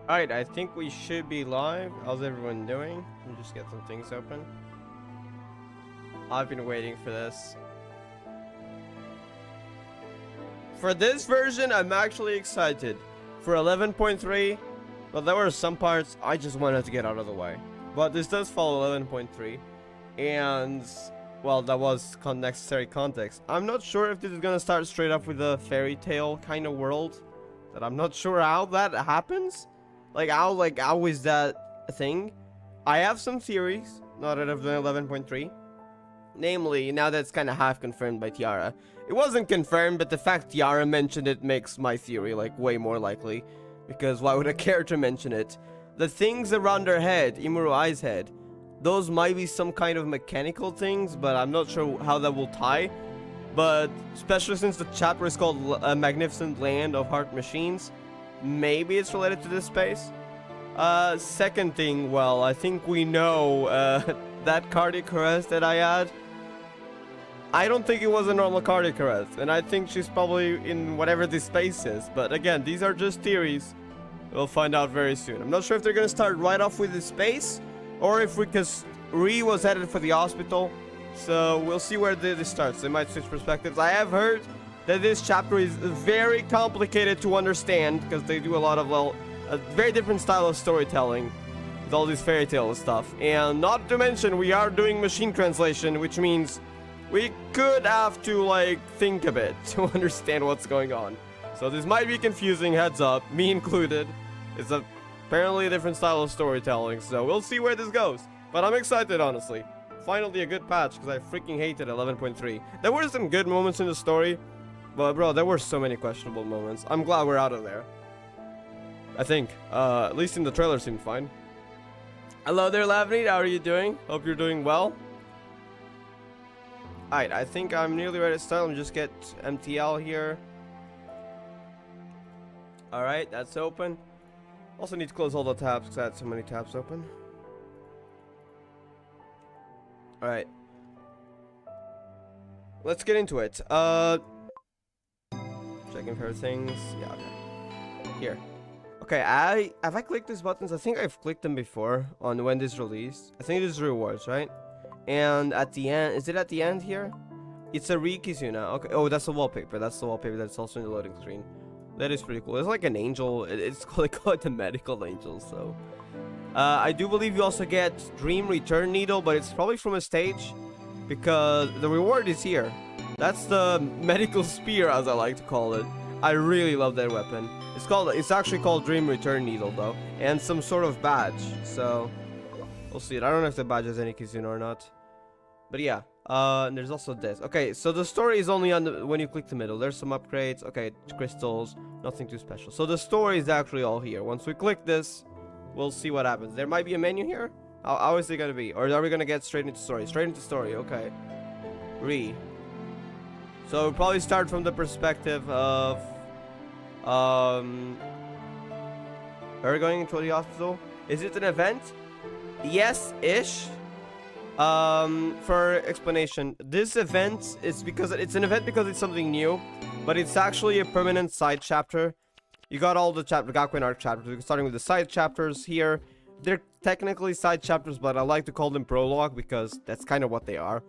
Alright, I think we should be live. How's everyone doing? Let me just get some things open. I've been waiting for this. For this version, I'm actually excited. For 11.3, well, there were some parts I just wanted to get out of the way. But this does follow 11.3. And, well, that was necessary context. I'm not sure if this is gonna start straight up with a fairy tale kind of world. That I'm not sure how that happens. How is that a thing? I have some theories, not out of the 11.3. Namely, now that's kind of half confirmed by Tiara. It wasn't confirmed, but the fact Tiara mentioned it makes my theory, like, way more likely. Because why would a character mention it? The things around her head, Imuru Ai's head, those might be some kind of mechanical things, but I'm not sure how that will tie. But, especially since the chapter is called A Magnificent Land of Heart Machines, maybe it's related to this space. Second thing, well, I think we know, that cardiac arrest that I had. I don't think it was a normal cardiac arrest, and I think she's probably in whatever this space is. But again, these are just theories. We'll find out very soon. I'm not sure if they're gonna start right off with the space, or if because Ri was headed for the hospital. So we'll see where this starts. They might switch perspectives. I have heard that this chapter is very complicated to understand because they do a lot of, well, a very different style of storytelling with all this fairy tale stuff. And not to mention, we are doing machine translation, which means we could have to, like, think a bit to understand what's going on. So this might be confusing, heads up, me included. It's apparently a different style of storytelling, so we'll see where this goes. But I'm excited, honestly. Finally a good patch, because I freaking hated 11.3. There were some good moments in the story, but bro, there were so many questionable moments. I'm glad we're out of there. I think. At least in the trailer seemed fine. Hello there, Lavneet. How are you doing? Hope you're doing well. Alright, I think I'm nearly ready to start. Let me just get MTL here. Alright, that's open. Also need to close all the tabs because I had so many tabs open. Alright. Let's get into it. Checking for things. Yeah, okay. Here. Okay, have I clicked these buttons? I think I've clicked them before on when this released. I think it is rewards, right? And at the end, is it at the end here? It's a Rikizuna. Okay. Oh, that's the wallpaper. That's the wallpaper that's also in the loading screen. That is pretty cool. It's like an angel. It's called, the medical angel, so. I do believe you also get Dream Return Needle, but it's probably from a stage because the reward is here. That's the medical spear, as I like to call it. I really love that weapon. It's actually called Dream Return Needle, though, and some sort of badge. So we'll see it. I don't know if the badge has any Kizuna or not, but yeah. And there's also this. Okay, so the story is only on when you click the middle. There's some upgrades. Okay, crystals, nothing too special. So the story is actually all here. Once we click this, we'll see what happens. There might be a menu here. How is it gonna be? Or are we gonna get straight into story? Straight into story. Okay. So we'll probably start from the perspective of her going into the hospital. Is it an event? Yes-ish. For explanation, this event is because it's an event because it's something new, but it's actually a permanent side chapter. You got all the Gakuen arc chapters, starting with the side chapters here. They're technically side chapters, but I like to call them prologue because that's kind of what they are.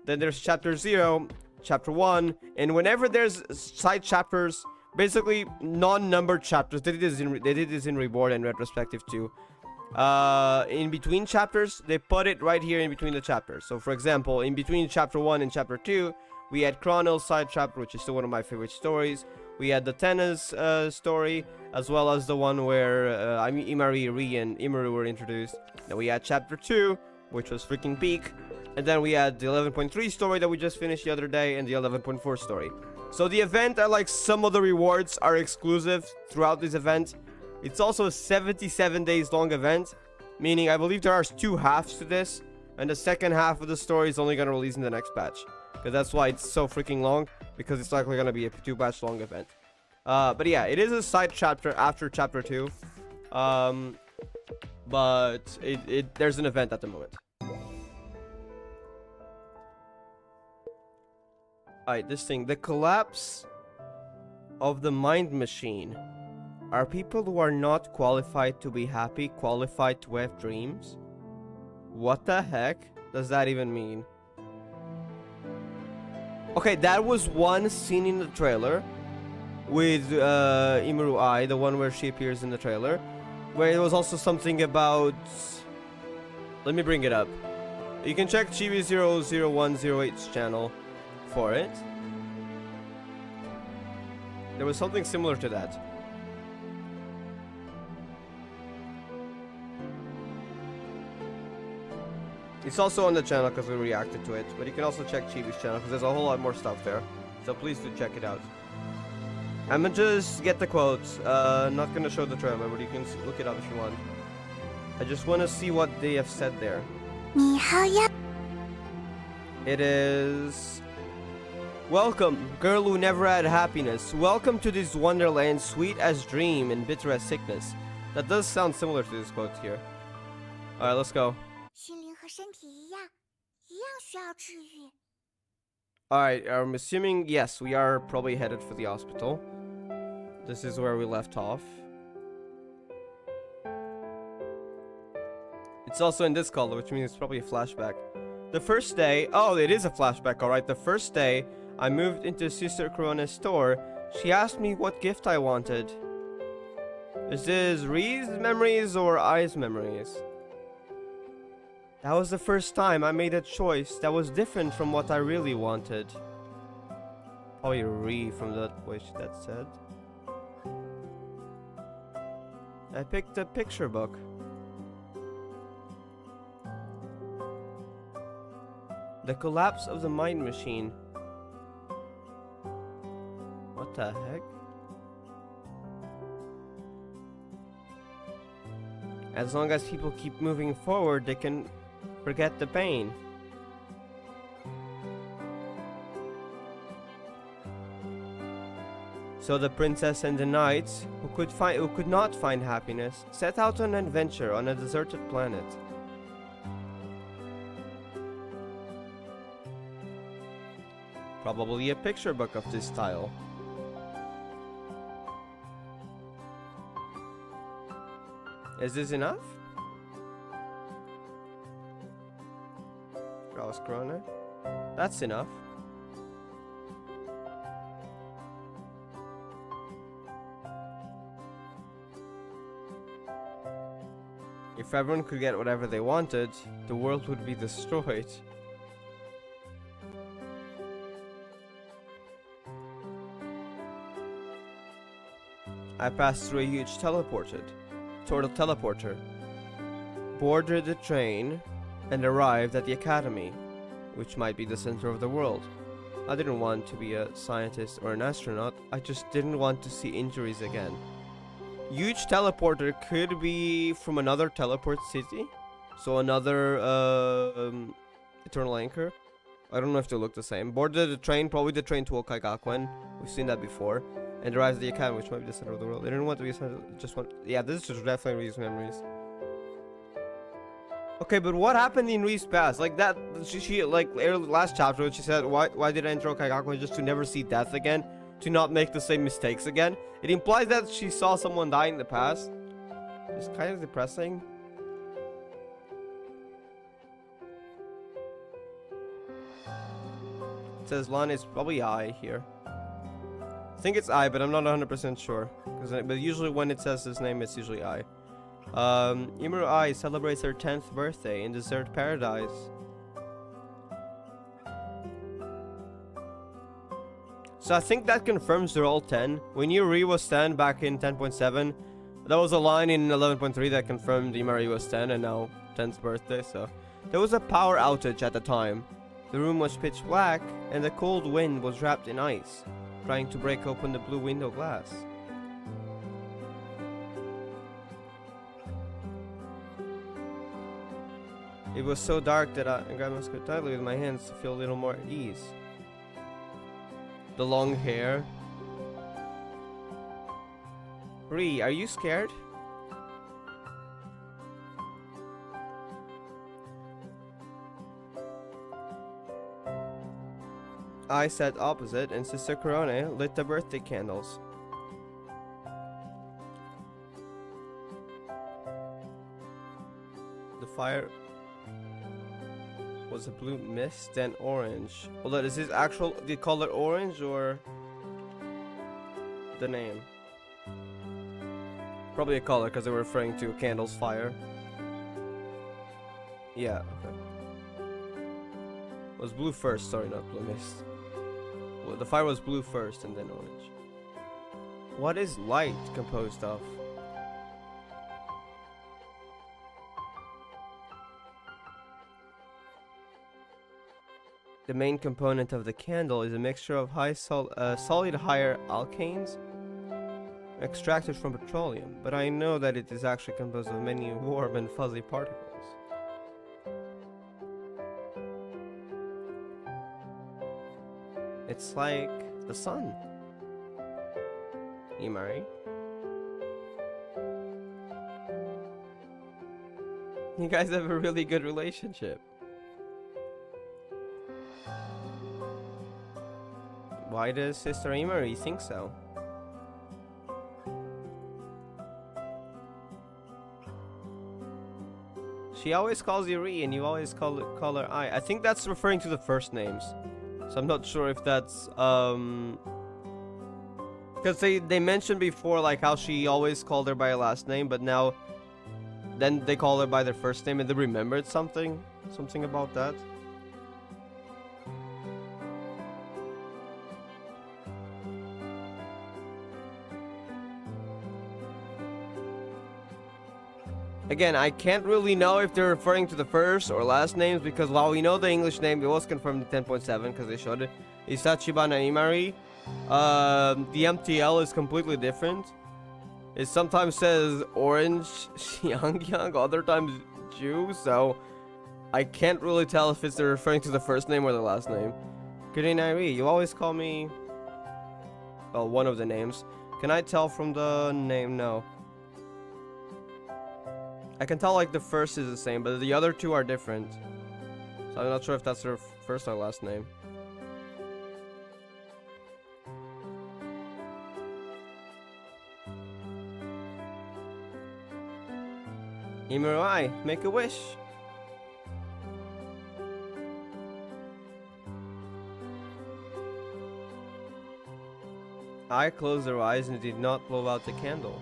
Then there's chapter 0, chapter 1, and whenever there's side chapters, basically non-numbered chapters, they did this in Reborn and Retrospective too. In between chapters, they put it right here in between the chapters. So for example, in between chapter 1 and chapter 2, we had Chrono's side chapter, which is still one of my favorite stories. We had the Tenna's story, as well as the one where Imari, Ri, and Imuru were introduced. Then we had chapter 2, which was freaking peak. And then we had the 11.3 story that we just finished the other day, and the 11.4 story. So the event, like some of the rewards, are exclusive throughout this event. It's also a 77 days long event, meaning I believe there are 2 halves to this, and the second half of the story is only going to release in the next patch. Because that's why it's so freaking long, because it's likely going to be a 2 patch long event. But yeah, it is a side chapter after chapter 2. But there's an event at the moment. Alright, this thing. The collapse of the mind machine Are people who are not qualified to be happy qualified to have dreams? What the heck does that even mean? Okay, that was one scene in the trailer with Imuru Ai, the one where she appears in the trailer, where it was also something about... Let me bring it up. You can check Chibi00108's channel for it. There was something similar to that. It's also on the channel because we reacted to it, but you can also check Chibi's channel because there's a whole lot more stuff there. So please do check it out. I'm gonna just get the quotes. Not gonna show the trailer, but you can look it up if you want. I just want to see what they have said there. It is... Welcome, girl who never had happiness. Welcome to this wonderland, sweet as dream and bitter as sickness. That does sound similar to this quote here. Alright, let's go. Alright, I'm assuming, yes, we are probably headed for the hospital. This is where we left off. It's also in this color, which means it's probably a flashback. The first day... Oh, it is a flashback, alright. The first day I moved into Sister Corona's store, she asked me what gift I wanted. Is this Ree's memories or I's memories? That was the first time I made a choice that was different from what I really wanted. Probably Ree from that wish that said. I picked a picture book. The collapse of the mind machine. What the heck? As long as people keep moving forward, they can forget the pain. So the princess and the knights, who could not find happiness, set out on an adventure on a deserted planet. Probably a picture book of this style. Is this enough? Rouse Corona. That's enough. If everyone could get whatever they wanted, the world would be destroyed. I passed through a huge teleporter, boarded the train, and arrived at the academy, which might be the center of the world. I didn't want to be a scientist or an astronaut, I just didn't want to see injuries again. Huge teleporter could be from another teleport city, so another Eternal Anchor. I don't know if they look the same. Boarded the train, probably the train to Houkai Gakuen. We've seen that before. And arrived at the academy, which might be the center of the world. They didn't want to be a center, just want... Yeah, this is just definitely Ree's memories. Okay, but what happened in Ree's past? Like that, she like last chapter when she said, why did I enter Houkai Gakuen? Just to never see death again? To not make the same mistakes again? It implies that she saw someone die in the past. It's kind of depressing. It says Lan is probably I here. I think it's I, but I'm not 100% sure. But usually when it says his name, it's usually I. Imuru Ai celebrates her 10th birthday in Desert Paradise. So I think that confirms they're all 10. We knew Ree was 10 back in 10.7. That was a line in 11.3 that confirmed Imuru was 10 and now 10th birthday, so... There was a power outage at the time. The room was pitch black and the cold wind was wrapped in ice, trying to break open the blue window glass. It was so dark that I grabbed my skirt tightly with my hands to feel a little more at ease. The long hair. Ree, are you scared? I sat opposite and Sister Corona lit the birthday candles. The fire was a blue mist, then orange. Hold on, is this actual the color orange or the name? Probably a color because they were referring to a candle's fire. Yeah, okay. It was blue first, sorry, not blue mist. Well, the fire was blue first and then orange. What is light composed of? The main component of the candle is a mixture of solid higher alkanes extracted from petroleum, but I know that it is actually composed of many warm and fuzzy particles. It's like the sun. Imari. You guys have a really good relationship. Why does Sister Imari think so? She always calls you Ri and you always call her I. I think that's referring to the first names. So I'm not sure if that's because they mentioned before like how she always called her by her last name, but now then they call her by their first name and they remembered something about that. Again, I can't really know if they're referring to the first or last names because while we know the English name, it was confirmed in 10.7 because they showed it. Isachibana Imari. The MTL is completely different. It sometimes says Orange Xiangyang, other times Jew, so I can't really tell if it's they're referring to the first name or the last name. Good Iri, you always call me... well, one of the names. Can I tell from the name? No. I can tell like the first is the same, but the other two are different. So I'm not sure if that's her first or last name. Imurai, make a wish. I closed her eyes and did not blow out the candle.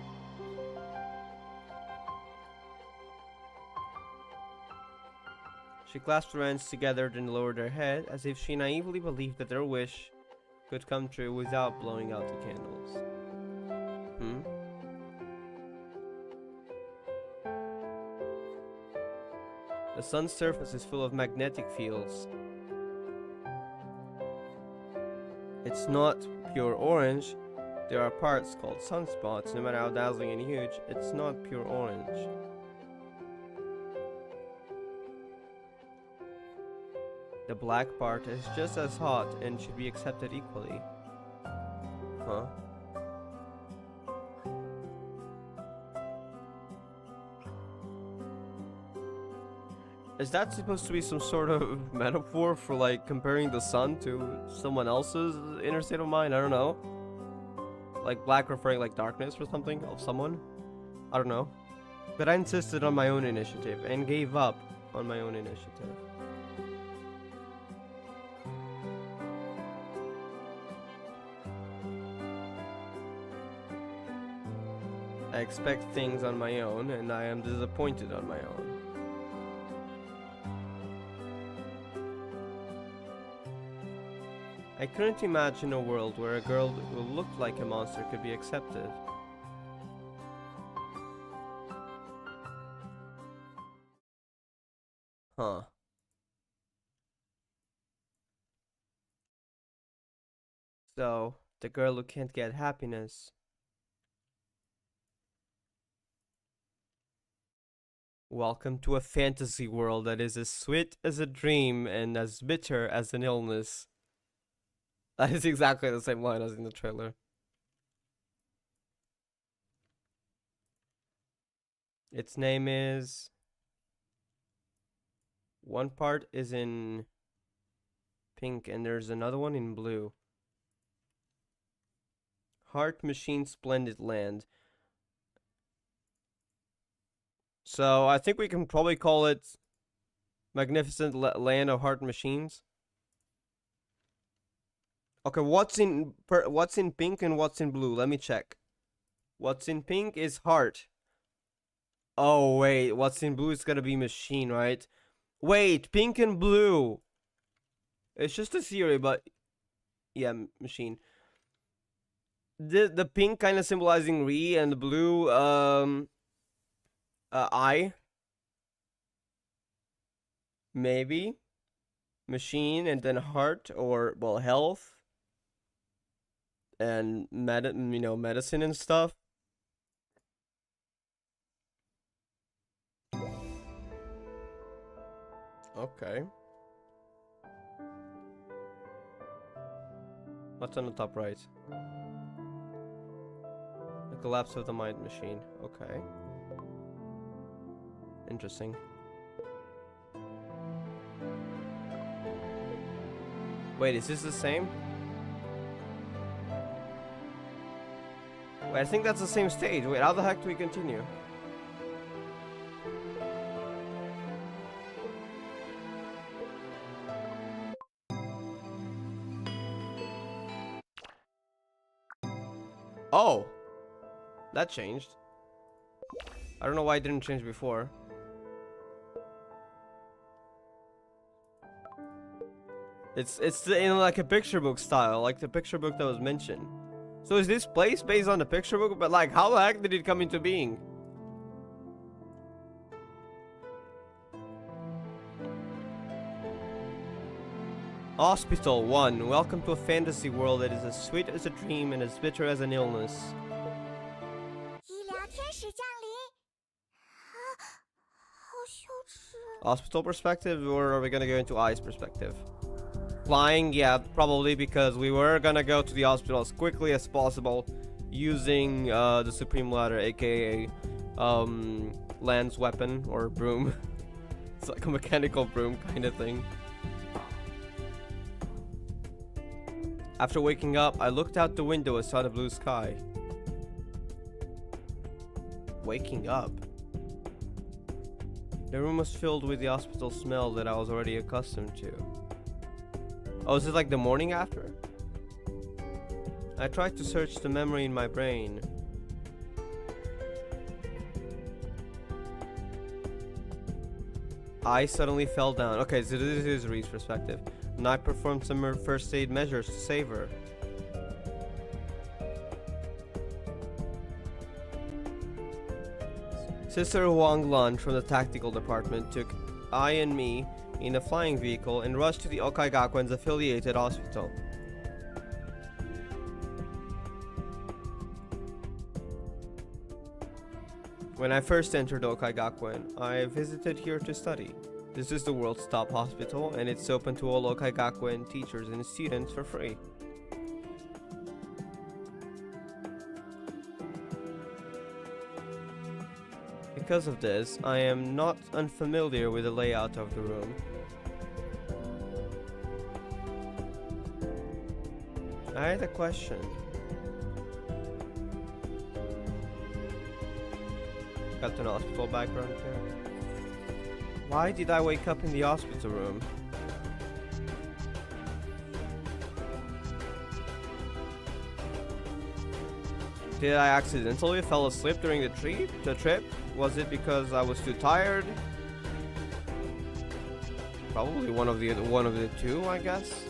She clasped her hands together and lowered her head, as if she naively believed that their wish could come true without blowing out the candles. The sun's surface is full of magnetic fields. It's not pure orange. There are parts called sunspots. No matter how dazzling and huge, it's not pure orange. The black part is just as hot and should be accepted equally. Huh? Is that supposed to be some sort of metaphor for like comparing the sun to someone else's inner state of mind? I don't know. Like black referring like darkness or something of someone? I don't know. But I insisted on my own initiative and gave up on my own initiative. I expect things on my own, and I am disappointed on my own. I couldn't imagine a world where a girl who looked like a monster could be accepted. Huh. So, the girl who can't get happiness. Welcome to a fantasy world that is as sweet as a dream and as bitter as an illness. That is exactly the same line as in the trailer. Its name is... one part is in pink and there's another one in blue. Heart Machine Splendid Land. So I think we can probably call it Magnificent Land of Heart Machines. Okay, what's in pink and what's in blue? Let me check. What's in pink is heart. Oh wait, what's in blue is gonna be machine, right? Wait, pink and blue. It's just a theory, but yeah, machine. The pink kind of symbolizing Re and the blue I. Maybe machine and then heart, or well, health and medicine and stuff. Okay. What's on the top right? The collapse of the mind machine. Okay. Interesting. Wait, is this the same? Wait, I think that's the same stage. Wait, how the heck do we continue? Oh! That changed. I don't know why it didn't change before. It's in like a picture book style, like the picture book that was mentioned. So is this place based on the picture book? But like, how the heck did it come into being? Hospital 1. Welcome to a fantasy world that is as sweet as a dream and as bitter as an illness. Hospital perspective, or are we gonna go into I's perspective? Flying, yeah, probably, because we were gonna go to the hospital as quickly as possible using the Supreme Ladder, aka Lance weapon or broom. It's like a mechanical broom kind of thing. After waking up, I looked out the window and saw the blue sky. Waking up? The room was filled with the hospital smell that I was already accustomed to. Oh, is it like the morning after? I tried to search the memory in my brain. I suddenly fell down. Okay, so this is Ree's perspective. And I performed some first aid measures to save her. Sister Huang Lan from the tactical department took I and me in a flying vehicle and rushed to the Houkai Gakuen's affiliated hospital. When I first entered Houkai Gakuen, I visited here to study. This is the world's top hospital, and it's open to all Houkai Gakuen teachers and students for free. Because of this, I am not unfamiliar with the layout of the room. I had a question. Got an hospital background here. Why did I wake up in the hospital room? Did I accidentally fall asleep during the trip? Was it because I was too tired? Probably one of the two, I guess.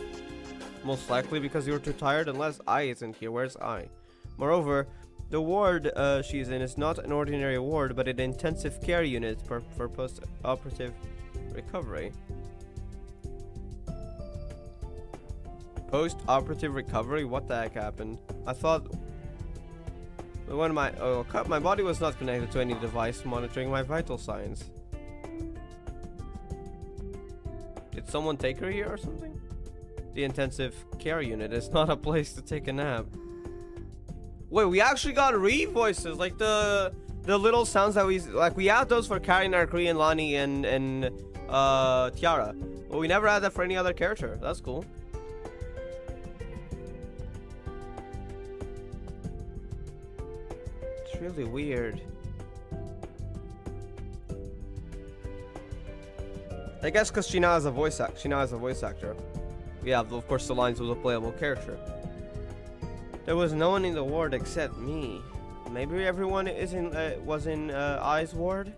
Most likely because you were too tired, unless I isn't here. Where's I? Moreover, the ward she's in is not an ordinary ward, but an intensive care unit for post-operative recovery. Post-operative recovery? What the heck happened? I thought when my body was not connected to any device monitoring my vital signs. Did someone take her here or something? The intensive care unit is not a place to take a nap. Wait, we actually got Re voices, like the little sounds that we had those for Kari, Narkri, and Lani and Tiara, but we never had that for any other character. That's cool. It's really weird. I guess because she now has a voice actor. Yeah, of course the lines was a playable character. There was no one in the ward except me. Maybe everyone was in Ai's ward?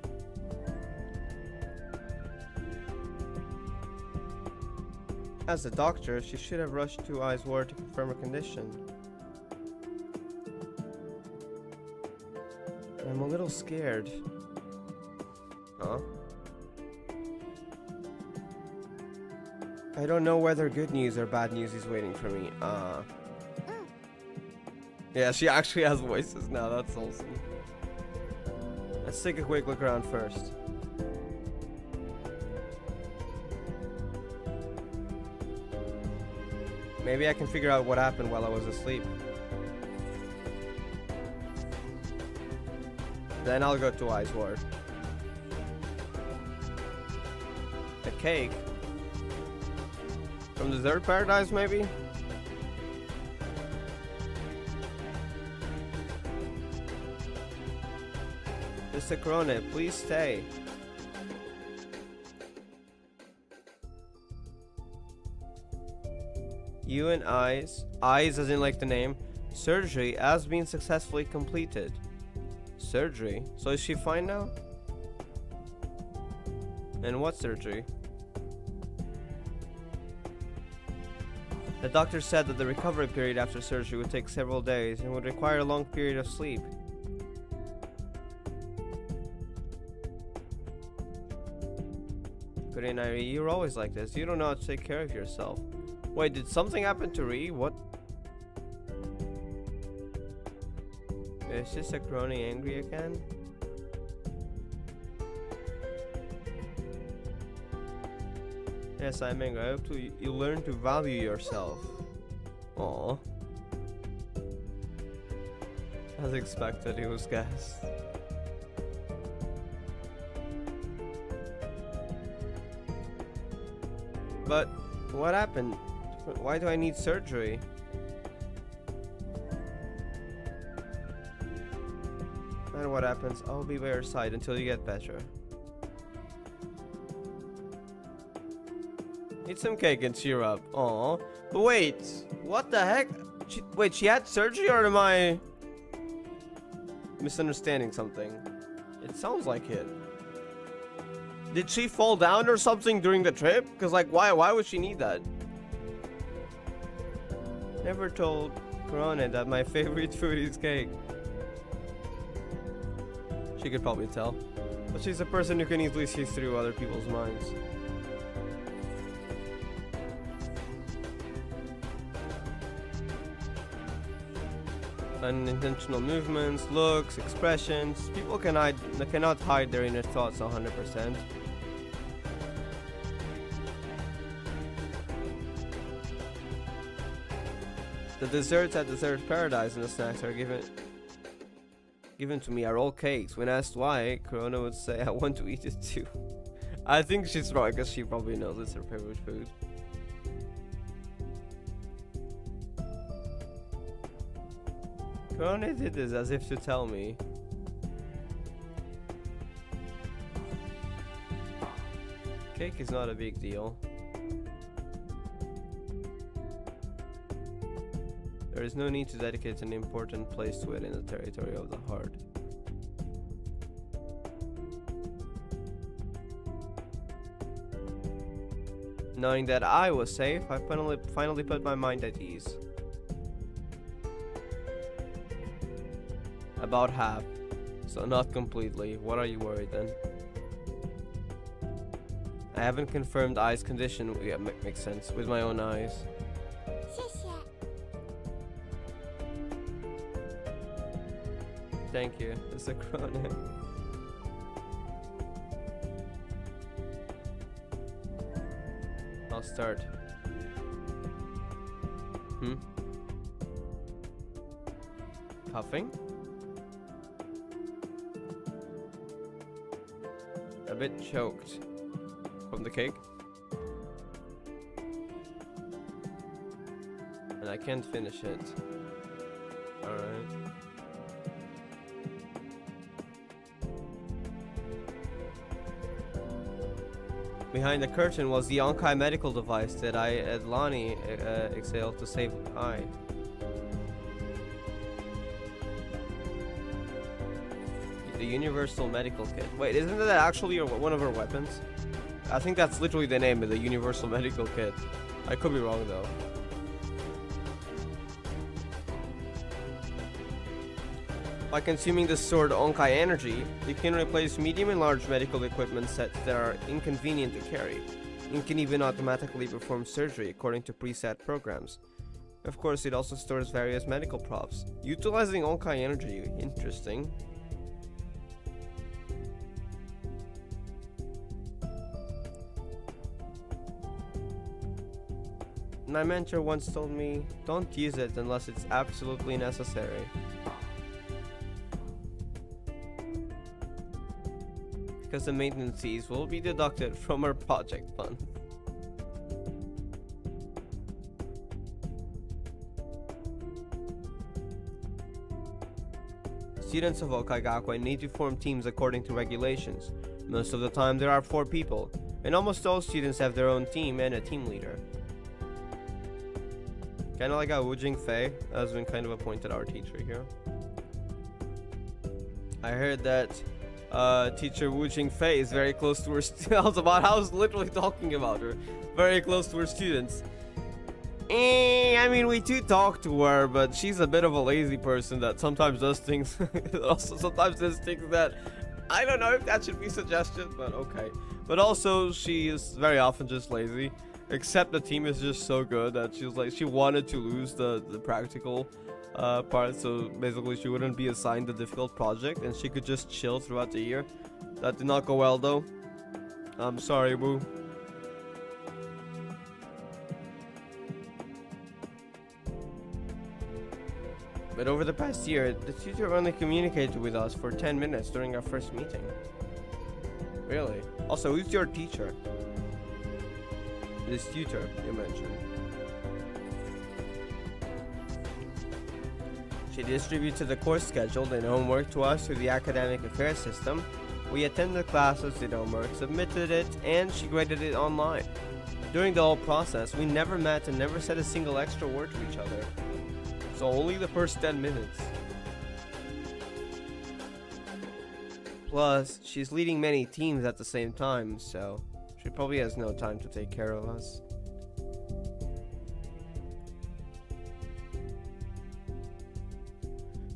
As a doctor, she should have rushed to Ai's ward to confirm her condition. I'm a little scared. Huh? I don't know whether good news or bad news is waiting for me. Yeah, she actually has voices now. That's awesome. Let's take a quick look around first. Maybe I can figure out what happened while I was asleep. Then I'll go to Ai's ward. A cake? From Dessert Paradise, maybe? Mr. Corona, please stay. You and Ai's as in like the name, surgery has been successfully completed. Surgery? So is she fine now? And what surgery? The doctor said that the recovery period after surgery would take several days and would require a long period of sleep. Good night, you're always like this. You don't know how to take care of yourself. Wait, did something happen to Ree? What? Is this a crony angry again? Yes, I'm angry. I hope you learn to value yourself. Aww. As expected, it was gas. But what happened? Why do I need surgery? And what happens? I'll be by your side until you get better. Eat some cake and cheer up. Aw. But wait, what the heck? Wait, she had surgery, or am I misunderstanding something? It sounds like it. Did she fall down or something during the trip? Because like, why would she need that? Never told Corona that my favorite food is cake. She could probably tell. But she's a person who can easily see through other people's minds. Unintentional movements, looks, expressions. People cannot hide their inner thoughts 100%. The desserts at Dessert Paradise and the snacks are given to me are all cakes. When asked why, Corona would say, I want to eat it too. I think she's right, because she probably knows it's her favorite food. Corona did this as if to tell me. Cake is not a big deal. There is no need to dedicate an important place to it in the territory of the heart. Knowing that I was safe, I finally put my mind at ease. About half, so not completely. What are you worried then? I haven't confirmed Ai's condition. Yeah, makes sense. With my own eyes. Thank you. It's a chronic. I'll start. Puffing? A bit choked. From the cake? And I can't finish it. Alright. Behind the curtain was the Houkai medical device that Adlani exhaled to save Houkai. The Universal Medical Kit. Wait, isn't that actually one of her weapons? I think that's literally the name of the Universal Medical Kit. I could be wrong though. By consuming the stored Houkai energy, you can replace medium and large medical equipment sets that are inconvenient to carry. You can even automatically perform surgery according to preset programs. Of course, it also stores various medical props. Utilizing Houkai energy, interesting. My mentor once told me, don't use it unless it's absolutely necessary. Because the maintenance fees will be deducted from our project fund. Students of Houkai Gakuen need to form teams according to regulations. Most of the time there are 4 people, and almost all students have their own team and a team leader. Kinda like how Wu Jingfei has been kind of appointed our teacher here. I heard that teacher Wu Jingfei is very close to her students. I was literally talking about her. Very close to her students. I mean, we do talk to her, but she's a bit of a lazy person that sometimes does things. Also, sometimes does things that I don't know if that should be suggested, but okay. But also, she is very often just lazy. Except the team is just so good that she was like, she wanted to lose the practical part, so basically she wouldn't be assigned the difficult project and she could just chill throughout the year. That did not go well though. I'm sorry, Boo. But over the past year, the tutor only communicated with us for 10 minutes during our first meeting. Really? Also, who's your teacher? This tutor you mentioned. She distributed the course schedule and homework to us through the academic affairs system. We attended classes, did homework, submitted it, and she graded it online. During the whole process, we never met and never said a single extra word to each other. So only the first 10 minutes. Plus, she's leading many teams at the same time, so she probably has no time to take care of us.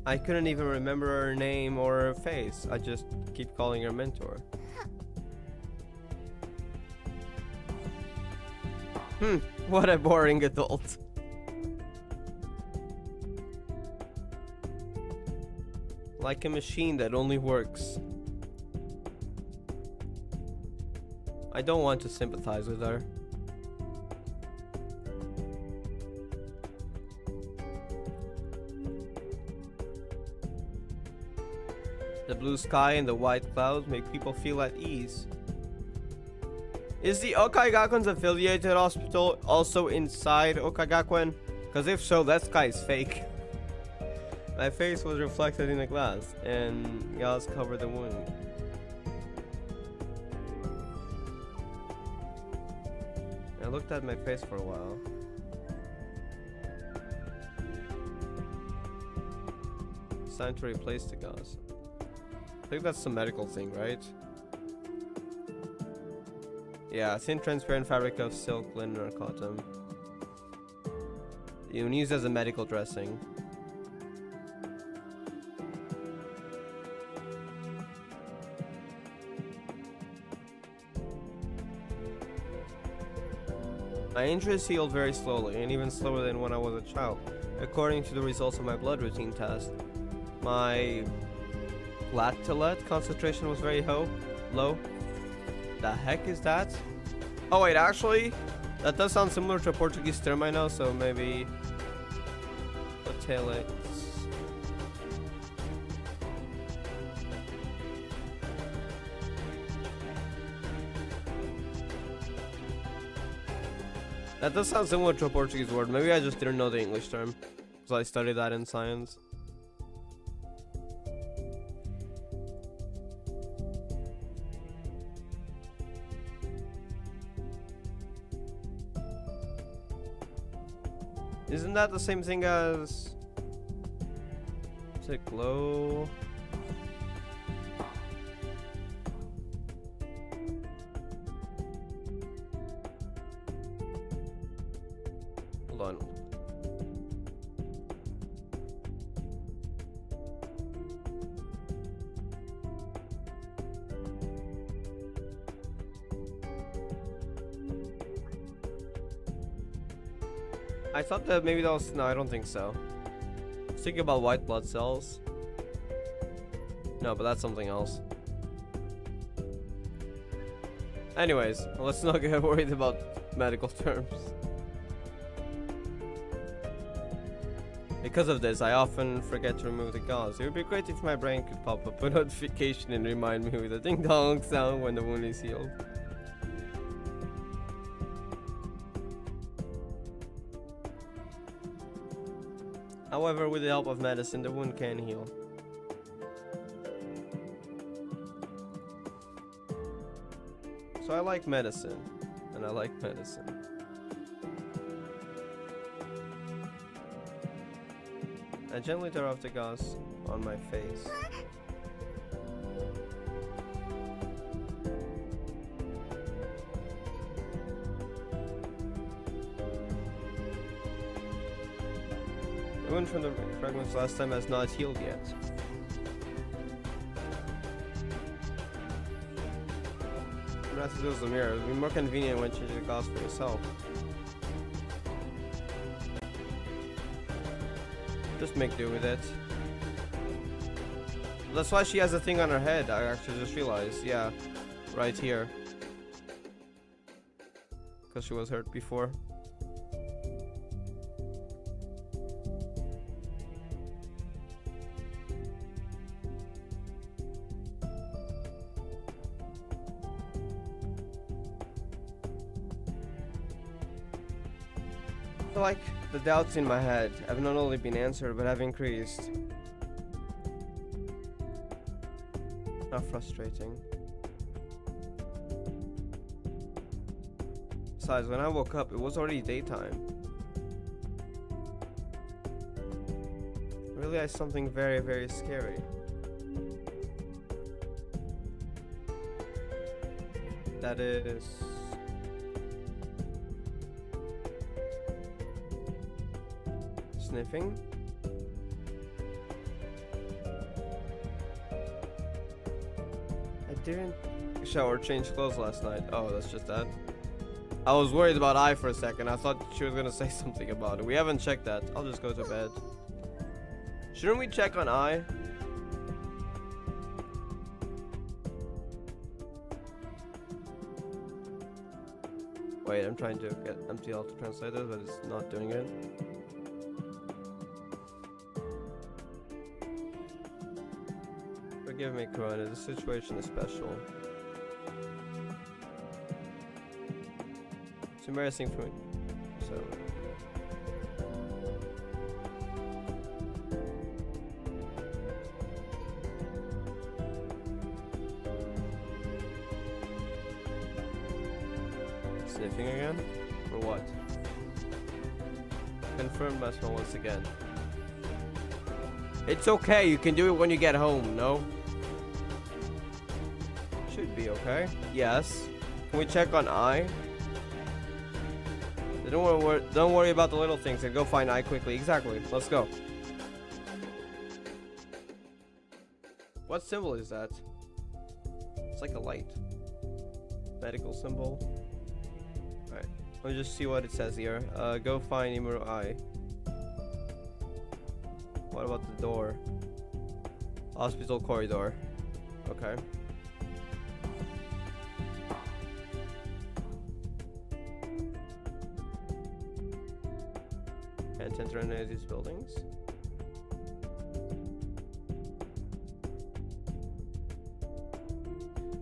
I couldn't even remember her name or her face. I just keep calling her mentor. What a boring adult. Like a machine that only works. I don't want to sympathize with her. The blue sky and the white clouds make people feel at ease. Is the Houkai Gakuen's affiliated hospital also inside Houkai Gakuen? Because if so, that sky is fake. My face was reflected in the glass, and gauze covered the wound. I looked at my face for a while. It's time to replace the gauze. I think that's some medical thing, right? Yeah, thin transparent fabric of silk, linen, or cotton. You can use as a medical dressing. My injuries healed very slowly, and even slower than when I was a child. According to the results of my blood routine test, my lactolate concentration was very low. The heck is that? Oh wait, actually, that does sound similar to a Portuguese term I know, so maybe lactolate. That does sound similar to a Portuguese word. Maybe I just didn't know the English term, because I studied that in science. Isn't that the same thing as... Is it glow? Hold on. I thought that maybe that was... No, I don't think so. I was thinking about white blood cells. No, but that's something else. Anyways, let's not get worried about medical terms. Because of this, I often forget to remove the gauze. It would be great if my brain could pop up a notification and remind me with a ding-dong sound when the wound is healed. However, with the help of medicine, the wound can heal. So I like medicine, and I like medicine. I gently tear off the gauze on my face. The wound from the fragments last time has not healed yet. You have to use the mirror. It would be more convenient when changing the gauze for yourself. Just make do with it. That's why she has a thing on her head. I actually just realized. Yeah, right here. Because she was hurt before. I feel like the doubts in my head have not only been answered but have increased. How frustrating. Besides, when I woke up, it was already daytime. I realized something very, very scary. That is... sniffing. I didn't shower or change clothes last night. Oh, that's just that. I was worried about eye for a second. I thought she was gonna say something about it. We haven't checked that. I'll just go to bed. Shouldn't we check on eye? Wait, I'm trying to get MTL to translate it, but it's not doing it. Forgive me, Corona. The situation is special. It's embarrassing for me. So. Sniffing again? Or what? Confirm my smell once again. It's okay, you can do it when you get home, no? Should be okay. Yes. Can we check on eye? Don't worry about the little things and go find eye quickly. Exactly. Let's go. What symbol is that? It's like a light. Medical symbol. Alright. Let me just see what it says here. Go find Imuru eye. What about the door? Hospital corridor. Okay. Can't enter any of these buildings.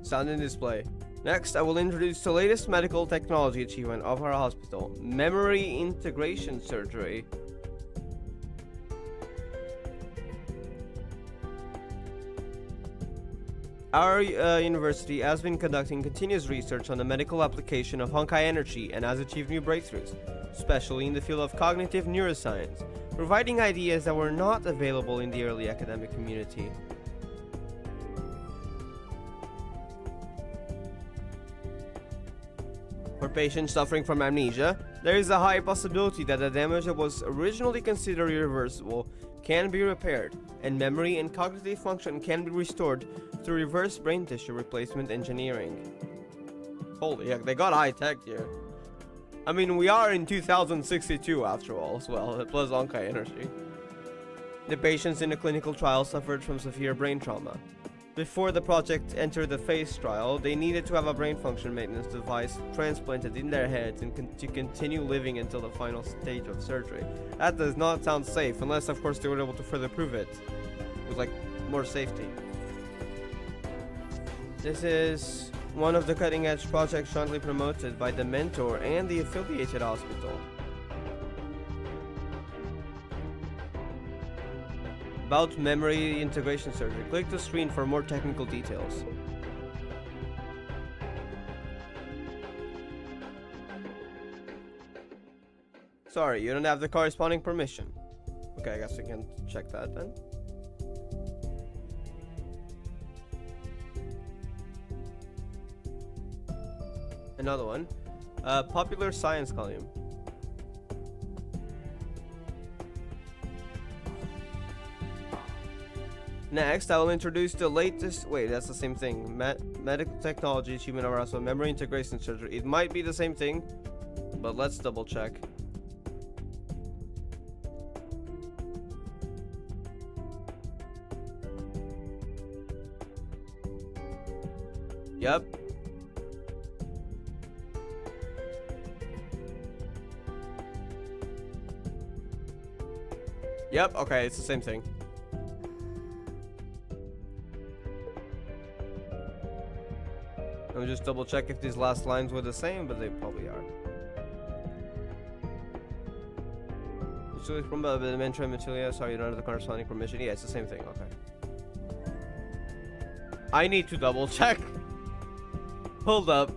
Sound and display. Next, I will introduce the latest medical technology achievement of our hospital. Memory integration surgery. Our university has been conducting continuous research on the medical application of Houkai energy and has achieved new breakthroughs, especially in the field of cognitive neuroscience, providing ideas that were not available in the early academic community. For patients suffering from amnesia, there is a high possibility that the damage that was originally considered irreversible can be repaired, and memory and cognitive function can be restored through reverse brain tissue replacement engineering. Holy heck, they got high tech here. I mean, we are in 2062 after all as well, plus Houkai energy. The patients in the clinical trial suffered from severe brain trauma. Before the project entered the phase trial, they needed to have a brain function maintenance device transplanted in their heads and to continue living until the final stage of surgery. That does not sound safe, unless of course they were able to further prove it with like more safety. This is one of the cutting edge projects jointly promoted by the mentor and the affiliated hospital. About memory integration surgery, click the screen for more technical details. Sorry, you don't have the corresponding permission. Okay, I guess we can check that then. Another one. Popular science column. Next, I will introduce the latest. Wait, that's the same thing. Medical technologies, human arousal, memory integration surgery. It might be the same thing, but let's double check. Yep. Yep, okay, it's the same thing. Let me just double check if these last lines were the same, but they probably are. So from the elementary material, sorry, you don't have the corresponding permission. Yeah, it's the same thing, okay. I need to double check. Hold up.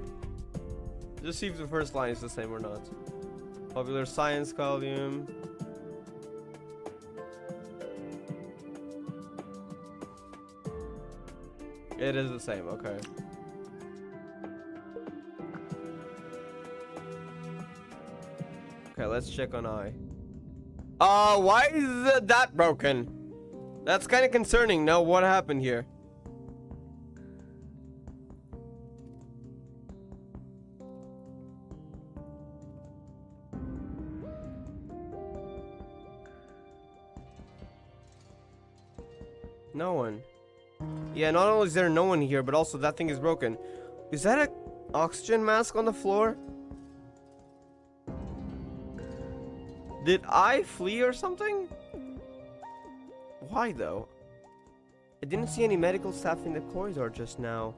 Just see if the first line is the same or not. Popular science column. It is the same, okay. Okay, let's check on I. Why is that broken? That's kind of concerning. No, what happened here? No one. Yeah, not only is there no one here, but also that thing is broken. Is that an oxygen mask on the floor? Did I flee or something? Why though? I didn't see any medical staff in the corridor just now.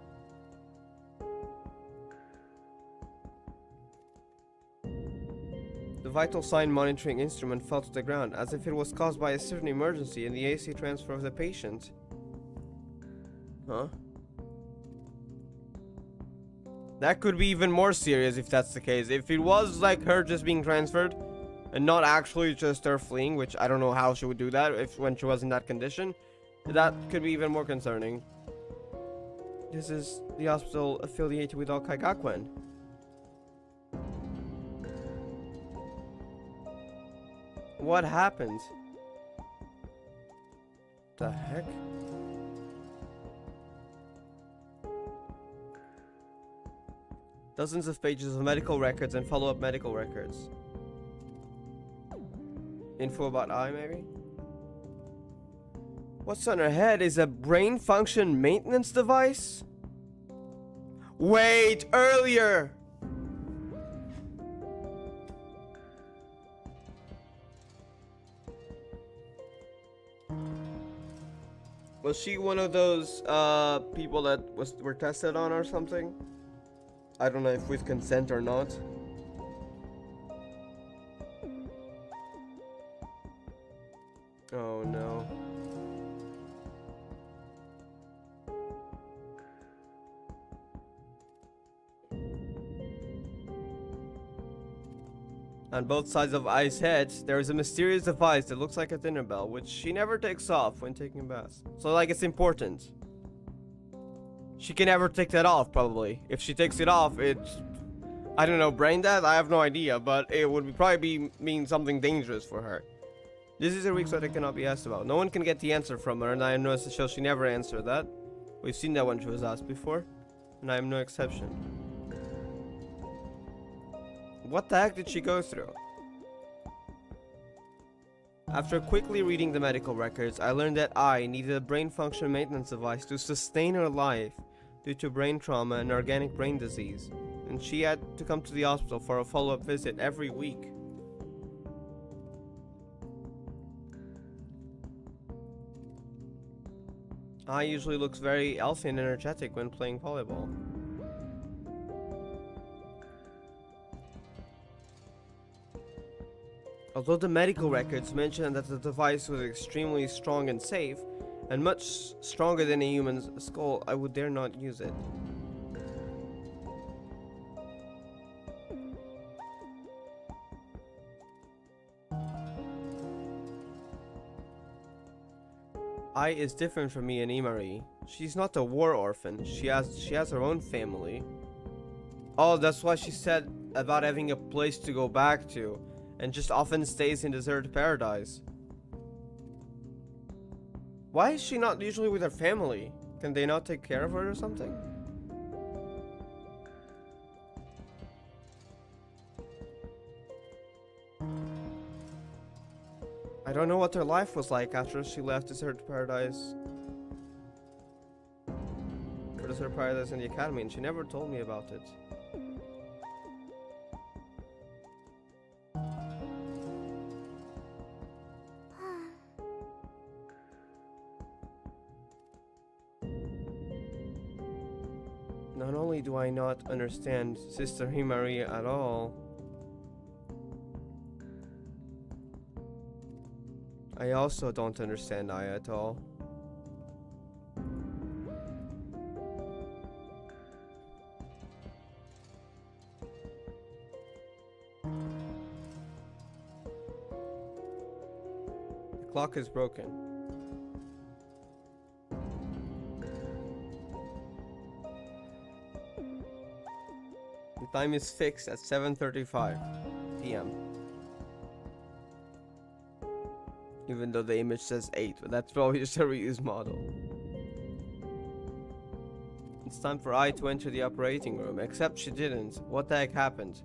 The vital sign monitoring instrument fell to the ground as if it was caused by a certain emergency in the AC transfer of the patient. Huh? That could be even more serious if that's the case. If it was like her just being transferred and not actually just her fleeing, which I don't know how she would do that when she was in that condition, that could be even more concerning. This is the hospital affiliated with Houkai Gakuen. What happened? The heck? Dozens of pages of medical records and follow-up medical records. Info about I, maybe? What's on her head is a brain function maintenance device? Wait, earlier! Was she one of those people that were tested on or something? I don't know if with consent or not. Oh no. On both sides of Ai's head, there is a mysterious device that looks like a dinner bell, which she never takes off when taking a bath. So, like, it's important. She can never take that off, probably. If she takes it off, it's... I don't know, brain dead? I have no idea, but it would probably mean something dangerous for her. This is a request that cannot be asked about. No one can get the answer from her, and I have noticed the show she never answered that. We've seen that when she was asked before, and I am no exception. What the heck did she go through? After quickly reading the medical records, I learned that I needed a brain function maintenance device to sustain her life due to brain trauma and organic brain disease, and she had to come to the hospital for a follow-up visit every week. I usually looks very healthy and energetic when playing volleyball. Although the medical records mention that the device was extremely strong and safe, and much stronger than a human's skull, I would dare not use it. Ai is different from me and Imari. She's not a war orphan. She has her own family. Oh, that's why she said about having a place to go back to, and just often stays in deserted paradise. Why is she not usually with her family? Can they not take care of her or something? I don't know what her life was like after she left deserted paradise. For deserted paradise in the academy, and she never told me about it. Not only do I not understand Sister Himari at all, I also don't understand Ai at all. The clock is broken. The time is fixed at 7:35 p.m. Even though the image says 8, but that's probably just a reuse model. It's time for Ai to enter the operating room, except she didn't. What the heck happened?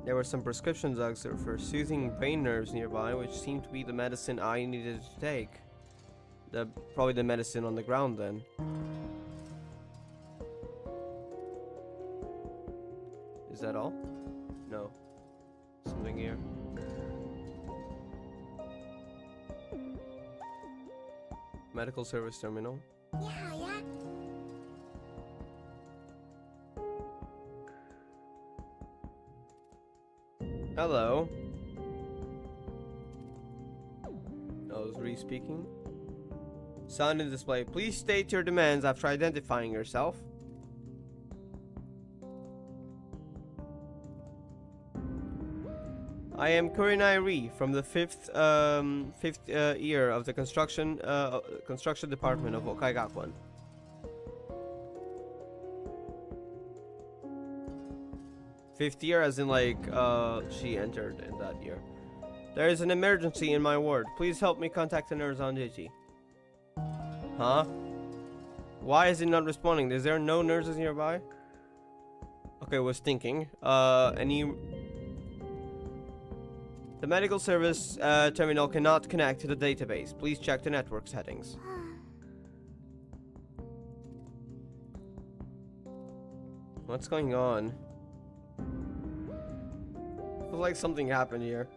There were some prescription drugs for soothing brain nerves nearby, which seemed to be the medicine Ai needed to take. Probably the medicine on the ground then. Is that all? No. Something here. Medical service terminal. Yeah. Hello. Oh, is Ree speaking? Sound in display. Please state your demands after identifying yourself. I am Kurinai Ree from the fifth year of the construction department of Houkai Gakuen. Fifth year as in like she entered in that year. There is an emergency in my ward. Please help me contact the nurse on duty. Huh? Why is it not responding? Is there no nurses nearby? Okay, was thinking. The medical service terminal cannot connect to the database. Please check the network settings. What's going on? Feels like something happened here.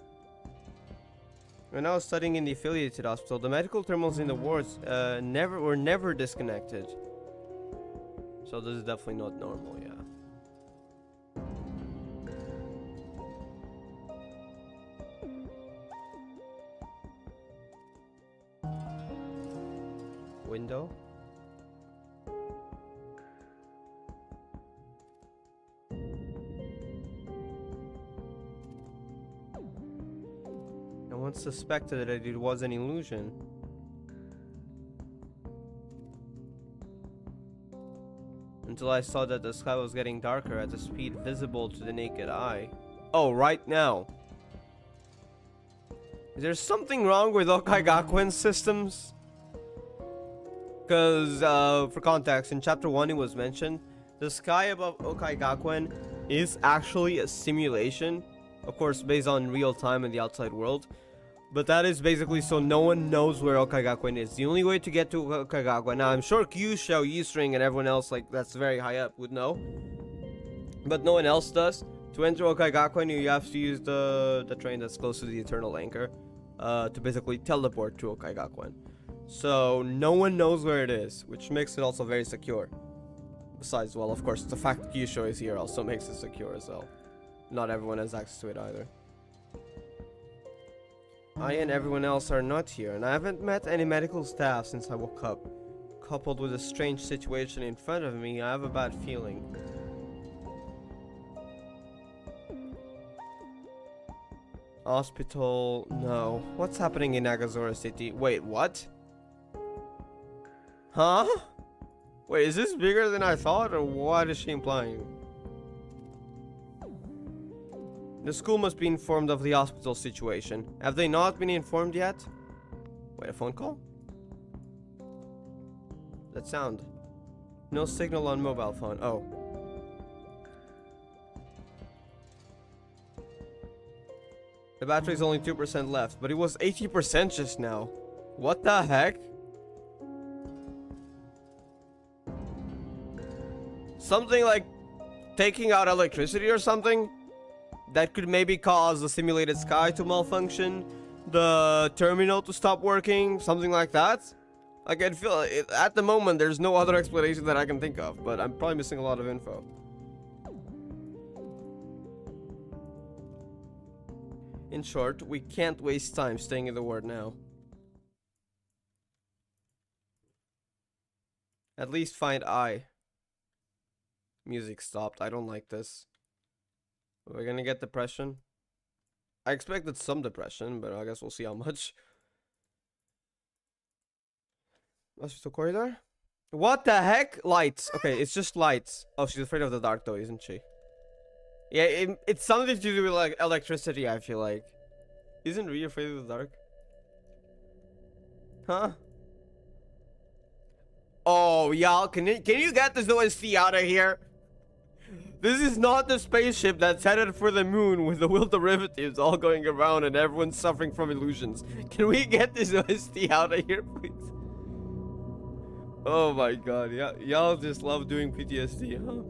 When I was studying in the affiliated hospital, the medical terminals in the wards were never disconnected. So this is definitely not normal, yeah. Window. one suspected that it was an illusion. Until I saw that the sky was getting darker at a speed visible to the naked eye. Oh, right now. Is there something wrong with Houkai Gakuen's systems? Because, for context, in Chapter 1 it was mentioned, the sky above Houkai Gakuen is actually a simulation. Of course, based on real time in the outside world. But that is basically so no one knows where Houkai Gakuen is. The only way to get to Houkai Gakuen... Now, I'm sure Kyusho, U-String, and everyone else, like, that's very high up, would know. But no one else does. To enter Houkai Gakuen, you have to use the train that's close to the Eternal Anchor. To basically teleport to Houkai Gakuen. So, no one knows where it is, which makes it also very secure. Besides, well, of course, the fact that Kyusho is here also makes it secure as well. Not everyone has access to it either. I and everyone else are not here, and I haven't met any medical staff since I woke up. Coupled with a strange situation in front of me, I have a bad feeling. Hospital... no. What's happening in Nagazora City? Wait, what? Huh? Wait, is this bigger than I thought, or what is she implying? The school must be informed of the hospital situation. Have they not been informed yet? Wait, a phone call? That sound. No signal on mobile phone. Oh. The battery's only 2% left, but it was 80% just now. What the heck? Something like taking out electricity or something? That could maybe cause the simulated sky to malfunction, the terminal to stop working, something like that. Like, I feel at the moment there's no other explanation that I can think of, but I'm probably missing a lot of info. In short, we can't waste time staying in the ward now. At least find I. Music stopped. I don't like this. We're gonna get depression. I expected some depression, but I guess we'll see how much. Hospital corridor? What the heck? Lights. Okay, it's just lights. Oh, she's afraid of the dark though, isn't she? Yeah, it's something to do with like electricity, I feel like. Isn't Rhea afraid of the dark? Huh? Oh, y'all, can you get this OST out of here? This is not the spaceship that's headed for the moon with the will derivatives all going around and everyone's suffering from illusions. Can we get this OST out of here, please? Oh my god, y'all just love doing PTSD, huh?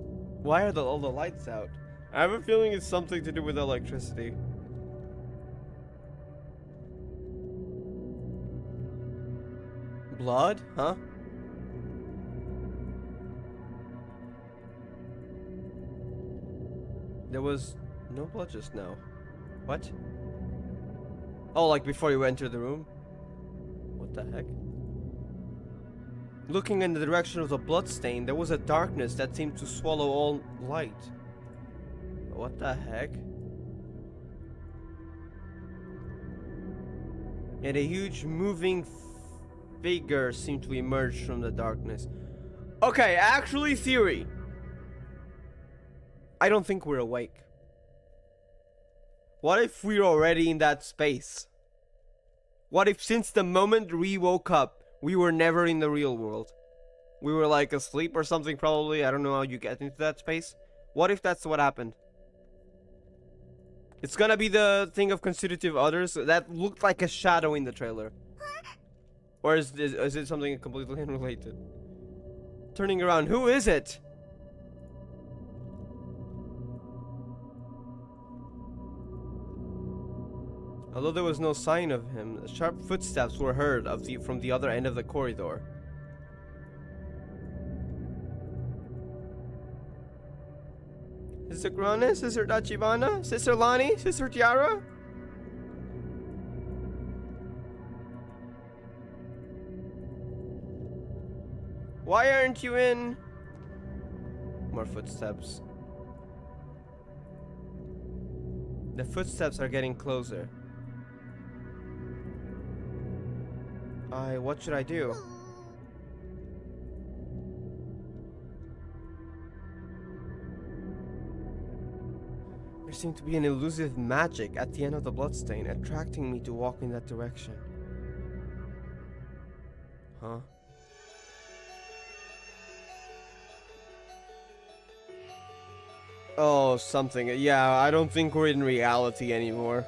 Why are all the lights out? I have a feeling it's something to do with electricity. Blood? Huh? There was no blood just now. What? Oh, like before you entered the room? What the heck? Looking in the direction of the blood stain, there was a darkness that seemed to swallow all light. What the heck? And a huge moving figure seemed to emerge from the darkness. Okay, actually, theory. I don't think we're awake. What if we're already in that space? What if since the moment we woke up, we were never in the real world? We were like asleep or something probably. I don't know how you get into that space. What if that's what happened? It's gonna be the thing of constitutive others that looked like a shadow in the trailer. Or is it something completely unrelated? Turning around, who is it? Although there was no sign of him, sharp footsteps were heard from the other end of the corridor. Sister Grane, Sister Tachibana, Sister Lani, Sister Tiara? Why aren't you in? More footsteps. The footsteps are getting closer. What should I do? There seemed to be an elusive magic at the end of the bloodstain, attracting me to walk in that direction. Huh? Oh, something. Yeah, I don't think we're in reality anymore.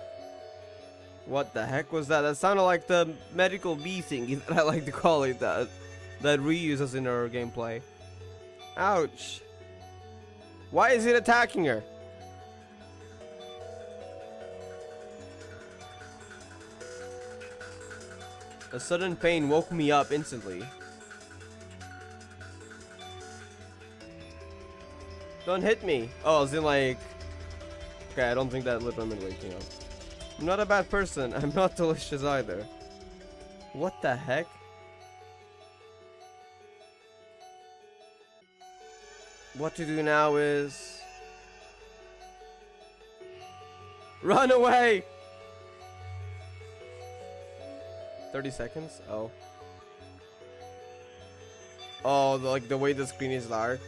What the heck was that? That sounded like the medical bee thingy that I like to call it, that reuses in our gameplay. Ouch. Why is it attacking her? A sudden pain woke me up instantly. Don't hit me. Oh, as in like... Okay, I don't think that lit women waking up. I'm not a bad person. I'm not delicious either. What the heck? What to do now is... Run away! 30 seconds? Oh. Oh, like the way the screen is dark.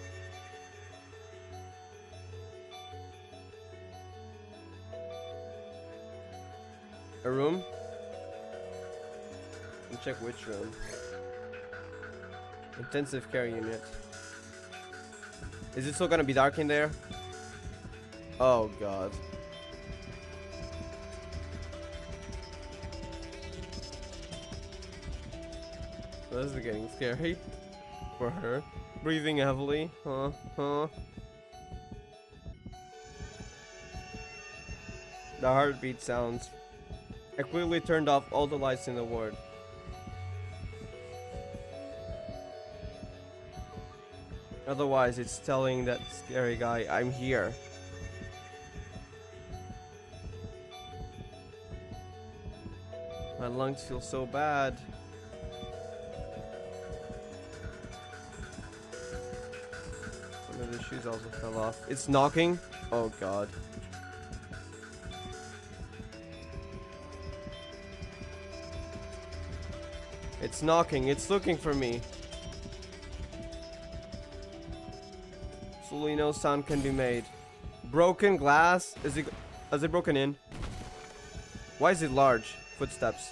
A room? Let me check which room. Intensive care unit. Is it still gonna be dark in there? Oh god. This is getting scary for her. Breathing heavily. Huh? The heartbeat sounds. I quickly turned off all the lights in the ward. Otherwise, it's telling that scary guy, I'm here. My lungs feel so bad. One of the shoes also fell off. It's knocking. Oh god. It's knocking. It's looking for me. Absolutely no sound can be made. Broken glass? Is it broken in? Why is it large? Footsteps.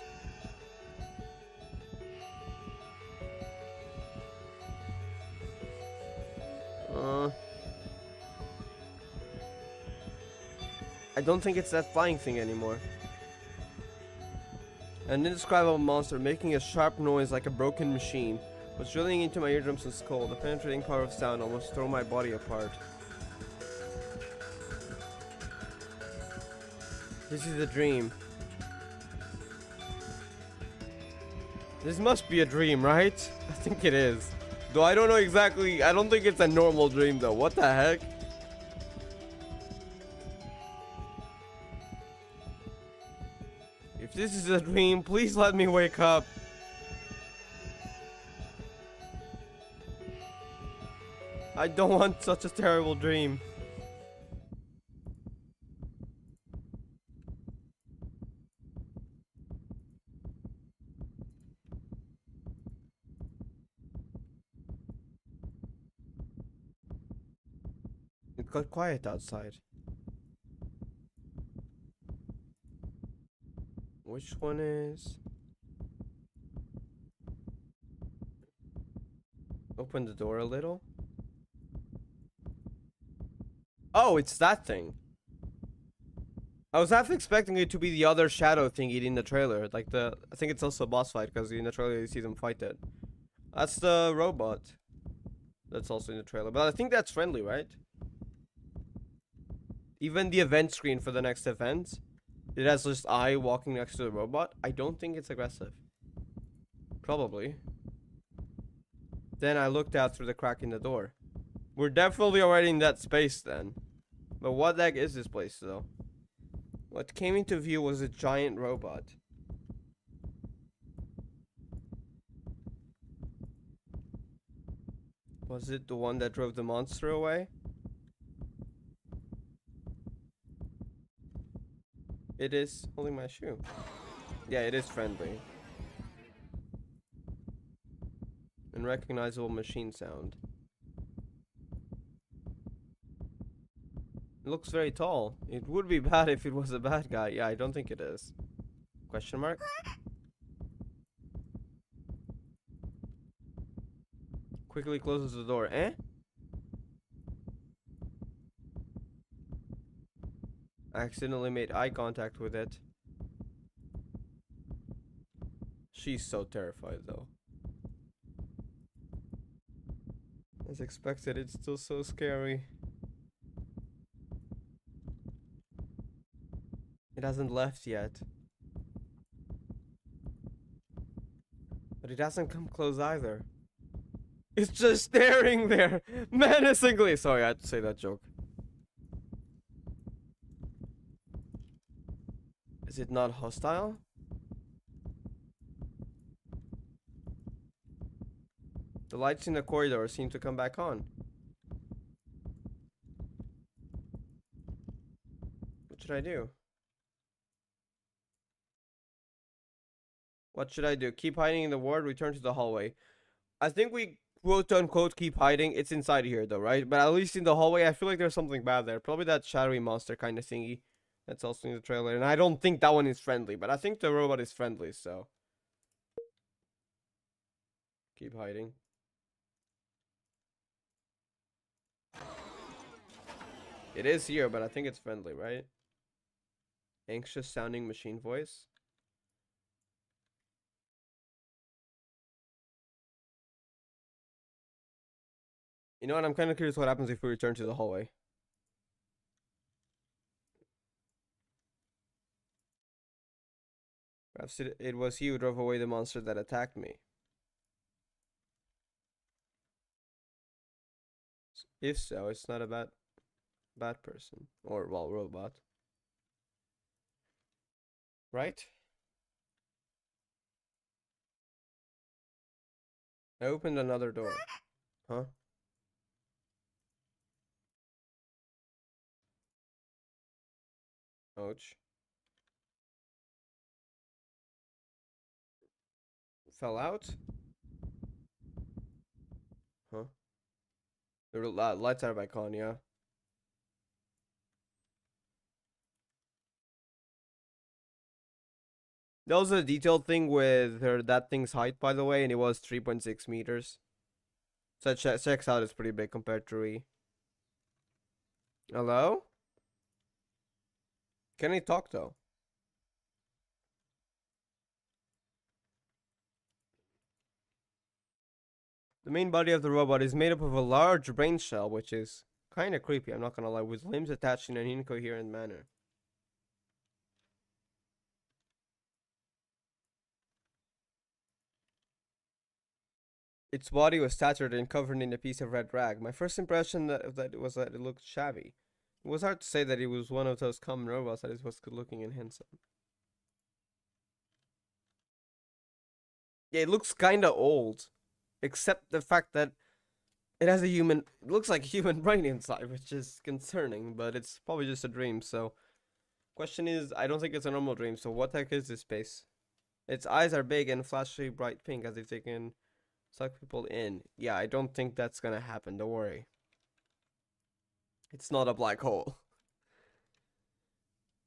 I don't think it's that flying thing anymore. An indescribable monster making a sharp noise like a broken machine was drilling into my eardrums and skull. The penetrating power of sound almost tore my body apart. This is a dream. This must be a dream, right? I think it is. Though I don't know exactly. I don't think it's a normal dream though. What the heck? If this is a dream, please let me wake up. I don't want such a terrible dream. It got quiet outside. Which one is? Open the door a little. Oh, it's that thing. I was half expecting it to be the other shadow thing eating the trailer. Like I think it's also a boss fight because in the trailer you see them fight it. That's the robot. That's also in the trailer. But I think that's friendly, right? Even the event screen for the next event, it has just I walking next to the robot. I don't think it's aggressive. Probably. Then I looked out through the crack in the door. We're definitely already in that space then. But what the heck is this place though? What came into view was a giant robot. Was it the one that drove the monster away? It is holding my shoe. Yeah, it is friendly. Unrecognizable machine sound. It looks very tall. It would be bad if it was a bad guy. Yeah, I don't think it is. Question mark? Quickly closes the door. Eh? I accidentally made eye contact with it. She's so terrified though. As expected, it's still so scary. It hasn't left yet. But it hasn't come close either. It's just staring there menacingly. Sorry, I had to say that joke. Is it not hostile? The lights in the corridor seem to come back on. What should I do? What should I do? Keep hiding in the ward, return to the hallway. I think we quote unquote keep hiding. It's inside here though, right? But at least in the hallway, I feel like there's something bad there. Probably that shadowy monster kind of thingy. That's also in the trailer. And I don't think that one is friendly, but I think the robot is friendly, so. Keep hiding. It is here, but I think it's friendly, right? Anxious sounding machine voice. You know what? I'm kind of curious what happens if we return to the hallway. Perhaps it was he who drove away the monster that attacked me. If so, it's not a bad person. Or, well, robot. Right? I opened another door. Huh? Ouch. Fell out? Huh? The lights are back on, yeah. That was a detailed thing with that thing's height, by the way, and it was 3.6 meters. So it checks out, it's pretty big compared to Re. Hello? Can he talk though? The main body of the robot is made up of a large brain shell, which is kind of creepy, I'm not gonna lie, with limbs attached in an incoherent manner. Its body was tattered and covered in a piece of red rag. My first impression of that was that it looked shabby. It was hard to say that it was one of those common robots that was good looking and handsome. Yeah, it looks kinda old. Except the fact that it has it looks like a human brain inside, which is concerning, but it's probably just a dream, so. Question is, I don't think it's a normal dream, so what the heck is this space? Its eyes are big and flashy bright pink as if they can suck people in. Yeah, I don't think that's gonna happen, don't worry. It's not a black hole.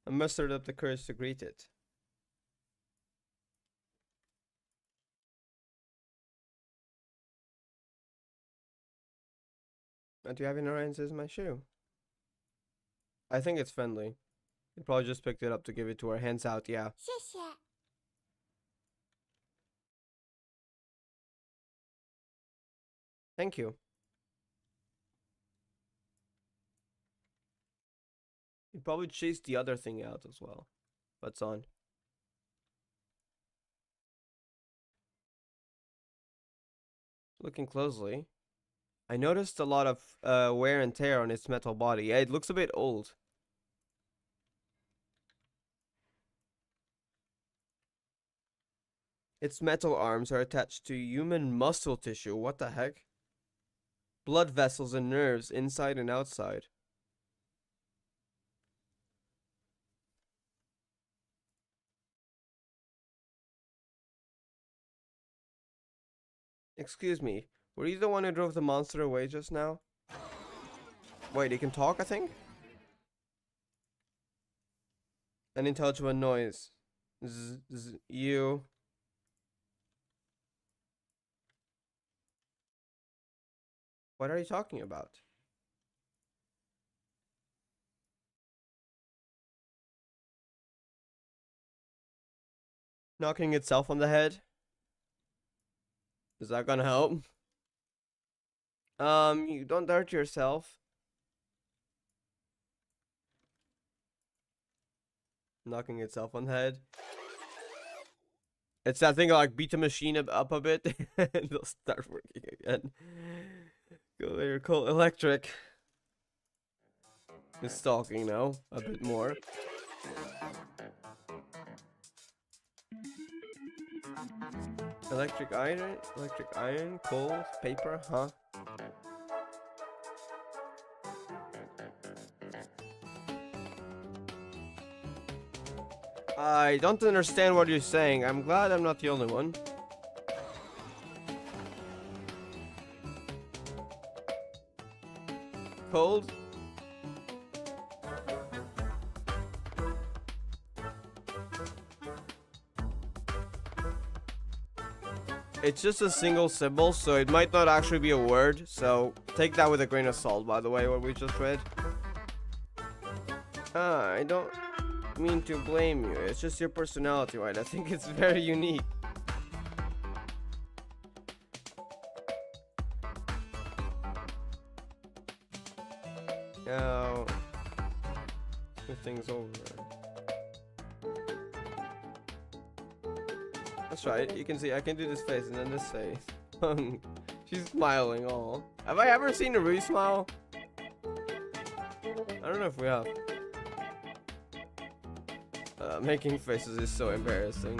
I mustered up the courage to greet it. And do you have any answers in my shoe? I think it's friendly. It probably just picked it up to give it to her. Hands out, yeah. 谢谢。Thank you. It probably chased the other thing out as well. What's on? Looking closely, I noticed a lot of wear and tear on its metal body. Yeah, it looks a bit old. Its metal arms are attached to human muscle tissue. What the heck? Blood vessels and nerves inside and outside. Excuse me, were you the one who drove the monster away just now? Wait, he can talk, I think? An intelligent noise. You. What are you talking about? Knocking itself on the head? Is that gonna help? You don't hurt yourself. Knocking itself on the head. It's that thing like beat the machine up a bit and it'll start working again. Go there, cool electric. It's talking now a bit more. Electric iron, coal, paper, huh? I don't understand what you're saying. I'm glad I'm not the only one. Cold? It's just a single symbol, so it might not actually be a word. So take that with a grain of salt, by the way, what we just read. I don't mean to blame you. It's just your personality, right? I think it's very unique. Now, smooth things over. That's right. You can see I can do this face and then this face. She's smiling. All. Have I ever seen a Rui smile? I don't know if we have. Making faces is so embarrassing.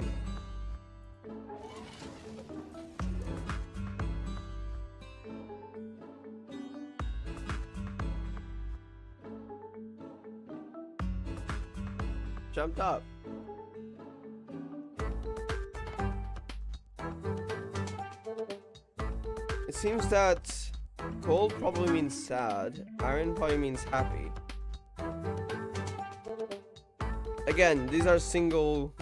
Jumped up. It seems that cold probably means sad, iron probably means happy. Again, these are single,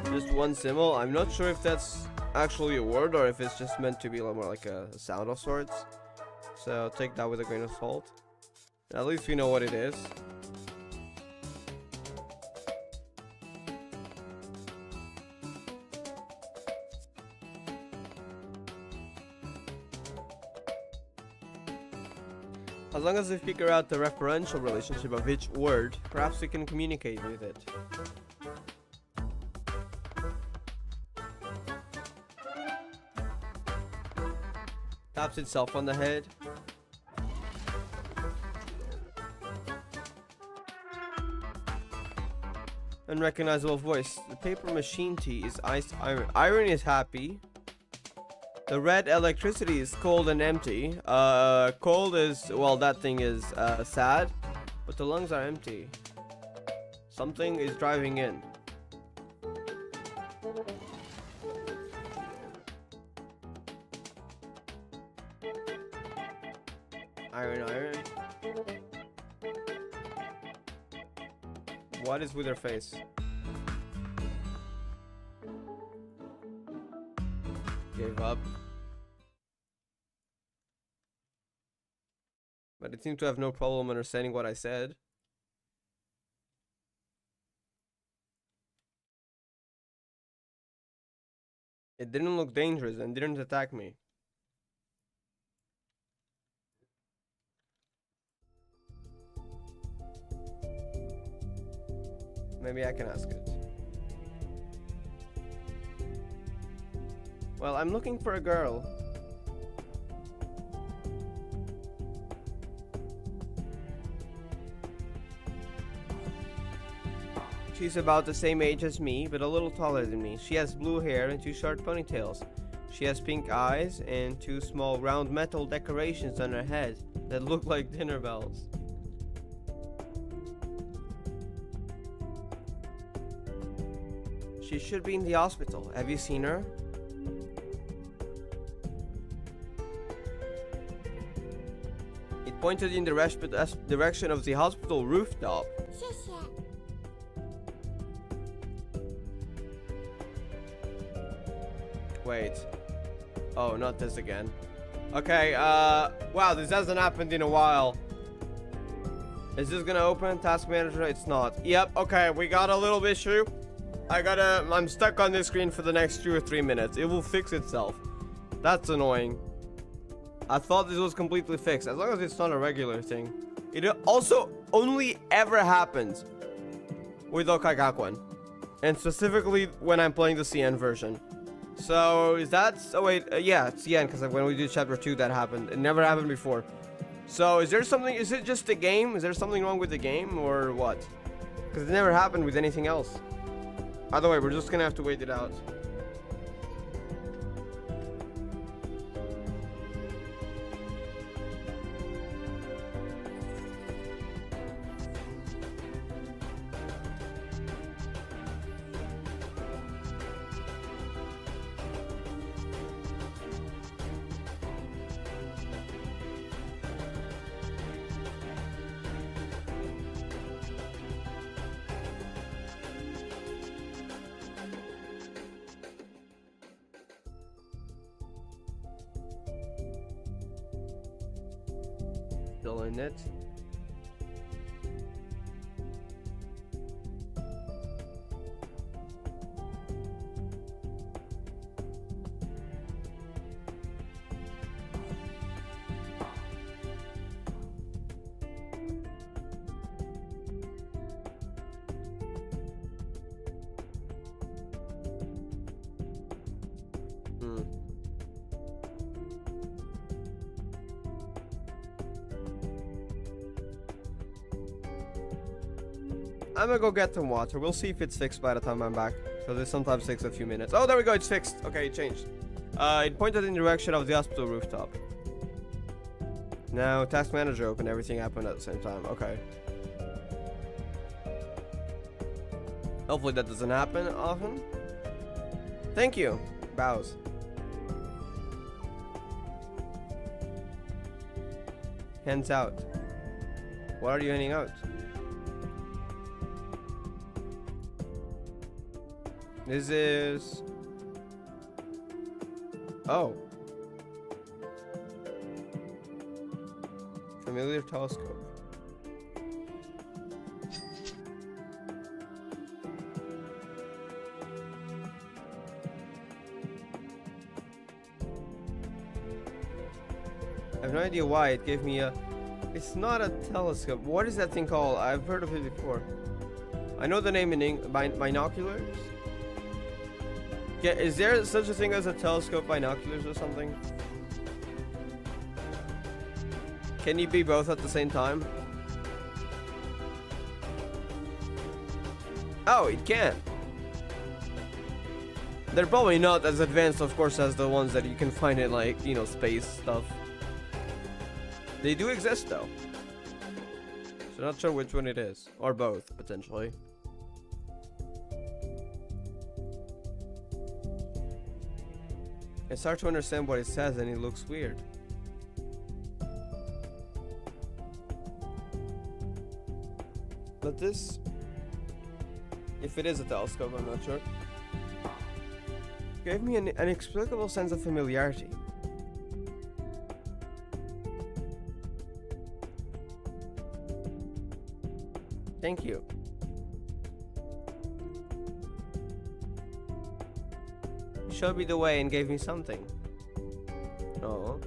just one symbol. I'm not sure if that's actually a word or if it's just meant to be a little more like a sound of sorts. So take that with a grain of salt. At least we know what it is. As long as we figure out the referential relationship of each word, perhaps we can communicate with it. Taps itself on the head. Unrecognizable voice. The paper machine tea is iced iron. Iron is happy. The red electricity is cold and empty. Cold is, well, that thing is sad, but the lungs are empty. Something is driving in. Iron. What is with her face? Gave up. But it seemed to have no problem understanding what I said. It didn't look dangerous and didn't attack me. Maybe I can ask it. Well, I'm looking for a girl. She's about the same age as me, but a little taller than me. She has blue hair and 2 short ponytails. She has pink eyes and 2 small round metal decorations on her head that look like dinner bells. She should be in the hospital. Have you seen her? pointed in the direction of the hospital rooftop. 谢谢。 Wait. Oh, not this again. Okay, wow, this hasn't happened in a while. Is this gonna open? Task manager? It's not. Yep, okay, we got a little issue. I'm stuck on this screen for the next 2 or 3 minutes. It will fix itself. That's annoying. I thought this was completely fixed, as long as it's not a regular thing. It also only ever happens with Houkai Gakuen, and specifically when I'm playing the CN version. So is that? Oh wait, yeah, it's CN, because when we did chapter 2 that happened. It never happened before. So is there something? Is it just the game? Is there something wrong with the game or what? Because it never happened with anything else. Either way, we're just gonna have to wait it out. Still in it. I'm gonna go get some water. We'll see if it's fixed by the time I'm back. So this sometimes takes a few minutes. Oh, there we go. It's fixed. Okay, it changed. It pointed in the direction of the hospital rooftop. Now, task manager open. Everything happened at the same time. Okay. Hopefully that doesn't happen often. Thank you. Bows. Hands out. What are you handing out? This is... Oh. Familiar telescope. I have no idea why it gave me a... It's not a telescope. What is that thing called? I've heard of it before. I know the name in binoculars. Yeah, is there such a thing as a telescope binoculars or something? Can you be both at the same time? Oh, it can. They're probably not as advanced, of course, as the ones that you can find in, like, you know, space stuff. They do exist, though. So not sure which one it is. Or both, potentially. It's hard to understand what it says and it looks weird. But this... If it is a telescope, I'm not sure. Gave me an inexplicable sense of familiarity. Thank you. You showed me the way and gave me something. Oh.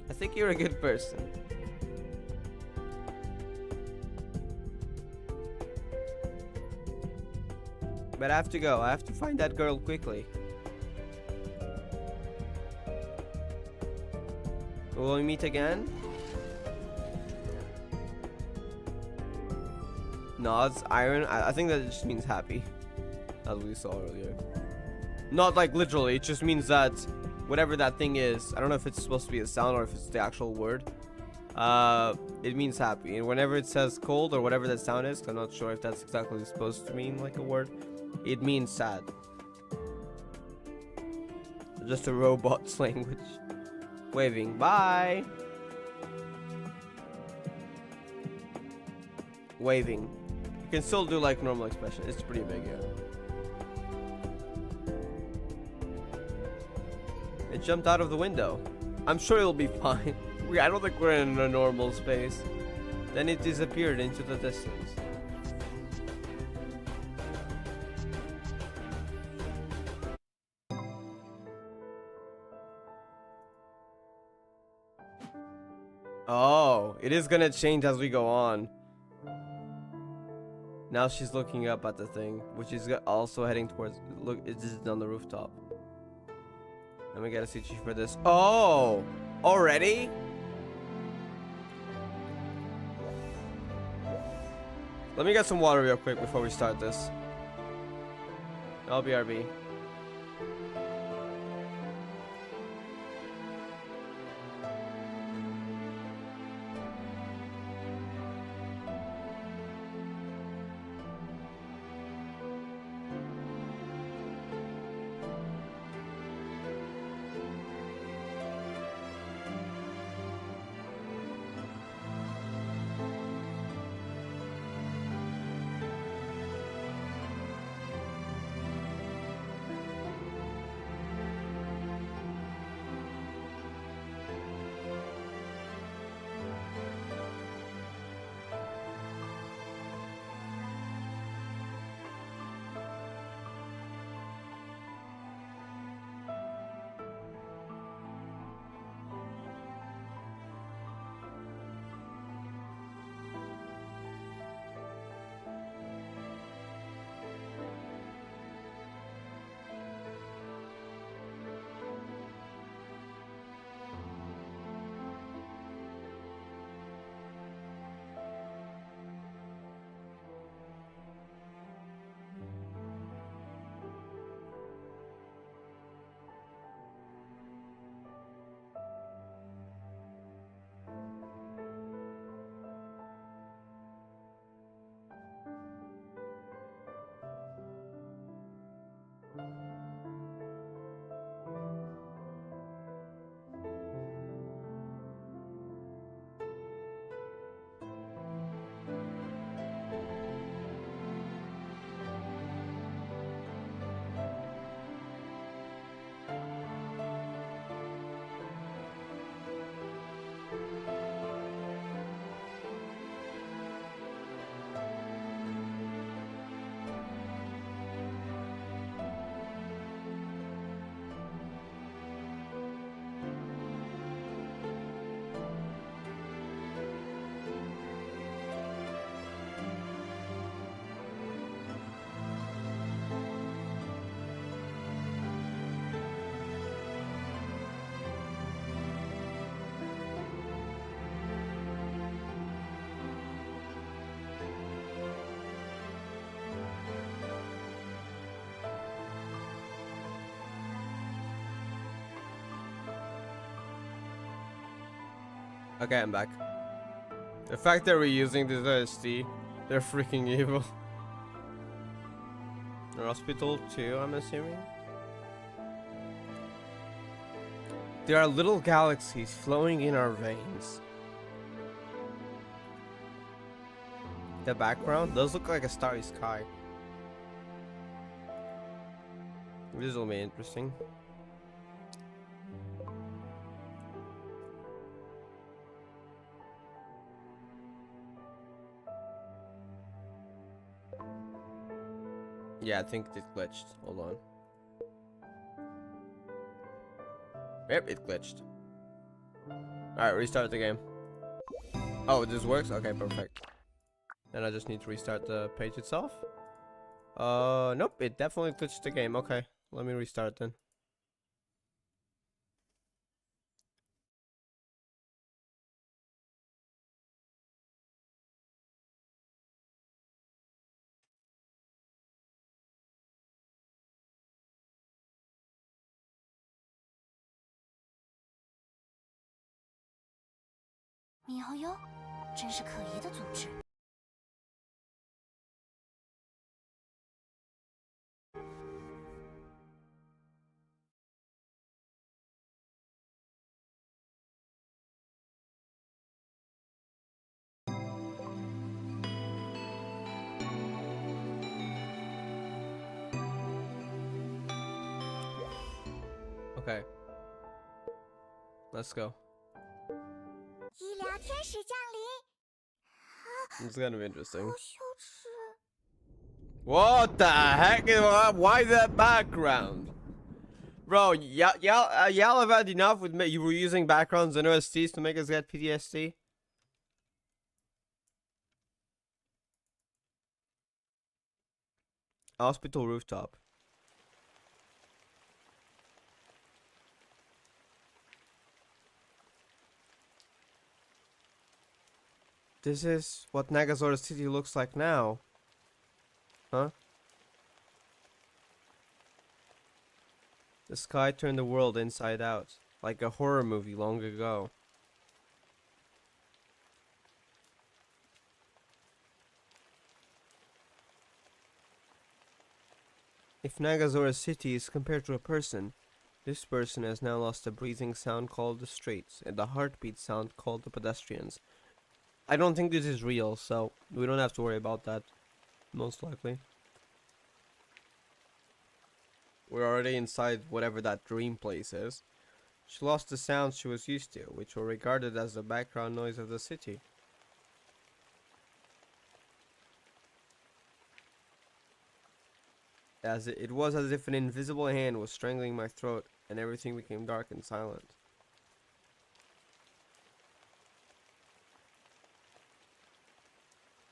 I think you're a good person. But I have to go. I have to find that girl quickly. Will we meet again? No, it's iron. I think that just means happy, as we saw earlier. Not like literally, it just means that whatever that thing is, I don't know if it's supposed to be a sound or if it's the actual word. It means happy. And whenever it says cold or whatever that sound is, 'cause I'm not sure if that's exactly supposed to mean like a word, it means sad. Just a robot's language. Waving. Bye. Waving. You can still do like normal expression. It's pretty big, yeah. It jumped out of the window. I'm sure it'll be fine. I don't think we're in a normal space. Then it disappeared into the distance. Oh, it is gonna change as we go on. Now she's looking up at the thing, which is also heading towards. Look, it's just on the rooftop. And we gotta see Chief for this. Oh, already? Let me get some water real quick before we start this. LBRB. Okay, I'm back. The fact that we're using this OST, they're freaking evil. Hospital too, I'm assuming. There are little galaxies flowing in our veins. The background does look like a starry sky. This will be interesting. Yeah, I think it glitched. Hold on. Yep, it glitched. Alright, restart the game. Oh, this works? Okay, perfect. Then I just need to restart the page itself. Nope, it definitely glitched the game. Okay, let me restart then. Okay. Let's go. It's gonna be interesting. What the heck? Why that background? Bro, y'all have had enough with me. You were using backgrounds and OSTs to make us get PTSD? Hospital rooftop. This is what Nagazora City looks like now. Huh? The sky turned the world inside out, like a horror movie long ago. If Nagazora City is compared to a person, this person has now lost the breathing sound called the streets and the heartbeat sound called the pedestrians. I don't think this is real, so we don't have to worry about that, most likely. We're already inside whatever that dream place is. She lost the sounds she was used to, which were regarded as the background noise of the city. It was as if an invisible hand was strangling my throat, and everything became dark and silent.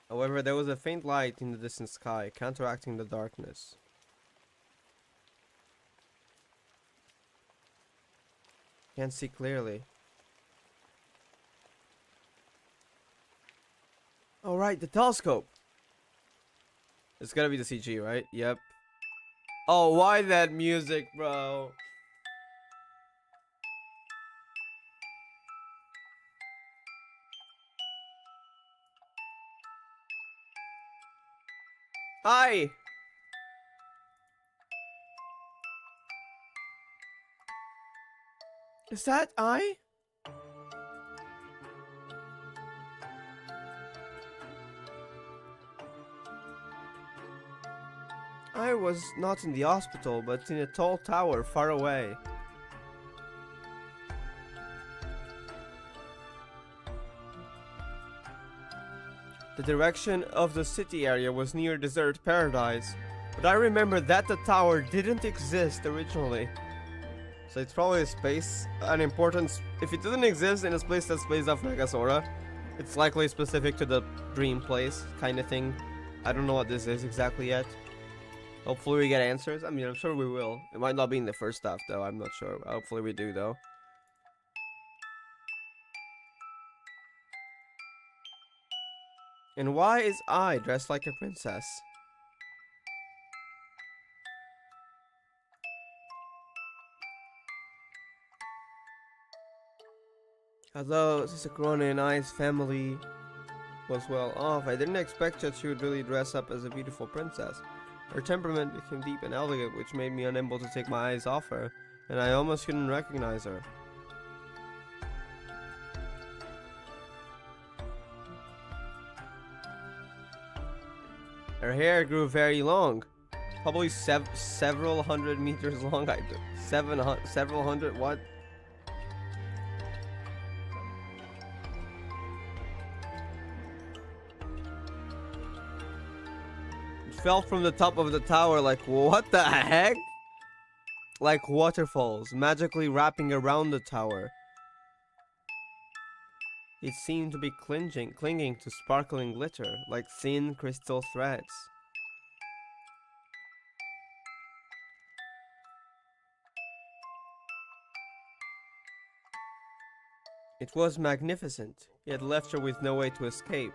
However, there was a faint light in the distant sky, counteracting the darkness. Can't see clearly. Oh right, the telescope! It's gotta be the CG, right? Yep. Oh, why that music, bro? Hi! Is that I? I was not in the hospital, but in a tall tower far away. The direction of the city area was near desert paradise, but I remember that the tower didn't exist originally. So it's probably a space, if it doesn't exist in a space that's based off Nagazora, it's likely specific to the dream place kind of thing. I don't know what this is exactly yet. Hopefully we get answers. I mean, I'm sure we will. It might not be in the first half though, I'm not sure. Hopefully we do though. And why is I dressed like a princess? Although Sisakurone and I's family was well off, I didn't expect that she would really dress up as a beautiful princess. Her temperament became deep and elegant, which made me unable to take my eyes off her, and I almost couldn't recognize her. Her hair grew very long, probably several hundred meters long. Several hundred what? Fell from the top of the tower like what the heck? Like waterfalls, magically wrapping around the tower. It seemed to be clinging to sparkling glitter, like thin crystal threads. It was magnificent, yet left her with no way to escape.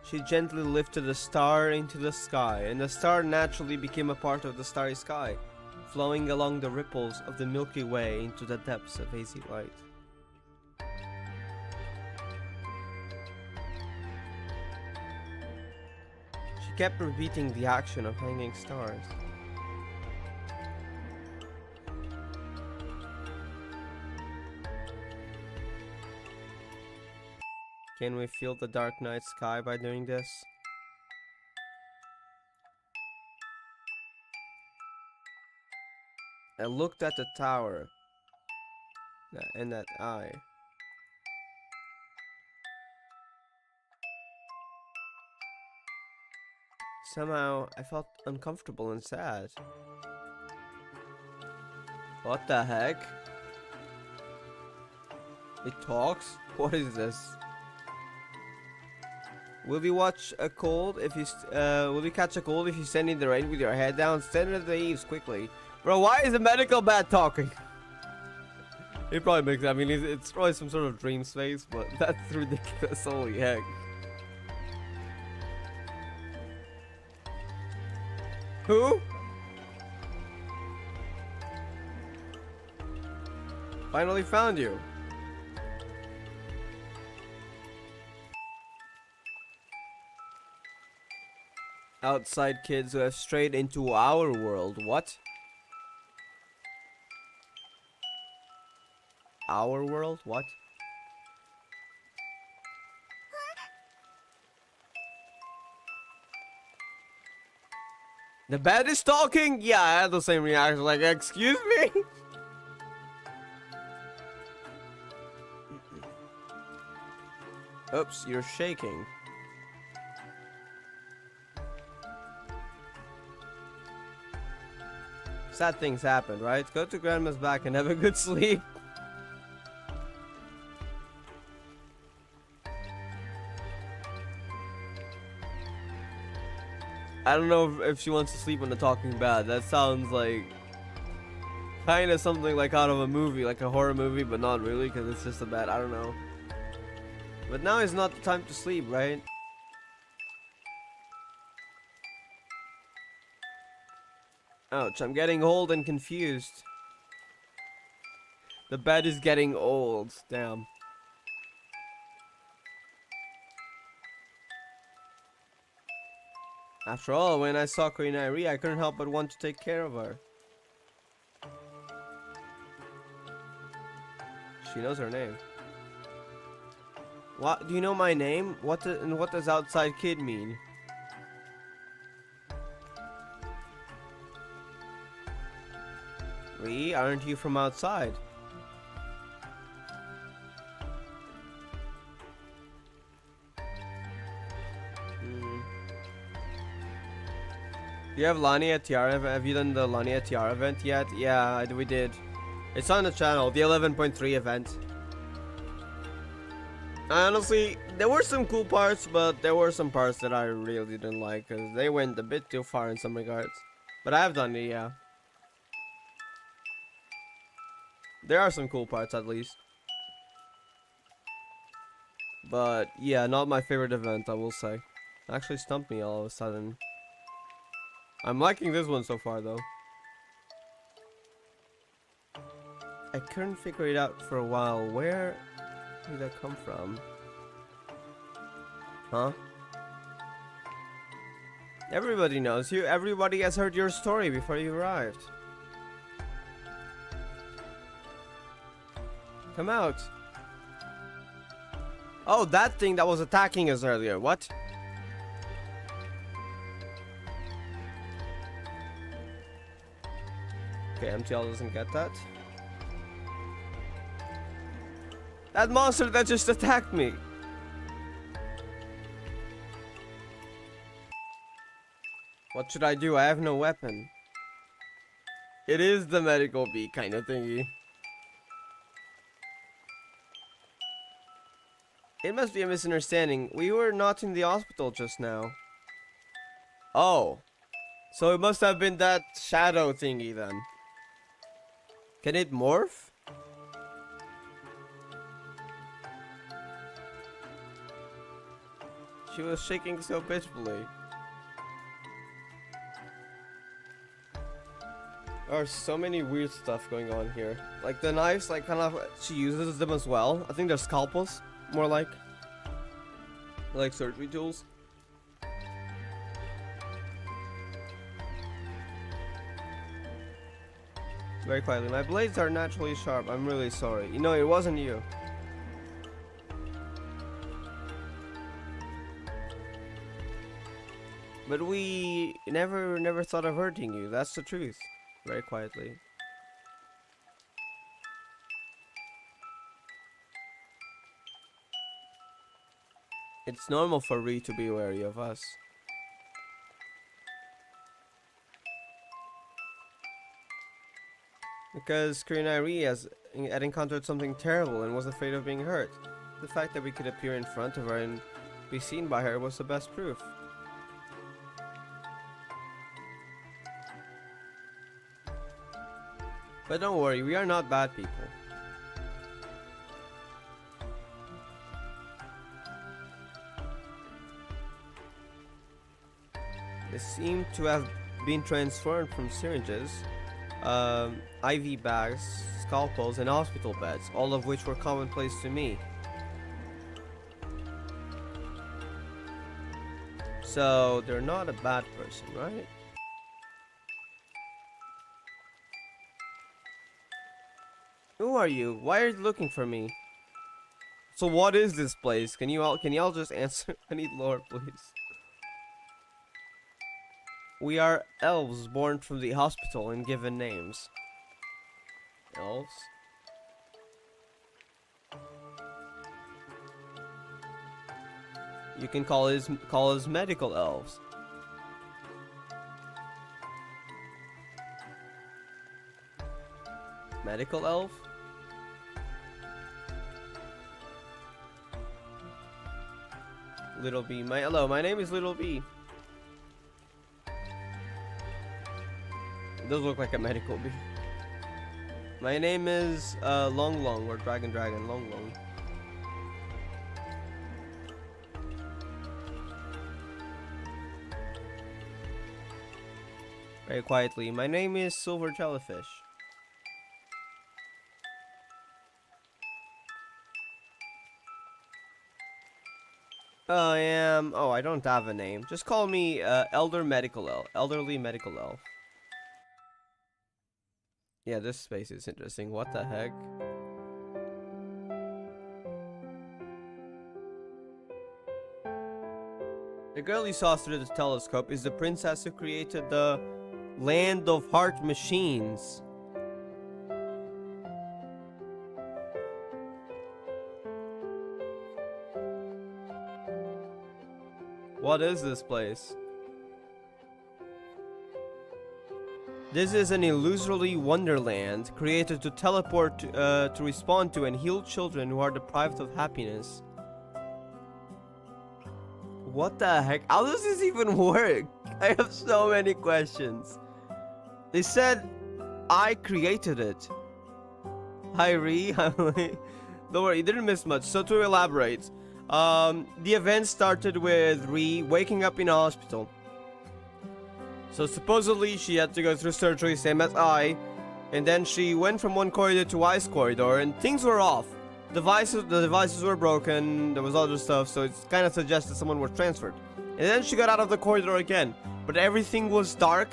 She gently lifted a star into the sky, and the star naturally became a part of the starry sky, flowing along the ripples of the Milky Way into the depths of hazy light. She kept repeating the action of hanging stars. Can we feel the dark night sky by doing this? I looked at the tower and that eye. Somehow, I felt uncomfortable and sad. What the heck? It talks? What is this? Will you watch a cold if you will you catch a cold if you stand in the rain with your head down? Stand under the eaves quickly. Bro, why is the medical bat talking? It probably makes, I mean, it's probably some sort of dream space, but that's ridiculous. Holy heck. Who? Finally found you. Outside kids who have strayed into our world. What? Our world? What? The bed is talking? Yeah, I had the same reaction. Like, excuse me? Oops, you're shaking. Sad things happen, right? Go to grandma's back and have a good sleep. I don't know if she wants to sleep on the talking bed. That sounds like kind of something like out of a movie, like a horror movie, but not really, because it's just a bed. I don't know. But now is not the time to sleep, right? Ouch, I'm getting old and confused. The bed is getting old. Damn. After all, when I saw Koinari, I couldn't help but want to take care of her. She knows her name. What? Do you know my name? What does outside kid mean? Lee, aren't you from outside? Do you have Lani at Tiara? Have you done the Lani at Tiara event yet? Yeah, we did. It's on the channel, the 11.3 event. Honestly, there were some cool parts, but there were some parts that I really didn't like, because they went a bit too far in some regards. But I have done it, yeah. There are some cool parts, at least. But, yeah, not my favorite event, I will say. Actually stumped me all of a sudden. I'm liking this one so far, though. I couldn't figure it out for a while. Where did that come from? Huh? Everybody knows you. Everybody has heard your story before you arrived. Come out. Oh, that thing that was attacking us earlier. What? Okay, MTL doesn't get that. That monster that just attacked me. What should I do? I have no weapon. It is the medical bee kind of thingy. It must be a misunderstanding. We were not in the hospital just now. Oh. So it must have been that shadow thingy then. Can it morph? She was shaking so pitifully. There are so many weird stuff going on here. Like the knives, like kind of, she uses them as well. I think they're scalpels, more like surgery tools. Very quietly, my blades are naturally sharp. I'm really sorry. You know, it wasn't you. But we never thought of hurting you. That's the truth. Very quietly. It's normal for Ri to be wary of us. Because Kurenai Ri had encountered something terrible and was afraid of being hurt. The fact that we could appear in front of her and be seen by her was the best proof. But don't worry, we are not bad people. They seem to have been transformed from syringes, IV bags, scalpels, and hospital beds, all of which were commonplace to me. So, they're not a bad person, right? Who are you? Why are you looking for me? So what is this place? Can y'all just answer? I need lore, please. We are elves born from the hospital and given names. Elves? You can call us medical elves. Medical elf? Little B. Hello, my name is Little B. It does look like a medical bee. My name is Long Long, or Dragon Long Long. Very quietly, my name is Silver Jellyfish. I don't have a name. Just call me Elderly Medical Elf. Yeah, this space is interesting. What the heck? The girl you saw through the telescope is the princess who created the Land of Heart Machines. What is this place? This is an illusory wonderland created to teleport, to respond to and heal children who are deprived of happiness. What the heck? How does this even work? I have so many questions. They said I created it. Hi Ri. Don't worry, you didn't miss much. So to elaborate, the event started with Ri waking up in a hospital. So supposedly she had to go through surgery, same as I, and then she went from one corridor to I's corridor, and things were off. The devices were broken, there was other stuff, so it kind of suggested someone was transferred. And then she got out of the corridor again, but everything was dark,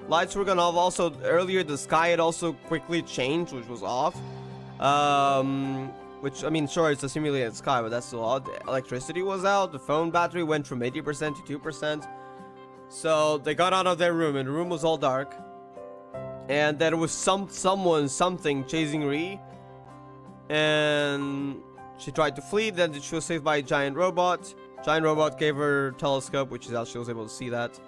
lights were gone off. Also, earlier the sky had also quickly changed, which was off. Which, I mean, sure, it's a simulated sky, but that's still odd. The electricity was out, the phone battery went from 80% to 2%. So they got out of their room, and the room was all dark. And there was something chasing Ri. And she tried to flee, then she was saved by a giant robot. Giant robot gave her telescope, which is how she was able to see that.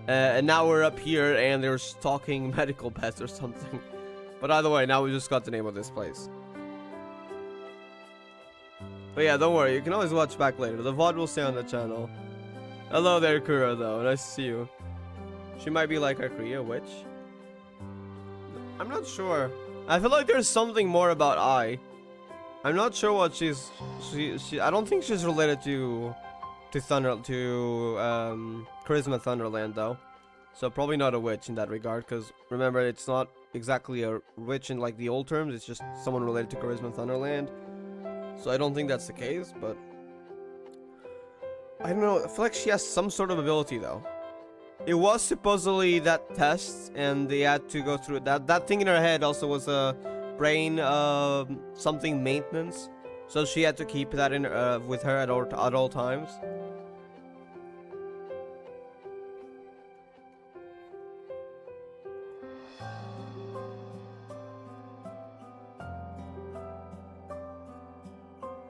And now we're up here, and they're stalking medical beds or something. But either way, now we just got the name of this place. But yeah, don't worry, you can always watch back later. The VOD will stay on the channel. Hello there, Kura, though. Nice to see you. She might be like a Korea witch. I'm not sure. I feel like there's something more about I. I'm not sure what she I don't think she's related to Charisma Thunderland, though. So probably not a witch in that regard, because remember, it's not exactly a witch in like the old terms. It's just someone related to Charisma Thunderland. So I don't think that's the case, but I don't know. I feel like she has some sort of ability, though. It was supposedly that test, and they had to go through that. That thing in her head also was a brain something maintenance, so she had to keep that in with her at all times.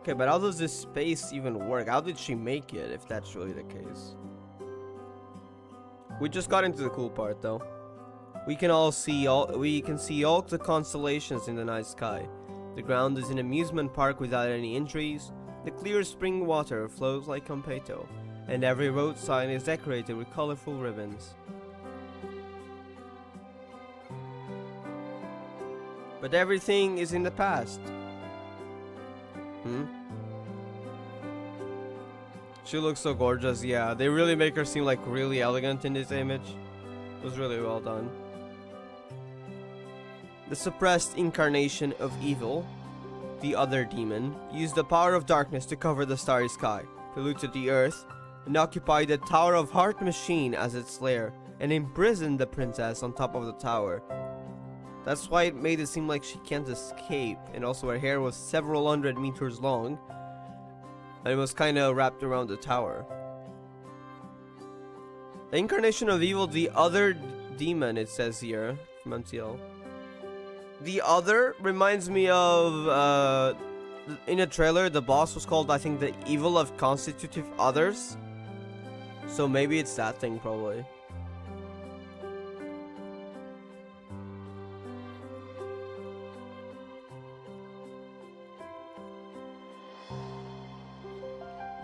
Okay, but how does this space even work? How did she make it, if that's really the case? We just got into the cool part, though. We can see all the constellations in the night sky. The ground is an amusement park without any injuries. The clear spring water flows like Campeto, and every road sign is decorated with colorful ribbons. But everything is in the past. She looks so gorgeous. Yeah, they really make her seem like really elegant in this image. It was really well done. The suppressed incarnation of evil, the other demon, used the power of darkness to cover the starry sky, polluted the earth, and occupied the Tower of Heart Machine as its lair, and imprisoned the princess on top of the tower. That's why it made it seem like she can't escape, and also her hair was several hundred meters long, and it was kinda wrapped around the tower. The incarnation of evil, the other demon, it says here, from MTL. The other reminds me of, in a trailer, the boss was called, I think, the evil of constitutive others. So maybe it's that thing, probably.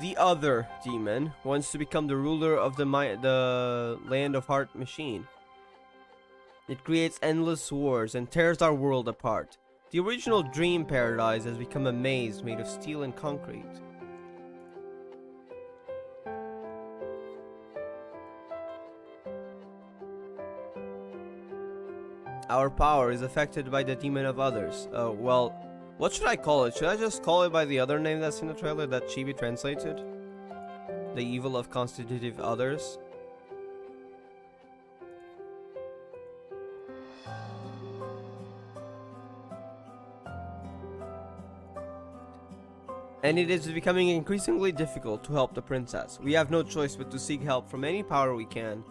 The other demon wants to become the ruler of the land of Heart Machine. It creates endless wars and tears our world apart. The original dream paradise has become a maze made of steel and concrete. Our power is affected by the demon of others. Oh, well, what should I call it? Should I just call it by the other name that's in the trailer that Chibi translated? The evil of constitutive others? And it is becoming increasingly difficult to help the princess. We have no choice but to seek help from any power we can.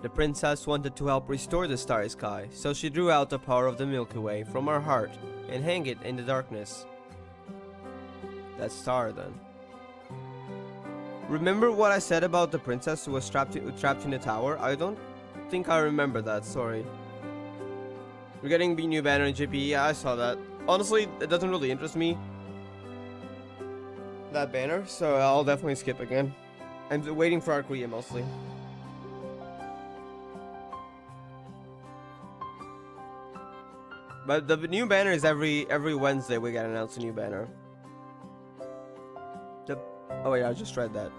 The princess wanted to help restore the starry sky, so she drew out the power of the Milky Way from her heart and hung it in the darkness. That star, then. Remember what I said about the princess who was trapped in the tower? I don't think I remember that, sorry. We're getting B new banner in JP, yeah, I saw that. Honestly, it doesn't really interest me, that banner, so I'll definitely skip again. I'm waiting for Arkuya mostly. But the new banner is every Wednesday we get announced a new banner. Oh wait, I just read that.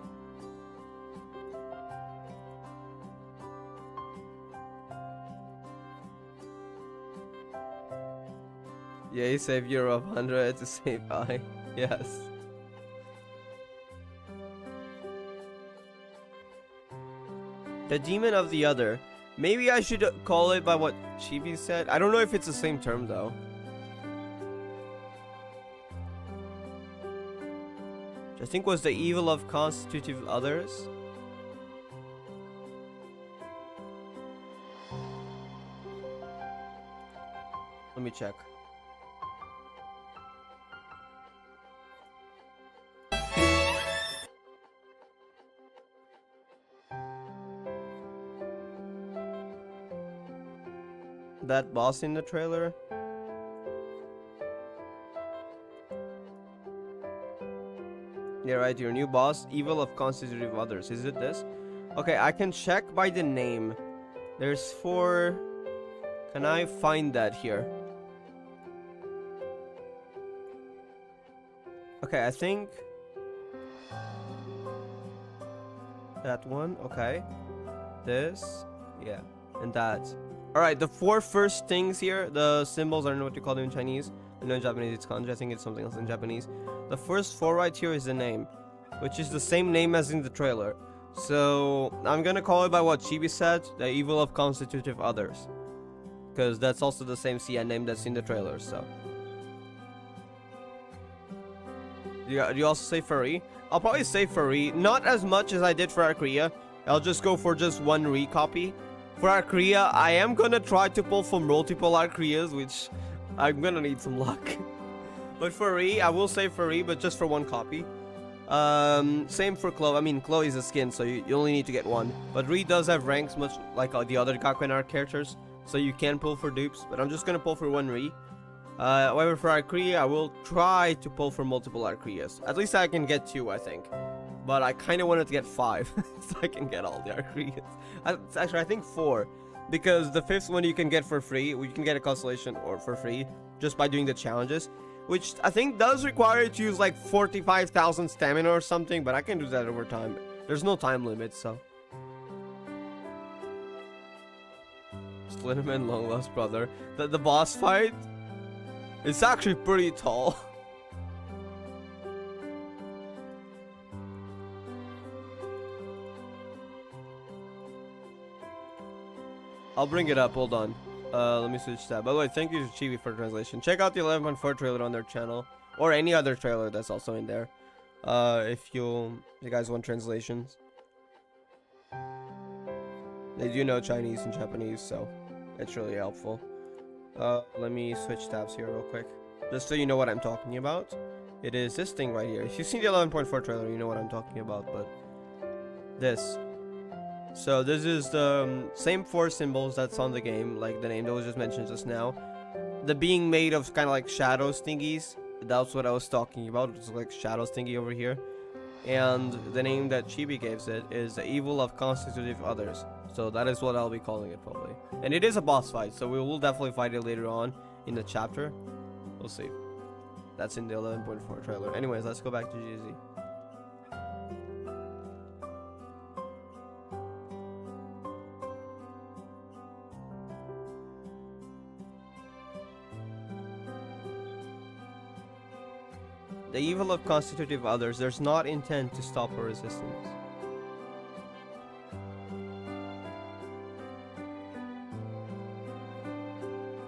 Yay, save Euro of 100 to save I. Yes. The demon of the other. Maybe I should call it by what Chibi said. I don't know if it's the same term though. Which I think was the evil of constitutive others. Let me check. That boss in the trailer? Yeah, right, your new boss, evil of constitutive others. Is it this? Okay, I can check by the name. There's 4. Can I find that here? Okay, I think that one. Okay, this, yeah, and that. Alright, the 4 first things here, the symbols, I don't know what you call them in Chinese. I know in Japanese it's kanji, I think it's something else in Japanese. The first 4 right here is the name, which is the same name as in the trailer. So, I'm gonna call it by what Chibi said, the evil of constitutive others. Because that's also the same CN name that's in the trailer, so. Do you also say furry? I'll probably say furry, not as much as I did for Arkuya. I'll just go for just 1 recopy. For Arcrea, I am gonna try to pull for multiple Arcreas, which I'm gonna need some luck. But for Ree, I will say for Ree, but just for one copy. Same for Chloe. I mean, Chloe's a skin, so you only need to get one. But Ree does have ranks much like the other Gakuen art characters, so you can pull for dupes. But I'm just gonna pull for one Ree. However, for Arcrea, I will try to pull for multiple Arcreas. At least I can get 2, I think. But I kind of wanted to get 5, so I can get all the Arcreas. Actually, I think 4. Because the 5th one you can get for free. You can get a constellation or for free just by doing the challenges. Which I think does require you to use like 45,000 stamina or something. But I can do that over time. There's no time limit, so. Slenderman long lost brother. The boss fight, it's actually pretty tall. I'll bring it up, hold on. Let me switch tab. By the way, thank you to Chibi for translation. Check out the 11.4 trailer on their channel. Or any other trailer that's also in there. If you guys want translations. They do know Chinese and Japanese, so it's really helpful. Let me switch tabs here real quick. Just so you know what I'm talking about. It is this thing right here. If you've seen the 11.4 trailer, you know what I'm talking about, but this. So this is the same 4 symbols that's on the game, like the name that was just mentioned just now. The being made of kind of like shadow thingies. That's what I was talking about. It's like shadow thingy over here. And the name that Chibi gives it is the evil of constitutive others. So that is what I'll be calling it probably. And it is a boss fight, so we will definitely fight it later on in the chapter. We'll see. That's in the 11.4 trailer. Anyways, let's go back to GZ. The evil of constitutive others does not intend to stop her resistance.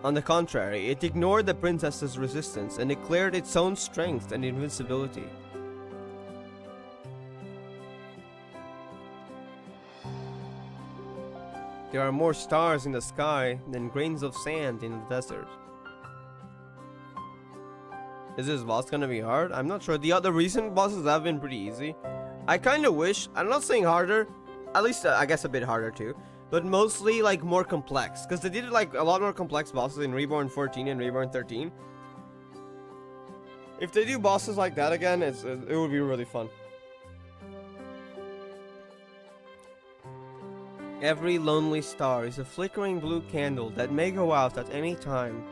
On the contrary, it ignored the princess's resistance and declared its own strength and invincibility. There are more stars in the sky than grains of sand in the desert. Is this boss gonna be hard? I'm not sure. The other recent bosses have been pretty easy. I kind of wish, I'm not saying harder, at least I guess a bit harder too, but mostly like more complex, because they did like a lot more complex bosses in Reborn 14 and Reborn 13. If they do bosses like that again, it would be really fun. Every lonely star is a flickering blue candle that may go out at any time.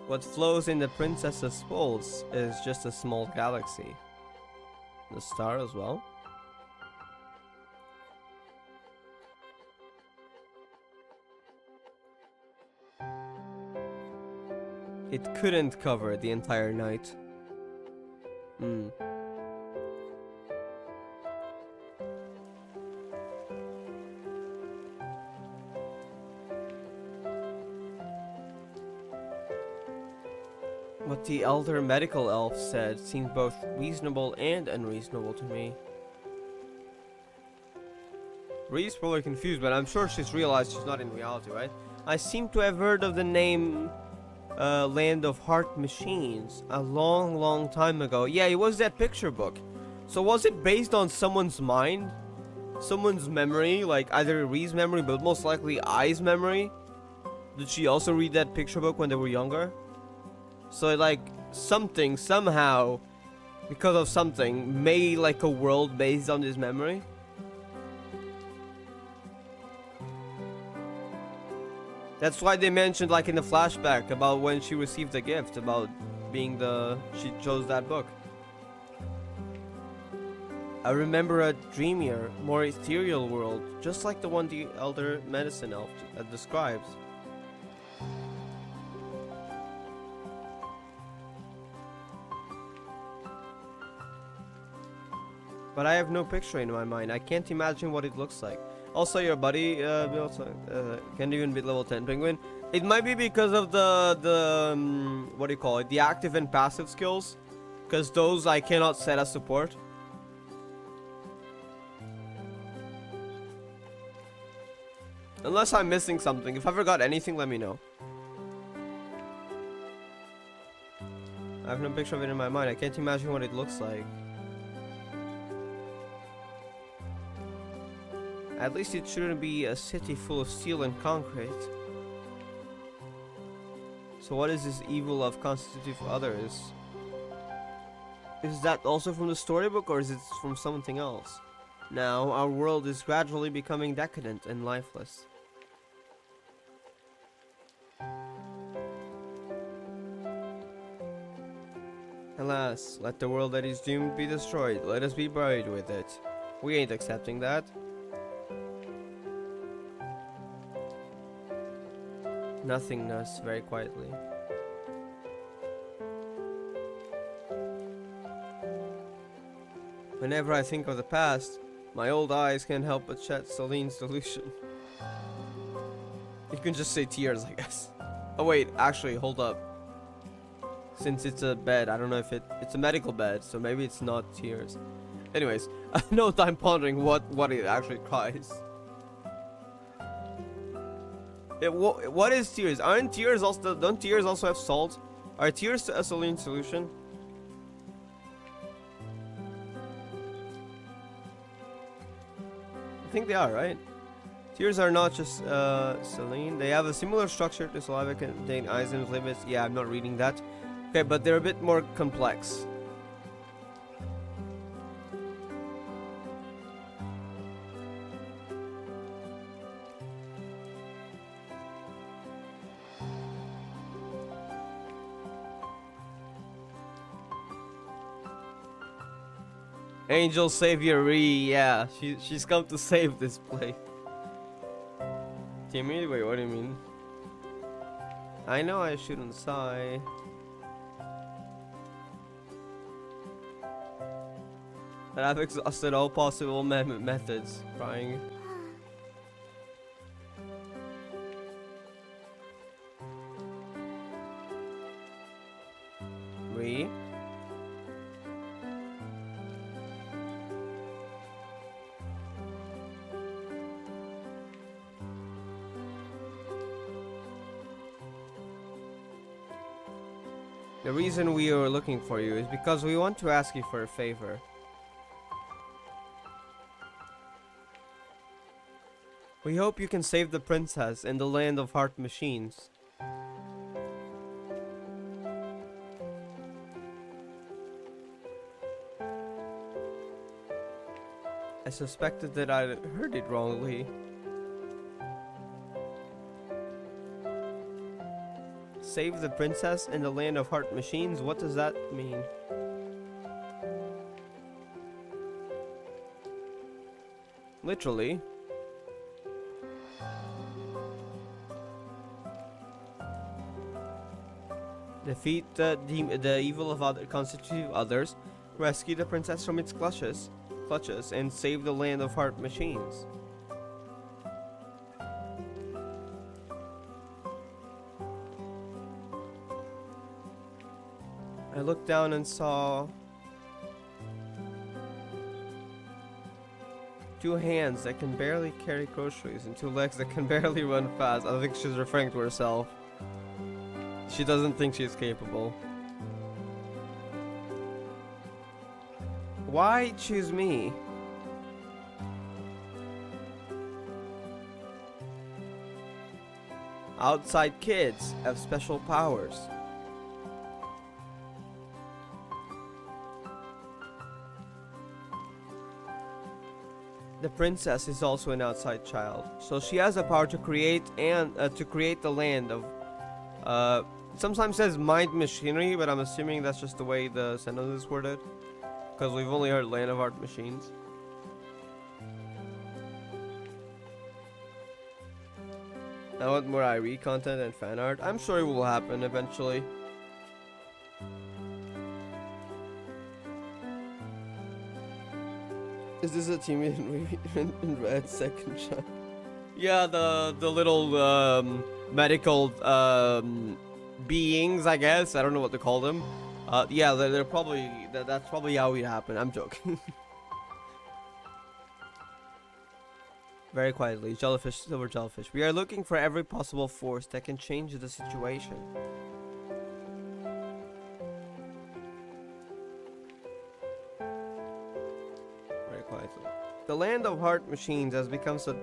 What flows in the princess's pulse is just a small galaxy. The star as well. It couldn't cover the entire night. What the elder medical elf said seemed both reasonable and unreasonable to me. Ree's probably confused, but I'm sure she's realized she's not in reality, right? I seem to have heard of the name Land of Heart Machines a long time ago. Yeah, it was that picture book. So was it based on someone's mind? Someone's memory? Like either Ree's memory, but most likely Ai's memory? Did she also read that picture book when they were younger? So like something, somehow, because of something, made like a world based on this memory? That's why they mentioned like in the flashback about when she received the gift, about being she chose that book. I remember a dreamier, more ethereal world, just like the one the elder medicine elf describes. But I have no picture in my mind. I can't imagine what it looks like. Also, your buddy, can't even beat level 10 penguin. It might be because of the what do you call it? The active and passive skills, because those I cannot set as support. Unless I'm missing something. If I forgot anything, let me know. I have no picture of it in my mind. I can't imagine what it looks like. At least it shouldn't be a city full of steel and concrete. So what is this evil of constitutive others? Is that also from the storybook, or is it from something else? Now, our world is gradually becoming decadent and lifeless. Alas, let the world that is doomed be destroyed. Let us be buried with it. We ain't accepting that. Nothingness, very quietly. Whenever I think of the past, my old eyes can't help but shed Celine's delusion. You can just say tears, I guess. Oh wait, actually, hold up. Since it's a bed, I don't know if it's a medical bed, so maybe it's not tears. Anyways, I know I'm pondering what it actually cries. What is tears? Aren't tears also, don't tears also have salt? Are tears a saline solution? I think they are, right? Tears are not just saline. They have a similar structure to saliva, contain enzymes, lipids. Yeah, I'm not reading that. Okay, but they're a bit more complex. Angel Savior Ree, yeah, she's come to save this place. Timmy, wait, what do you mean? I know I shouldn't sigh. But I've exhausted all possible methods. Crying. Ree? The reason we are looking for you is because we want to ask you for a favor. We hope you can save the princess in the land of heart machines. I suspected that I heard it wrongly. Save the princess in the land of heart machines? What does that mean? Literally. Defeat the evil of other constitutive others, rescue the princess from its clutches, and save the land of heart machines. I looked down and saw two hands that can barely carry groceries and two legs that can barely run fast. I think she's referring to herself. She doesn't think she's capable. Why choose me? Outside kids have special powers. The princess is also an outside child, so she has the power to create and to create the land of. It sometimes says mind machinery, but I'm assuming that's just the way the sentence is worded, because we've only heard land of art machines. I want more IRE content and fan art. I'm sure it will happen eventually. Is this a team in red second shot? Yeah, the little medical beings, I guess. I don't know what to call them. Yeah, they're probably that's probably how it happened. I'm joking. Very quietly, jellyfish, silver jellyfish. We are looking for every possible force that can change the situation. Very quietly. The land of heart machines has become so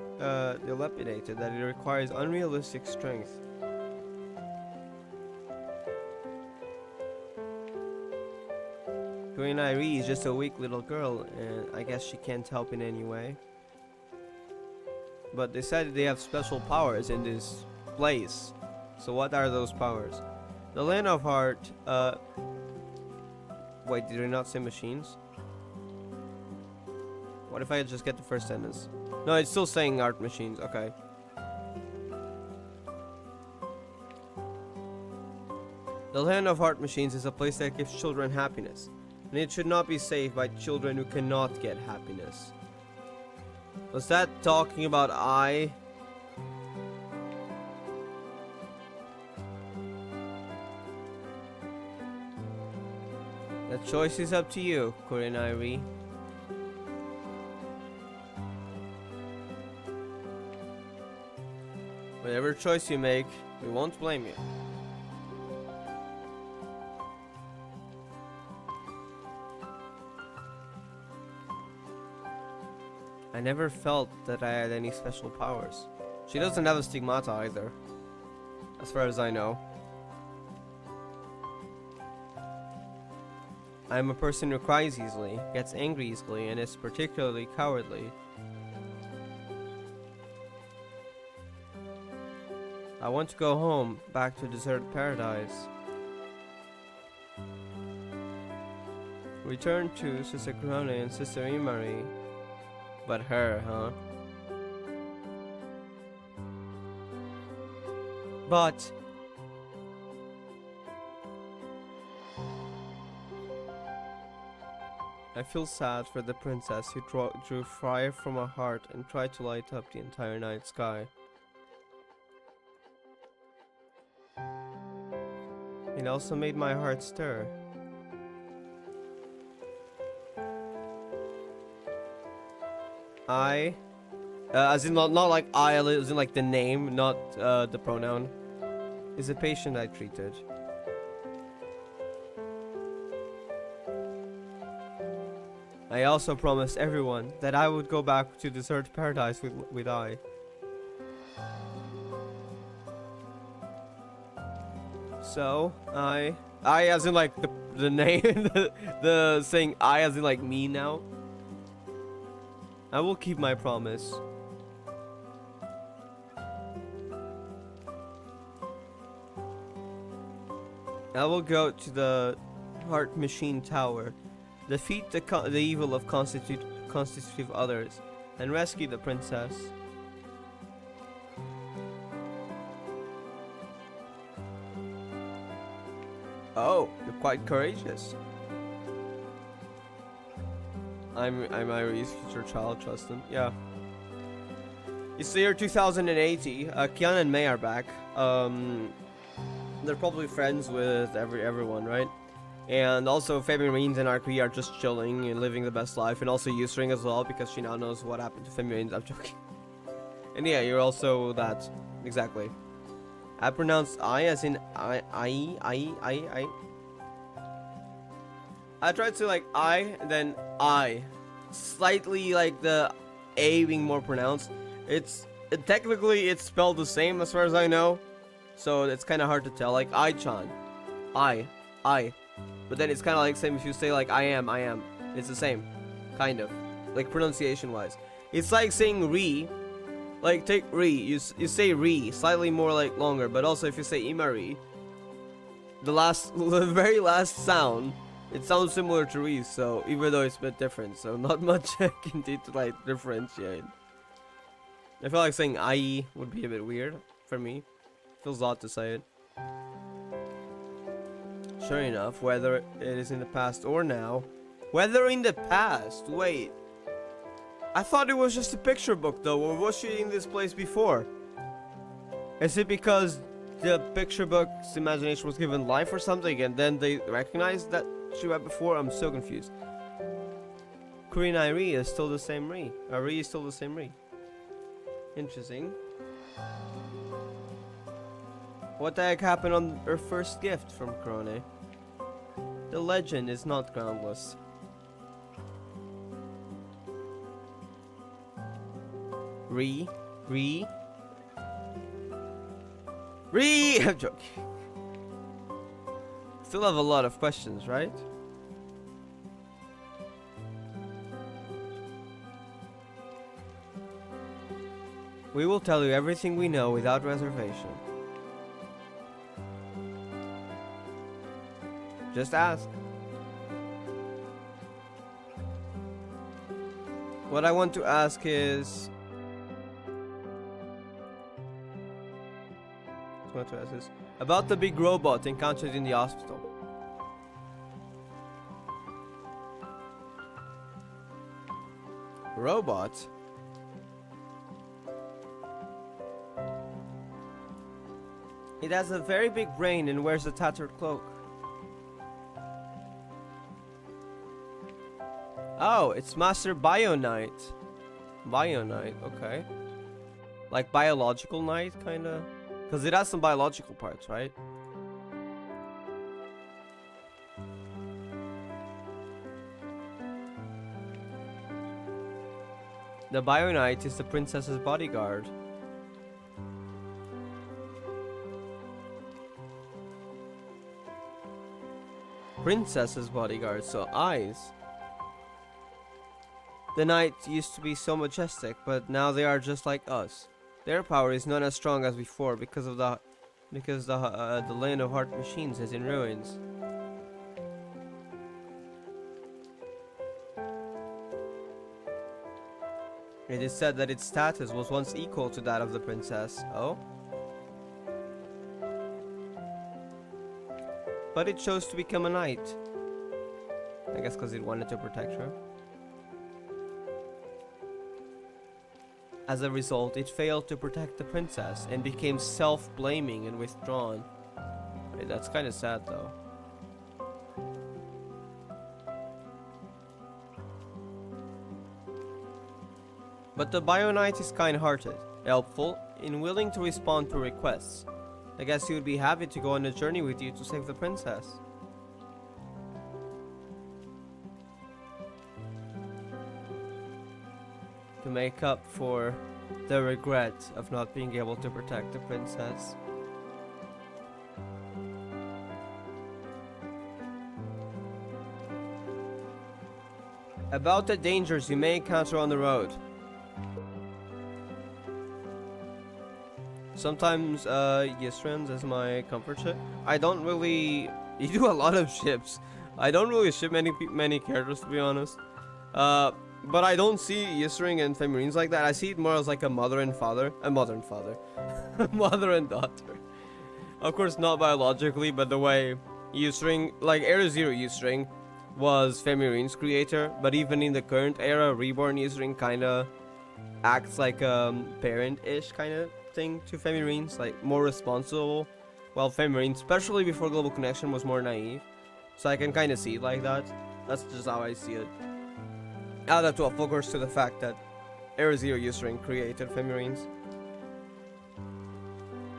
dilapidated that it requires unrealistic strength. Green Irie is just a weak little girl, and I guess she can't help in any way. But they said they have special powers in this place. So what are those powers? The land of heart, wait, did they not say machines? What if I just get the first sentence? No, it's still saying art machines, okay. The land of heart machines is a place that gives children happiness. And it should not be saved by children who cannot get happiness. Was that talking about I? The choice is up to you, Kurenairi. Whatever choice you make, we won't blame you. I never felt that I had any special powers. She doesn't have a stigmata either, as far as I know. I am a person who cries easily, gets angry easily, and is particularly cowardly. I want to go home, back to deserted paradise. Return to Sister Kurone and Sister Imari. But her, huh? But I feel sad for the princess who drew fire from her heart and tried to light up the entire night sky. It also made my heart stir. I, as in not like I, as in like the name, not the pronoun, is a patient I treated. I also promised everyone that I would go back to deserted paradise with I. So I as in like the name, the saying I as in like me now. I will keep my promise. I will go to the Heart Machine Tower, defeat the evil of constitutive others, and rescue the princess. Oh, you're quite courageous. I'm Irie's future child, trust him. Yeah. It's the year 2080. Kian and Mei are back. They're probably friends with everyone, right? And also Fabian Reins and Arqui are just chilling and living the best life, and also Yusring as well, because she now knows what happened to Fabian Reins. I'm joking. And yeah, you're also that. Exactly. I pronounced I as in I. I tried to like I, and then I. Slightly like the A being more pronounced. Technically it's spelled the same as far as I know. So it's kind of hard to tell. Like I-chan. I. But then it's kind of like same if you say like I am. It's the same. Kind of. Like pronunciation wise. It's like saying re. Like take re. You say re. Slightly more like longer. But also if you say imari. The very last sound. It sounds similar to Reese, so even though it's a bit different, so not much I can do to like differentiate. I feel like saying IE would be a bit weird for me. Feels odd to say it. Sure enough, whether it is in the past or now. Whether in the past? Wait. I thought it was just a picture book though, or was she in this place before? Is it because the picture book's imagination was given life or something, and then they recognized that she read before? I'm so confused. Kurenai Ri is still the same Ri. Ri is still the same Ri. Interesting. What the heck happened on her first gift from Kurone? The legend is not groundless. Ri. I'm joking. Still have a lot of questions, right? We will tell you everything we know without reservation. Just ask. What I want to ask is... about the big robot encountered in the hospital. Robot? It has a very big brain and wears a tattered cloak. Oh, it's Master Bio-Knight. Bio-Knight, okay. Like biological knight, kinda? Because it has some biological parts, right? The Bio-Knight is the princess's bodyguard. Princess's bodyguard, so eyes. The knights used to be so majestic, but now they are just like us. Their power is not as strong as before because the land of heart machines is in ruins. It is said that its status was once equal to that of the princess. Oh? But it chose to become a knight. I guess because it wanted to protect her. As a result, it failed to protect the princess and became self-blaming and withdrawn. Wait, that's kind of sad though. But the Bio-Knight is kind-hearted, helpful, and willing to respond to requests. I guess he would be happy to go on a journey with you to save the princess. To make up for the regret of not being able to protect the princess. About the dangers you may encounter on the road. Sometimes, Yisrans is my comfort ship. I don't really... You do a lot of ships. I don't really ship many characters, to be honest. But I don't see Yisring and Femarines like that. I see it more as like a mother and father. A mother and father. Mother and daughter. Of course, not biologically, but the way Yisring... Like, Era Zero Yisring was Femarine's creator. But even in the current era, Reborn Yisring kinda acts like a parent-ish kind of thing to Femarines, like more responsible, while Femarine, especially before Global Connection, was more naive. So I can kind of see it like that. That's just how I see it. Add that to a focus to the fact that Era Zero Yusring created Femarines.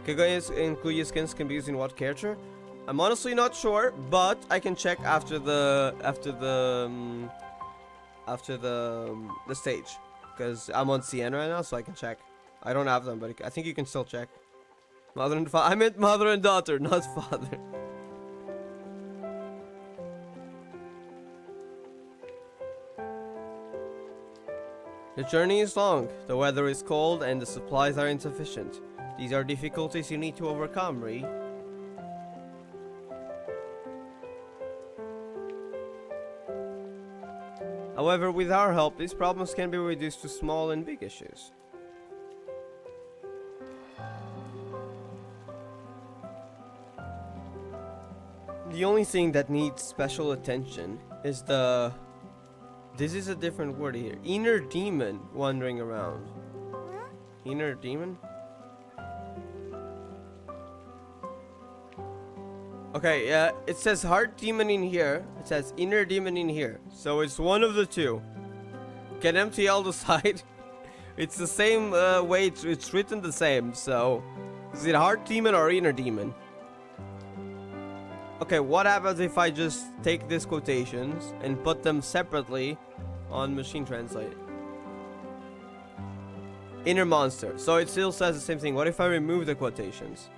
Kagayas and Kuya skins can be used in what character? I'm honestly not sure, but I can check after the stage, because I'm on CN right now, so I can check. I don't have them, but I think you can still check. Mother and father. I meant mother and daughter, not father. The journey is long, the weather is cold, and the supplies are insufficient. These are difficulties you need to overcome, Ri. However, with our help, these problems can be reduced to small and big issues. The only thing that needs special attention is the... This is a different word here. Inner demon wandering around. Inner demon? Okay, it says heart demon in here. It says inner demon in here. So it's one of the two. Can MTL decide? It's the same way it's written the same. So is it heart demon or inner demon? Okay, what happens if I just take these quotations and put them separately on machine translate? Inner monster. So it still says the same thing. What if I remove the quotations?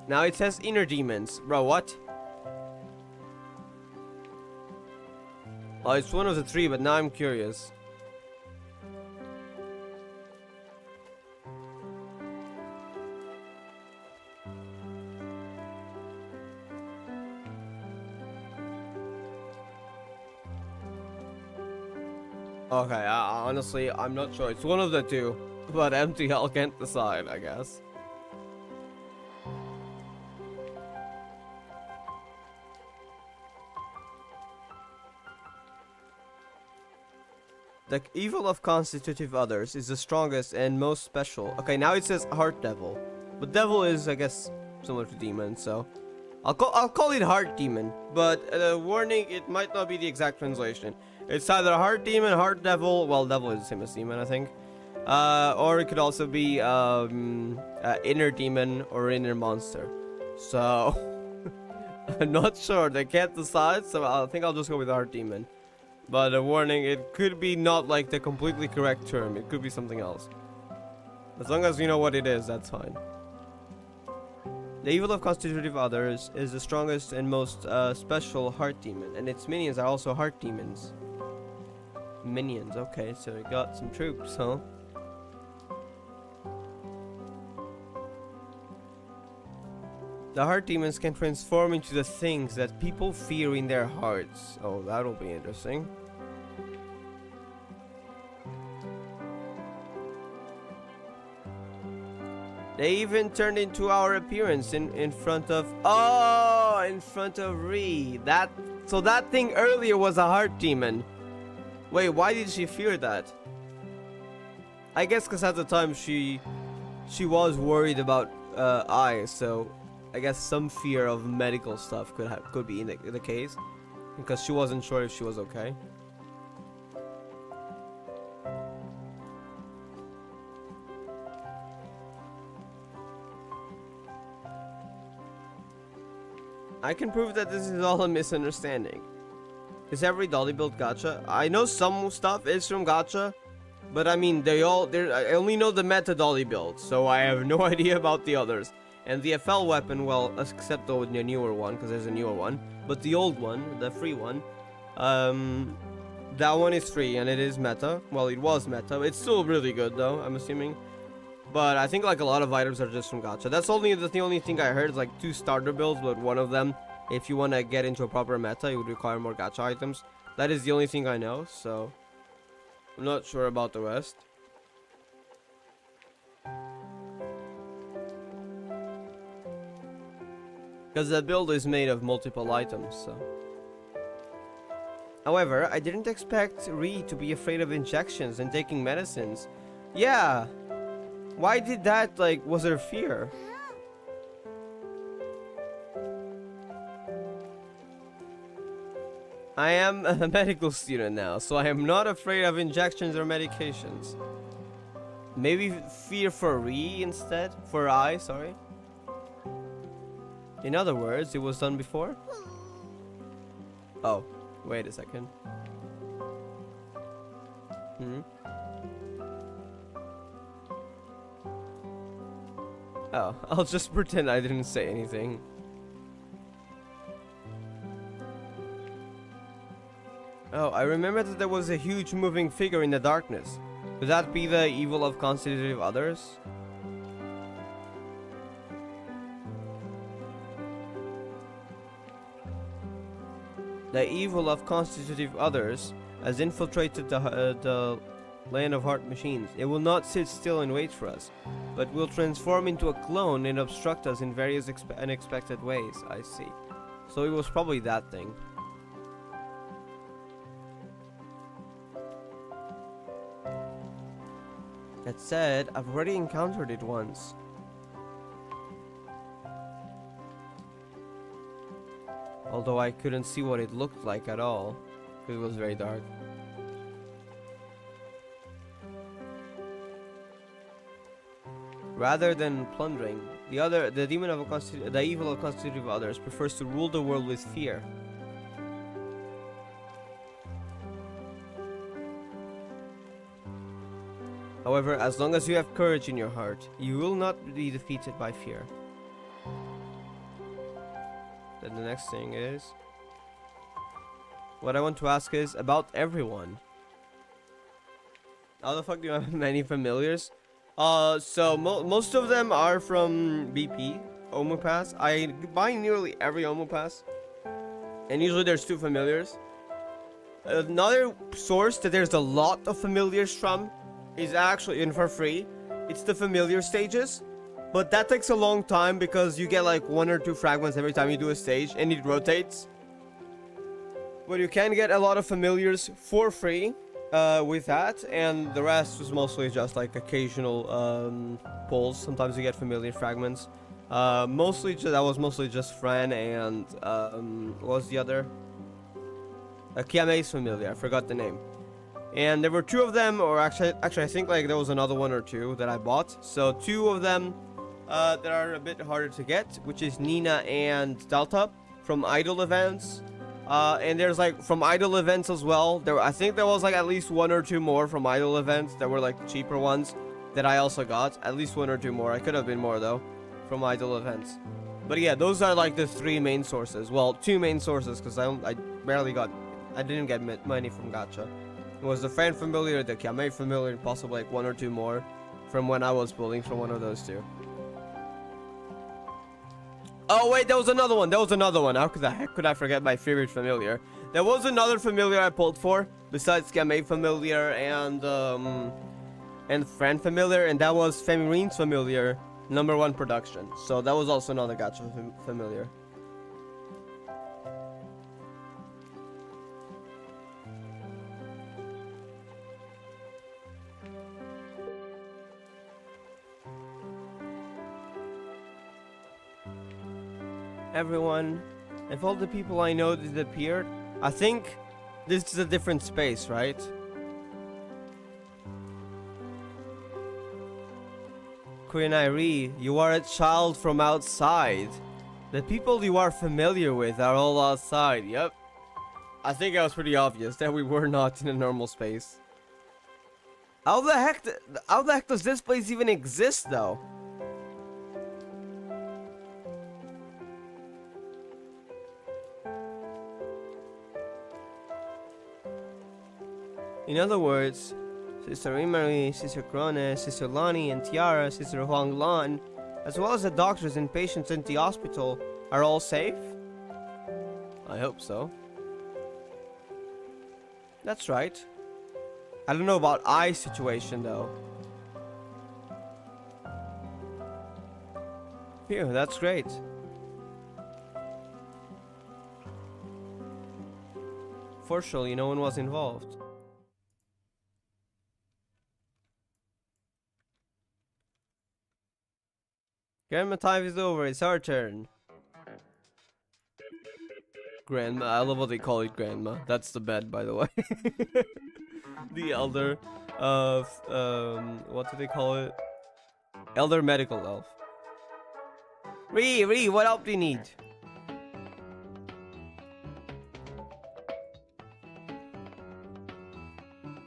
Now it says inner demons. Bro, what? Oh, it's one of the three, but now I'm curious. Okay, honestly, I'm not sure. It's one of the two, but MTL can't decide, I guess. The evil of constitutive others is the strongest and most special. Okay, now it says heart devil, but devil is, I guess, similar to demon, so I'll call it heart demon. But warning, it might not be the exact translation. It's either heart demon, heart devil. Well, devil is the same as demon, I think. Or it could also be inner demon or inner monster. So I'm not sure. They can't decide, so I think I'll just go with heart demon. But a warning, it could be not like the completely correct term. It could be something else. As long as you know what it is, that's fine. The evil of constitutive others is the strongest and most special heart demon, and its minions are also heart demons. Minions, okay, so we got some troops, huh? The heart demons can transform into the things that people fear in their hearts. Oh, that'll be interesting. They even turned into our appearance in front of... Oh, in front of Ree. So that thing earlier was a heart demon. Wait, why did she fear that? I guess because at the time she was worried about eyes, so I guess some fear of medical stuff could be in the case, because she wasn't sure if she was okay. I can prove that this is all a misunderstanding. Is every dolly build gacha? I know some stuff is from gacha, but I mean I only know the meta dolly build, so I have no idea about the others. And the FL weapon, well, except the newer one, because there's a newer one, but the old one, the free one, that one is free and it is meta. Well, it was meta. It's still really good though, I'm assuming. But I think like a lot of items are just from gacha. That's the only thing I heard is like 2 starter builds, but one of them, if you want to get into a proper meta, it would require more gacha items. That is the only thing I know, so I'm not sure about the rest. Because the build is made of multiple items, so. However, I didn't expect Ree to be afraid of injections and taking medicines. Yeah. Why did that, like, was her fear? I am a medical student now, so I am not afraid of injections or medications. Maybe fear for Ree instead? For I, sorry. In other words, it was done before? Oh, wait a second. Oh, I'll just pretend I didn't say anything. Oh, I remember that there was a huge moving figure in the darkness. Could that be the evil of constitutive others? The evil of constitutive others has infiltrated the land of heart machines. It will not sit still and wait for us, but will transform into a clone and obstruct us in various unexpected ways. I see. So it was probably that thing. That said, I've already encountered it once. Although I couldn't see what it looked like at all, because it was very dark. Rather than plundering, the demon of the evil of constitutive others prefers to rule the world with fear. However, as long as you have courage in your heart, you will not be defeated by fear. Then the next thing is, what I want to ask is about everyone. How the fuck do you have many familiars? So most of them are from BP, Omu Pass. I buy nearly every Omu Pass, and usually there's 2 familiars. Another source that there's a lot of familiars from is actually in for free. It's the familiar stages, but that takes a long time because you get like 1 or 2 fragments every time you do a stage, and it rotates. But you can get a lot of familiars for free with that, and the rest was mostly just like occasional pulls. Sometimes you get familiar fragments. That was mostly just Fran and what was the other? Kiame's familiar. I forgot the name. And there were 2 of them, or actually I think like there was another 1 or 2 that I bought. So 2 of them that are a bit harder to get, which is Nina and Delta from idol events. And there's like from idol events as well. I think there was like at least 1 or 2 more from idol events that were like cheaper ones that I also got. At least 1 or 2 more. I could have been more though from idol events. But yeah, those are like the 3 main sources. Well, 2 main sources, because I didn't get money from gacha. It was the Fran familiar, the Kiame familiar, and possibly like 1 or 2 more from when I was pulling from one of those 2. Oh wait, there was another one. How the heck could I forget my favorite familiar? There was another familiar I pulled for besides Kiame familiar and Fran familiar, and that was Femirine's familiar, #1 production. So that was also another gacha familiar. Everyone, if all the people I know disappeared, I think this is a different space, right? Kuinairi, you are a child from outside. The people you are familiar with are all outside, yep. I think it was pretty obvious that we were not in a normal space. How the heck does this place even exist, though? In other words, Sister Imari, Sister Krone, Sister Lani and Tiara, Sister Huang Lan, as well as the doctors and patients in the hospital, are all safe? I hope so. That's right. I don't know about I's situation though. Phew, that's great. Fortunately, no one was involved. Grandma time is over, it's our turn. Grandma, I love what they call it Grandma. That's the bed, by the way. The elder of, what do they call it? Elder medical elf. Ree, what help do you need?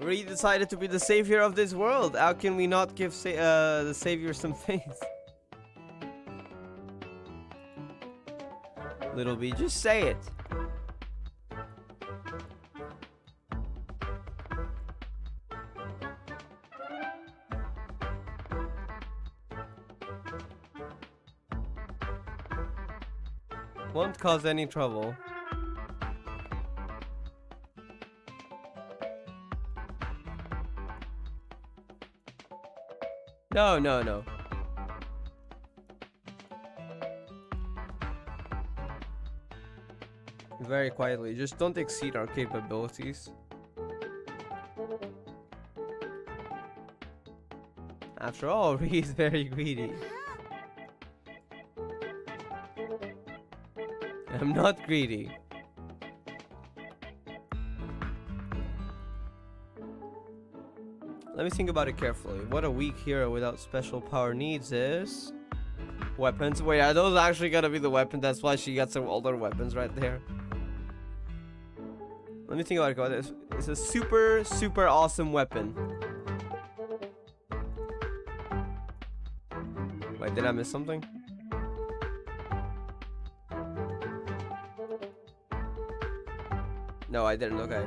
Ree decided to be the savior of this world. How can we not give the savior some faith? Little B, just say it. Won't cause any trouble. No. Very quietly. Just don't exceed our capabilities. After all, he's very greedy. I'm not greedy. Let me think about it carefully. What a weak hero without special power needs is... weapons. Wait, are those actually gonna be the weapons? That's why she got some older weapons right there. Let me think about it. It's a super, super awesome weapon. Wait, did I miss something? No, I didn't. Okay.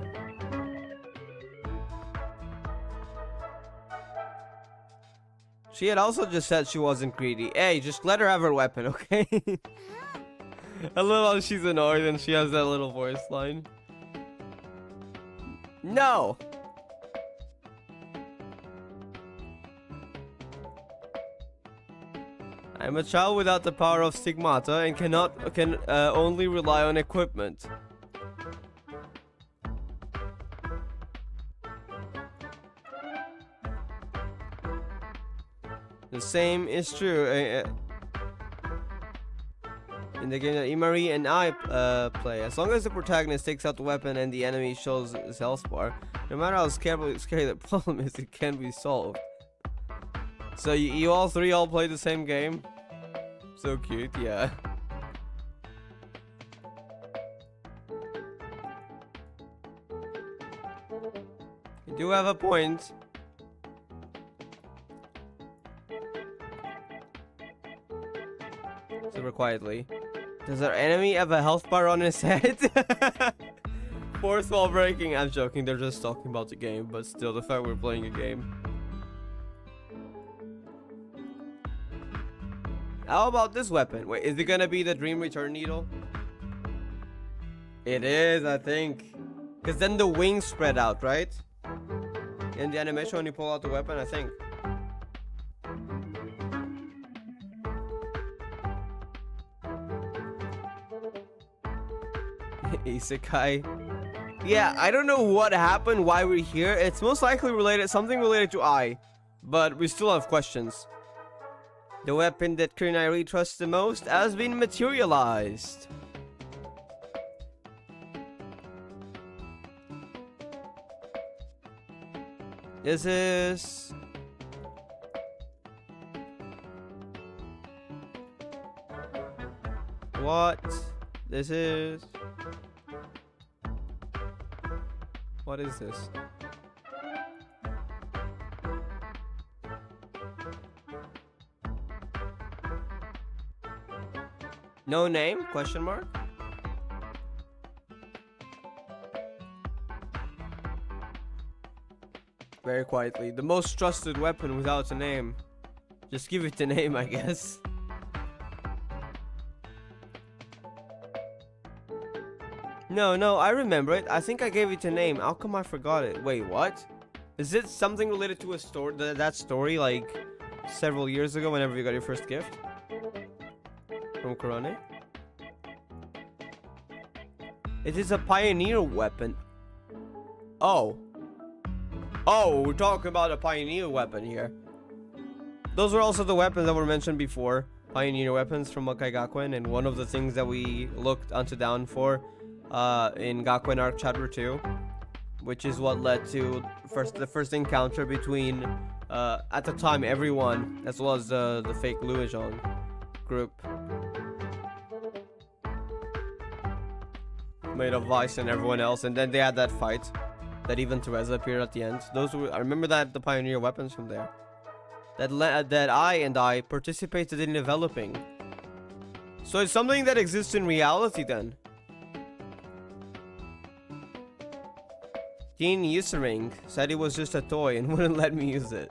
She had also just said she wasn't greedy. Hey, just let her have her weapon, okay? A little, she's annoyed and she has that little voice line. No! I'm a child without the power of stigmata and can only rely on equipment. The same is true in the game that Imari and I play. As long as the protagonist takes out the weapon and the enemy shows his health bar, no matter how scary the problem is, it can be solved. So you all three play the same game? So cute, yeah. You do have a point. Super quietly. Does our enemy have a health bar on his head? Fourth wall breaking. I'm joking. They're just talking about the game, but still, the fact we're playing a game. How about this weapon? Wait, is it gonna be the Dream Return Needle? It is, I think. Because then the wings spread out, right? In the animation when you pull out the weapon, I think. Isekai. Yeah, I don't know what happened, why we're here. It's most likely something related to I. But we still have questions. The weapon that Kurenai trusts the most has been materialized. This is... what? This is... what is this? No name? Question mark? Very quietly. The most trusted weapon without a name. Just give it a name, I guess. No, I remember it. I think I gave it a name. How come I forgot it? Wait, what? Is it something related to a story? That story, like, several years ago whenever you got your first gift? From Kurane? It is a pioneer weapon. Oh, we're talking about a pioneer weapon here. Those were also the weapons that were mentioned before. Pioneer weapons from Gakuen, and one of the things that we looked unto down for in Gakuen Arc Chapter 2, which is what led to the first encounter between at the time everyone, as well as the fake Luizhong group made of Vice and everyone else, and then they had that fight that even Teresa appeared at the end. I remember that the pioneer weapons from there that I participated in developing. So it's something that exists in reality then. Teen Usering said it was just a toy and wouldn't let me use it.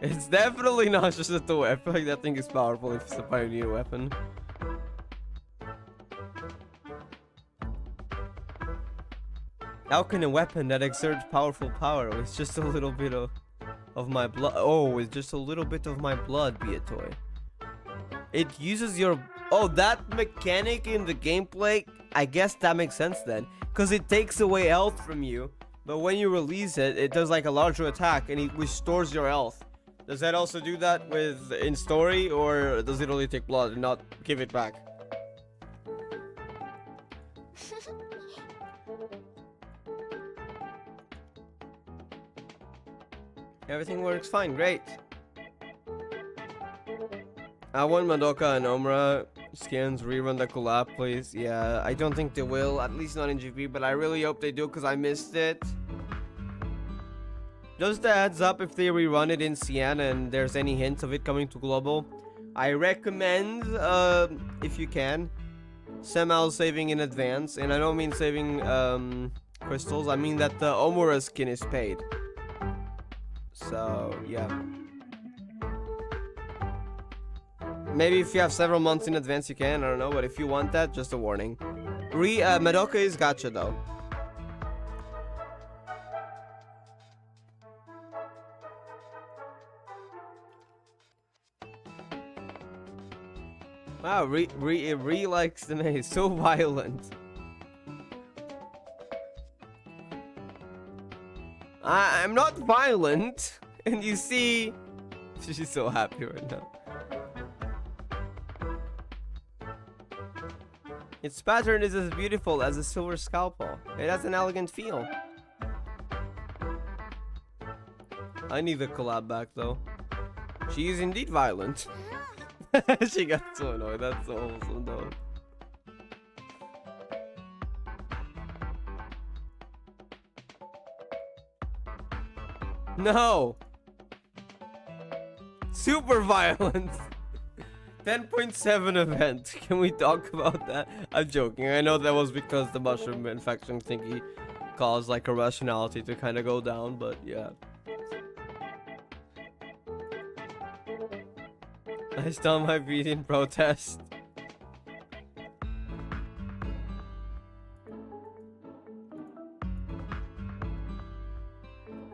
It's definitely not just a toy. I feel like that thing is powerful if it's a pioneer weapon. How can a weapon that exerts powerful power with just a little bit of my blood... oh, with just a little bit of my blood be a toy? It uses your... Oh, that mechanic in the gameplay, I guess that makes sense then. Because it takes away health from you. But when you release it, it does like a larger attack and it restores your health. Does that also do that in story, or does it only take blood and not give it back? Everything works fine, great. I want Madoka and Omura skins rerun the collab, please. Yeah, I don't think they will, at least not in GP, but I really hope they do because I missed it. Just a heads up, if they rerun it in CN and there's any hint of it coming to global, I recommend, if you can, somehow saving in advance. And I don't mean saving crystals, I mean that the Omura skin is paid. So, yeah. Maybe if you have several months in advance you can, I don't know, but if you want that, just a warning. Madoka is gacha though. Wow, Re likes the name, so violent. I'm not violent, and you see, she's so happy right now. Its pattern is as beautiful as a silver scalpel. It has an elegant feel. I need the collab back though. She is indeed violent. She got so annoyed. That's so awesome though. No! Super violent! 10.7 event. Can we talk about that? I'm joking. I know that was because the mushroom infection thingy caused like a rationality to kind of go down, but yeah. I still might be in protest.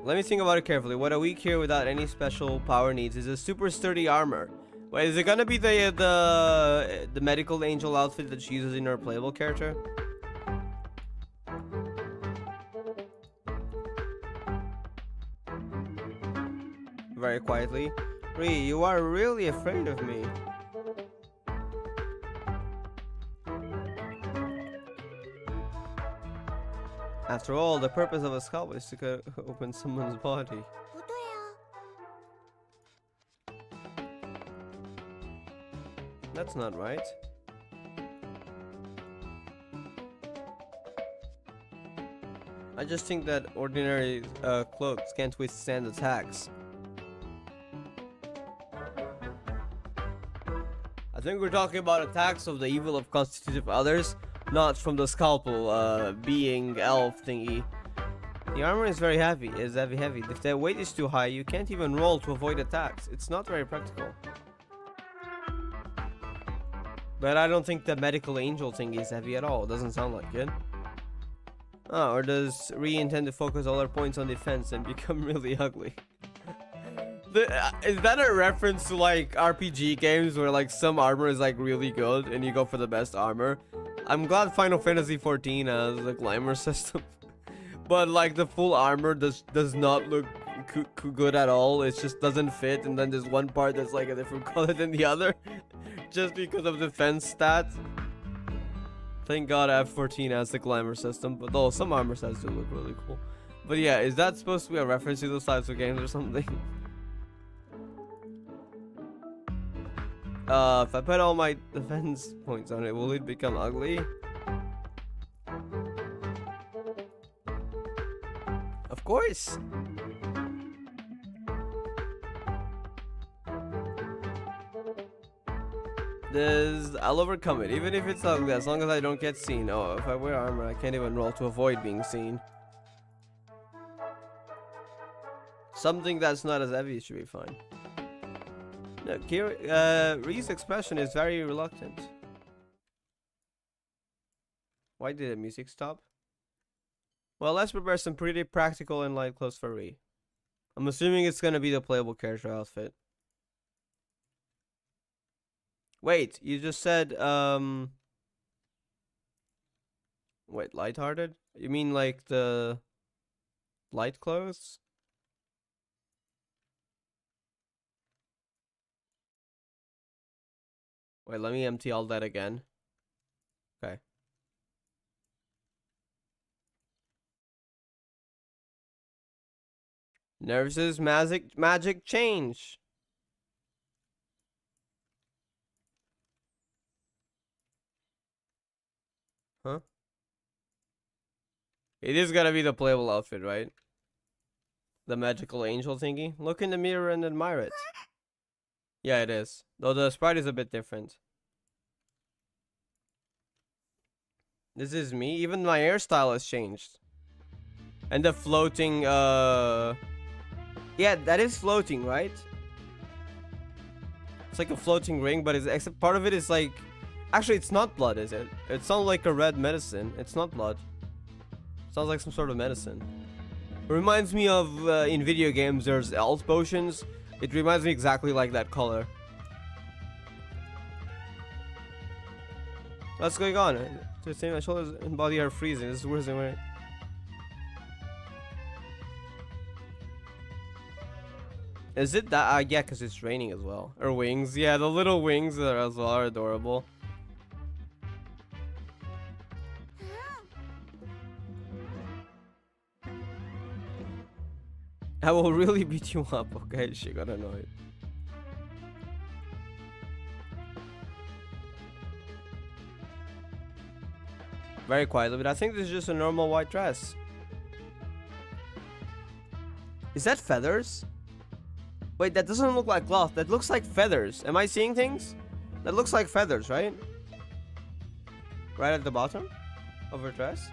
Let me think about it carefully. What a weak here without any special power needs is a super sturdy armor. Wait, is it gonna be the medical angel outfit that she uses in her playable character? Very quietly. Ree, you are really afraid of me. After all, the purpose of a scalp is to open someone's body. That's not right. I just think that ordinary cloaks can't withstand attacks. I think we're talking about attacks of the evil of constitutive others, not from the scalpel being elf thingy. The armor is very heavy. It is heavy. If the weight is too high, you can't even roll to avoid attacks. It's not very practical. But I don't think the medical angel thing is heavy at all. It doesn't sound like it. Oh, or does Ree intend to focus all her points on defense and become really ugly? Is that a reference to like RPG games where like some armor is like really good and you go for the best armor? I'm glad Final Fantasy XIV has a glamour system. But like the full armor does not look good at all. It just doesn't fit, and then there's one part that's like a different color than the other. Just because of defense stats. Thank God F14 has the glamour system, but though some armor sets do look really cool. But yeah, is that supposed to be a reference to those types of games or something? If I put all my defense points on it, will it become ugly? Of course! I'll overcome it, even if it's ugly, as long as I don't get seen. Oh, if I wear armor, I can't even roll to avoid being seen. Something that's not as heavy should be fine. No, Ree's expression is very reluctant. Why did the music stop? Well, let's prepare some pretty practical and light clothes for Ree. I'm assuming it's gonna be the playable character outfit. Wait, you just said, wait, lighthearted? You mean like the light clothes? Wait, let me empty all that again. Okay. Nervous magic change. Huh? It is gonna be the playable outfit, right? The magical angel thingy. Look in the mirror and admire it. Yeah, it is. Though the sprite is a bit different. This is me. Even my hairstyle has changed. And the floating, yeah, that is floating, right? It's like a floating ring, but except part of it is like... Actually, it's not blood, is it? It sounds like a red medicine. It's not blood. It sounds like some sort of medicine. It reminds me of, in video games, there's health potions. It reminds me exactly like that color. What's going on? My shoulders and body are freezing. This is worse than when... Is it that? Yeah, because it's raining as well. Or wings. Yeah, the little wings are as well are adorable. I will really beat you up, okay? She got annoyed. Very quietly, but I think this is just a normal white dress. Is that feathers? Wait, that doesn't look like cloth. That looks like feathers. Am I seeing things? That looks like feathers, right? Right at the bottom of her dress.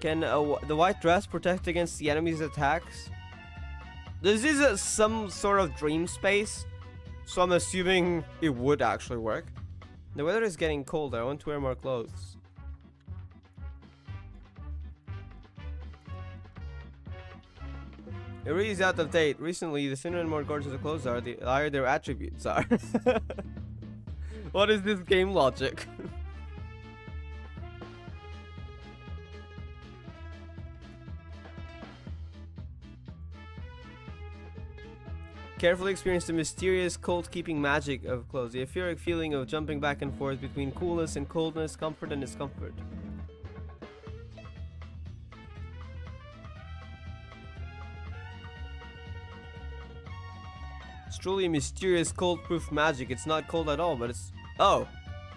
Can the white dress protect against the enemy's attacks? This is some sort of dream space, so I'm assuming it would actually work. The weather is getting colder. I want to wear more clothes. It really is out of date. Recently, the thinner and more gorgeous the clothes are, the higher their attributes are. What is this game logic? Carefully experience the mysterious cold-keeping magic of clothes. The etheric feeling of jumping back and forth between coolness and coldness, comfort and discomfort. It's truly a mysterious cold-proof magic. It's not cold at all, but it's... Oh!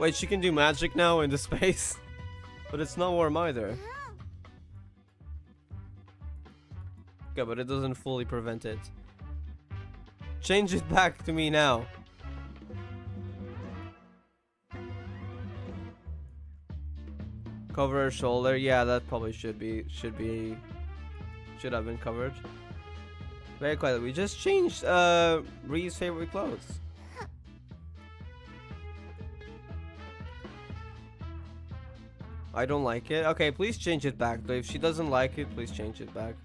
Wait, she can do magic now in the space? But it's not warm either. Okay, but it doesn't fully prevent it. Change it back to me now. Cover her shoulder. Yeah, that probably should have been covered. Very quietly. We just changed Ree's favorite clothes. I don't like it. Okay, please change it back. If she doesn't like it, please change it back.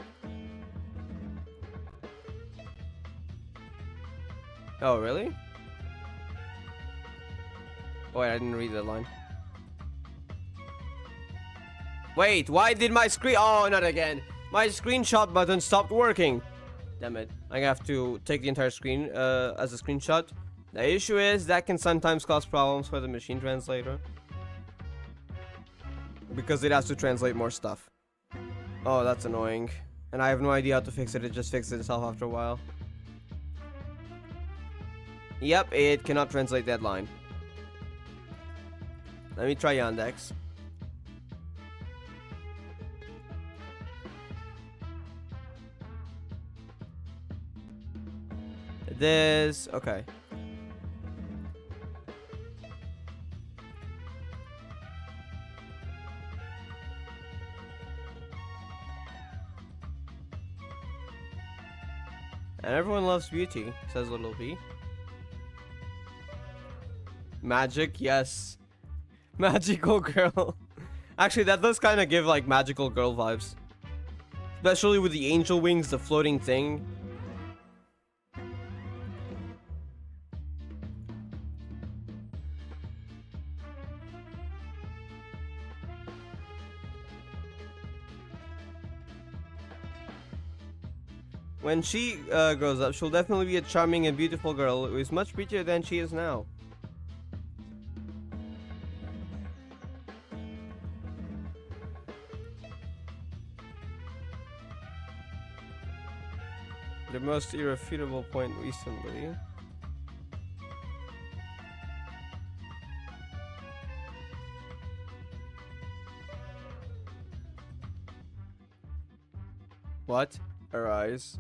Oh, really? Oh, wait, I didn't read that line. Wait, why did my screen... Oh, not again. My screenshot button stopped working. Damn it. I have to take the entire screen as a screenshot. The issue is that can sometimes cause problems for the machine translator. Because it has to translate more stuff. Oh, that's annoying. And I have no idea how to fix it. It just fixes itself after a while. Yep, it cannot translate that line. Let me try Yandex. This... Okay. And everyone loves beauty, says Little B. Magic, yes. Magical girl. Actually, that does kind of give like magical girl vibes. Especially with the angel wings, the floating thing. When she grows up, she'll definitely be a charming and beautiful girl who is much prettier than she is now. The most irrefutable point recently. What? Arise.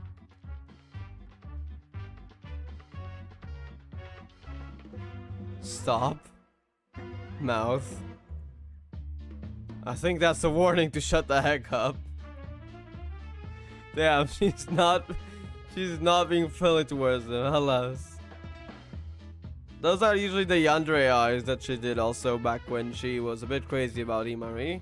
Stop. Mouth. I think that's a warning to shut the heck up. Damn, she's not being friendly towards them, alas. Those are usually the yandere eyes that she did also back when she was a bit crazy about Imari.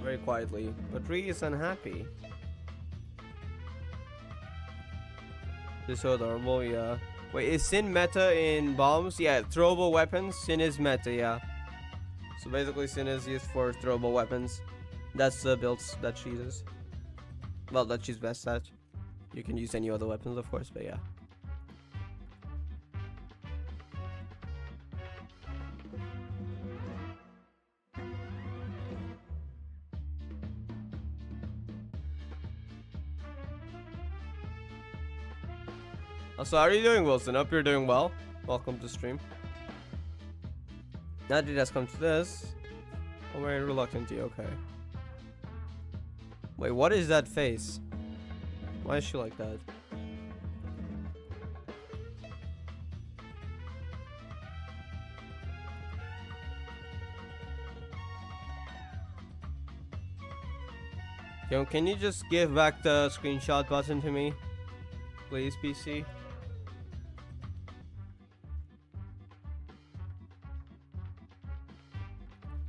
Very quietly. But Ri is unhappy. She's so adorable, yeah. Wait, is Sin meta in bombs? Yeah, throwable weapons. Sin is meta, yeah. So basically Sin is used for throwable weapons. That's the builds that she uses. Well, that she's best at. You can use any other weapons, of course, but yeah. Also, how are you doing, Wilson? Hope you're doing well. Welcome to stream. Now that it has come to this, I'm very reluctant to. Okay. Wait, what is that face? Why is she like that? Yo, can you just give back the screenshot button to me? Please, PC.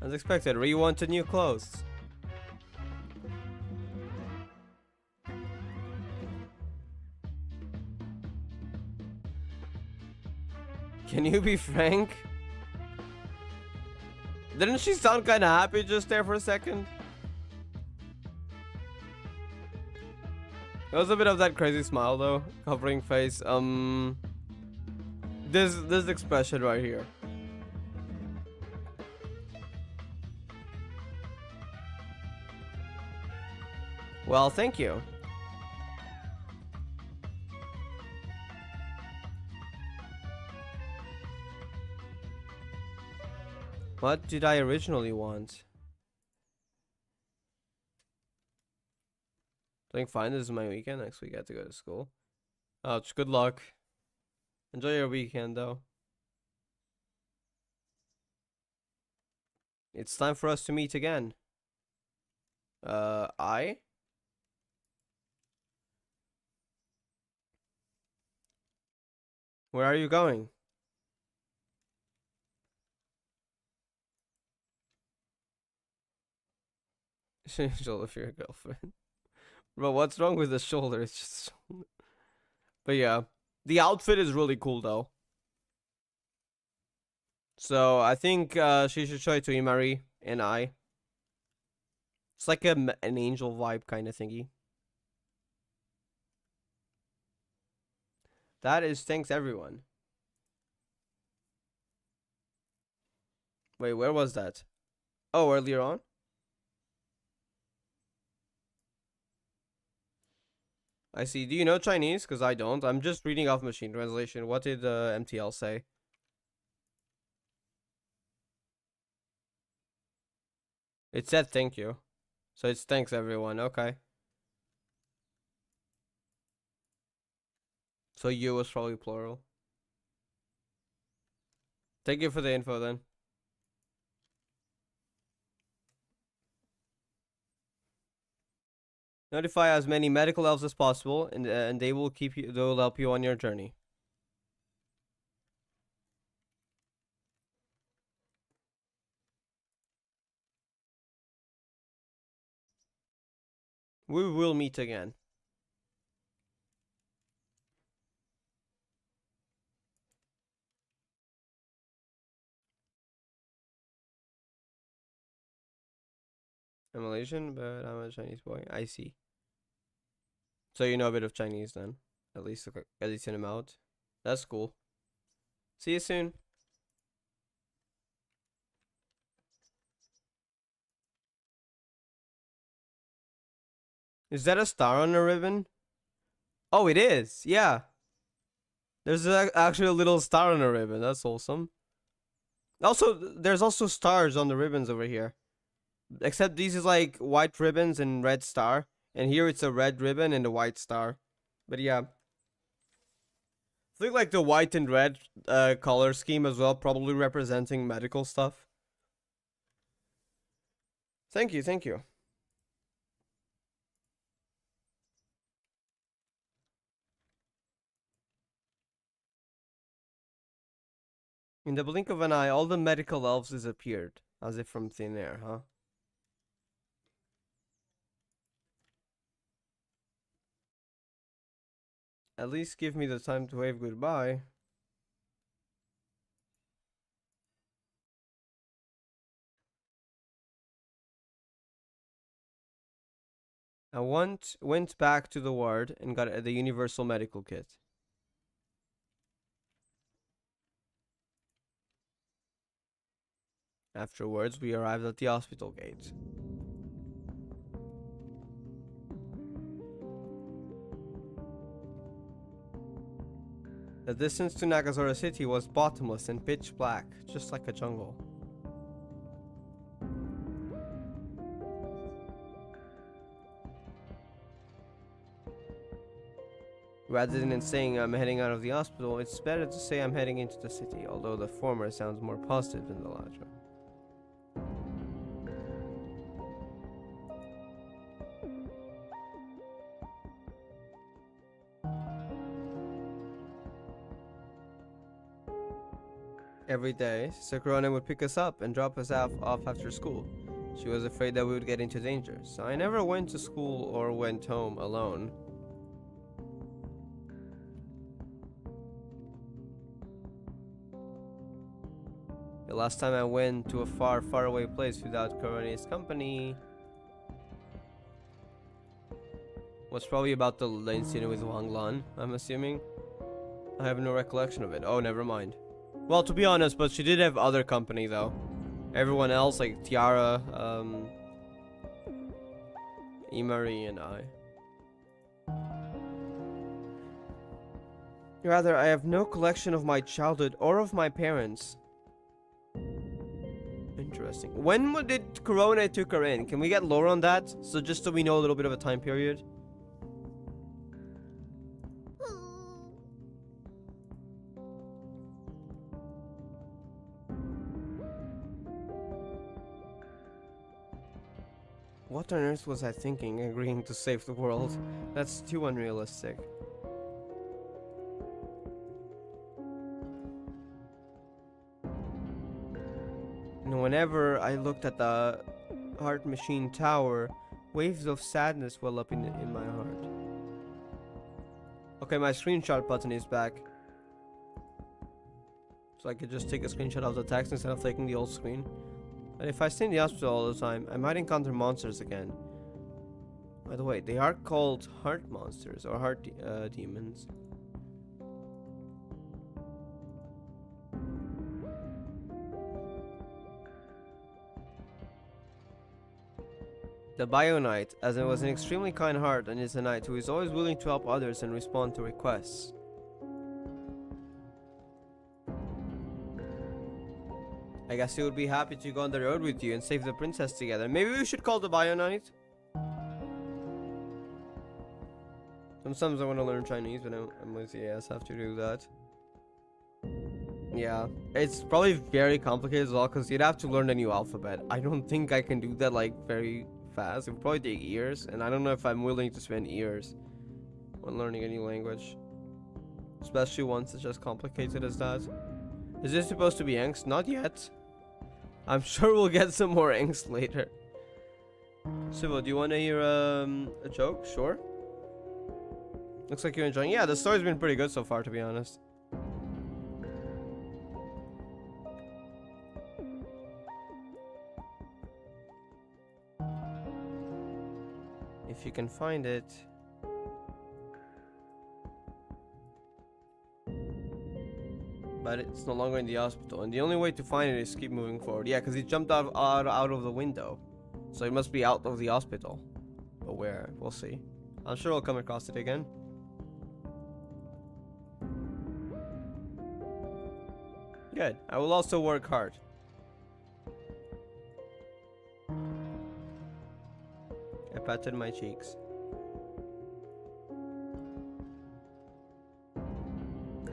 As expected, Ri wanted new clothes. Can you be frank? Didn't she sound kinda happy just there for a second? There was a bit of that crazy smile though, covering face. This expression right here. Well, thank you. What did I originally want? Doing fine. This is my weekend. Next week I have to go to school. Ouch. Good luck. Enjoy your weekend though. It's time for us to meet again. I? Where are you going? Shoulder for your girlfriend. Bro, what's wrong with the shoulder? It's just... But yeah. The outfit is really cool though. So I think she should show it to Imari and I. It's like an angel vibe kind of thingy. That is thanks everyone. Wait, where was that? Oh, earlier on? I see. Do you know Chinese? Because I don't. I'm just reading off machine translation. What did MTL say? It said thank you. So it's thanks everyone. Okay. So you was probably plural. Thank you for the info then. Notify as many medical elves as possible, and they will keep you. They will help you on your journey. We will meet again. I'm Malaysian, but I'm a Chinese boy. I see. So you know a bit of Chinese then, at least an amount. That's cool. See you soon. Is that a star on a ribbon? Oh, it is. Yeah. There's actually a little star on a ribbon. That's awesome. Also, there's also stars on the ribbons over here. Except these is like white ribbons and red star. And here it's a red ribbon and a white star. But yeah. I think like the white and red color scheme as well, probably representing medical stuff. Thank you, thank you. In the blink of an eye, all the medical elves disappeared, as if from thin air, huh? At least give me the time to wave goodbye. I went back to the ward and got the universal medical kit. Afterwards, we arrived at the hospital gate. The distance to Nagazora City was bottomless and pitch black, just like a jungle. Rather than saying I'm heading out of the hospital, it's better to say I'm heading into the city, although the former sounds more positive than the latter. Every day, Sakurone would pick us up and drop us off after school. She was afraid that we would get into danger, so I never went to school or went home alone. The last time I went to a far, far away place without Kurone's company was probably about the incident with Wang Lan, I'm assuming. I have no recollection of it. Oh, never mind. Well, to be honest, but she did have other company though. Everyone else, like Tiara, Imari, and I. Rather, I have no collection of my childhood or of my parents. Interesting. When did Corona took her in? Can we get lore on that? So just so we know a little bit of a time period. What on earth was I thinking, agreeing to save the world? That's too unrealistic. And whenever I looked at the Heart Machine Tower, waves of sadness well up in my heart. Okay, my screenshot button is back. So I could just take a screenshot of the text instead of taking the old screen. But if I stay in the hospital all the time, I might encounter monsters again. By the way, they are called heart monsters or heart demons. The Bio Knight, as it was an extremely kind heart and is a knight who is always willing to help others and respond to requests. I guess he would be happy to go on the road with you and save the princess together. Maybe we should call the Bio Knight. Sometimes I want to learn Chinese, but I'm lazy ass have to do that. Yeah, it's probably very complicated as well because you'd have to learn a new alphabet. I don't think I can do that like very fast. It would probably take years, and I don't know if I'm willing to spend years on learning a new language, especially once it's as complicated as that. Is this supposed to be angst? Not yet. I'm sure we'll get some more angst later. Sivo, do you want to hear a joke? Sure. Looks like you're enjoying. Yeah, the story's been pretty good so far, to be honest. If you can find it. But it's no longer in the hospital, and the only way to find it is keep moving forward. Yeah, because he jumped out of the window, so it must be out of the hospital. But where? We'll see. I'm sure I'll come across it again. Good. I will also work hard. I patted my cheeks.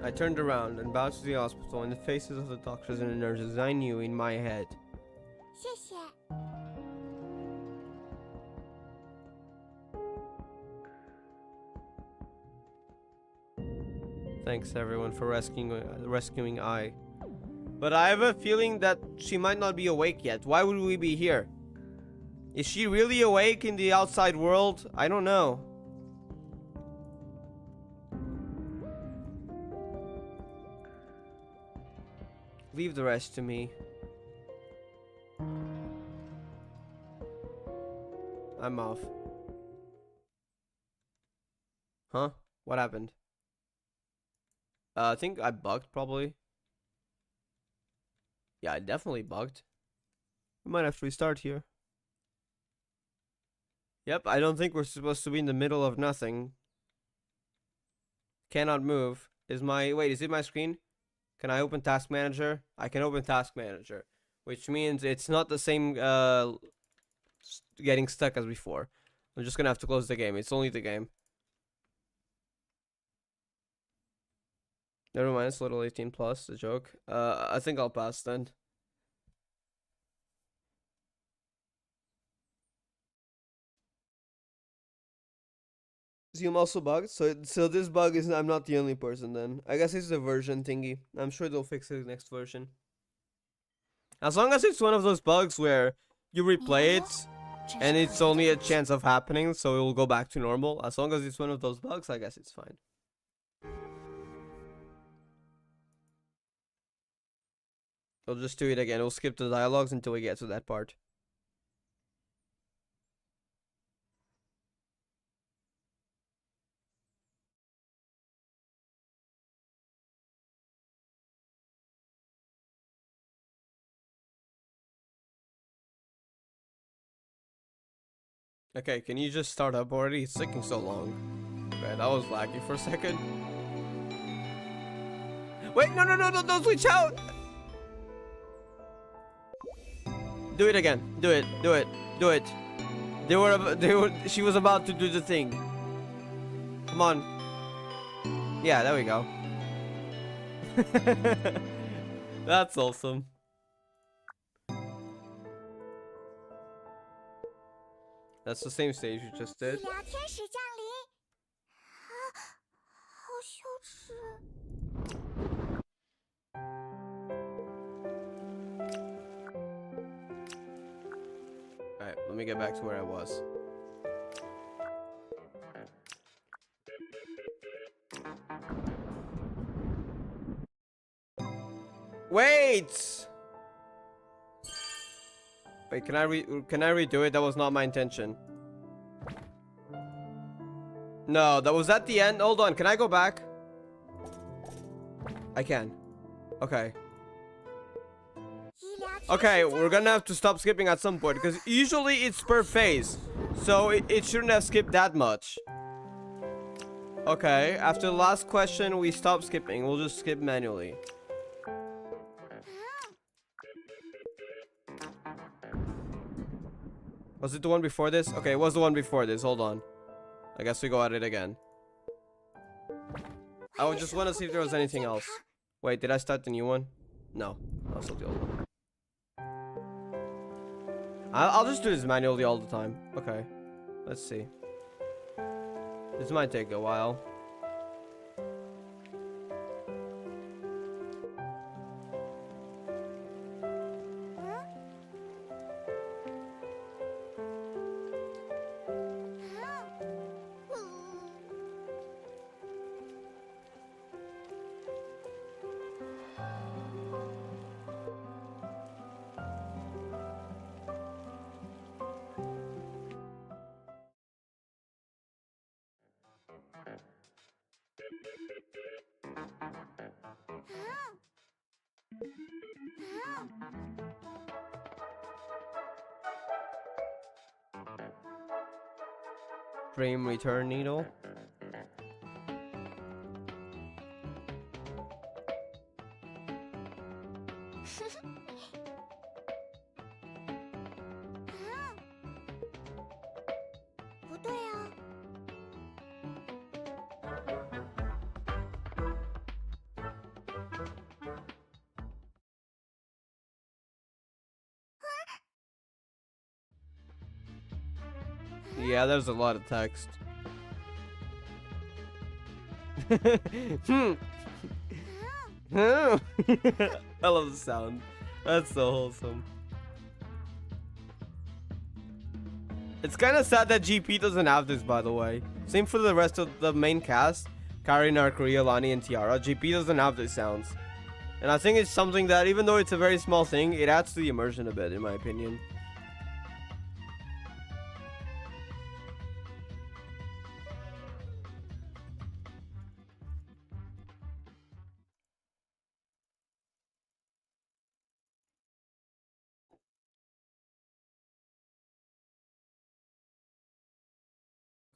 I turned around and bounced to the hospital in the faces of the doctors and the nurses I knew in my head. 谢谢。 Thanks everyone for rescuing I. But I have a feeling that she might not be awake yet. Why would we be here? Is she really awake in the outside world? I don't know. Leave the rest to me. I'm off. Huh? What happened? I think I bugged probably. Yeah, I definitely bugged. We might have to restart here. Yep, I don't think we're supposed to be in the middle of nothing. Cannot move. Is it my screen? Can I open Task Manager? I can open Task Manager, which means it's not the same getting stuck as before. I'm just gonna have to close the game. It's only the game. Never mind, it's little 18 plus, a joke. I think I'll pass then. Zoom also bugged, so this bug is I'm not the only person then. I guess it's a version thingy. I'm sure they'll fix it in the next version. As long as it's one of those bugs where you replay it and it's only a chance of happening, so it will go back to normal. As long as it's one of those bugs, I guess it's fine. We'll just do it again. We'll skip the dialogues until we get to that part. Okay, can you just start up already? It's taking so long. Okay, that was laggy for a second. Wait, no, don't switch out! Do it again. Do it. She was about to do the thing. Come on. Yeah, there we go. That's awesome. That's the same stage you just did. Alright, let me get back to where I was. Wait! Wait, can I redo it? That was not my intention. No, that was at the end. Hold on, can I go back? I can. Okay. Okay, we're gonna have to stop skipping at some point because usually it's per phase. So it shouldn't have skipped that much. Okay, after the last question, we stop skipping. We'll just skip manually. Was it the one before this? Okay, it was the one before this. Hold on. I guess we go at it again. I just want to see if there was anything else. Wait, did I start the new one? No. I'll still the old one. I'll just do this manually all the time. Okay. Let's see. This might take a while. Frame return needle. Yeah, there's a lot of text. I love the sound. That's so wholesome. It's kind of sad that GP doesn't have this, by the way. Same for the rest of the main cast. Karin, Arcuria, Lani, and Tiara. GP doesn't have these sounds. And I think it's something that, even though it's a very small thing, it adds to the immersion a bit, in my opinion.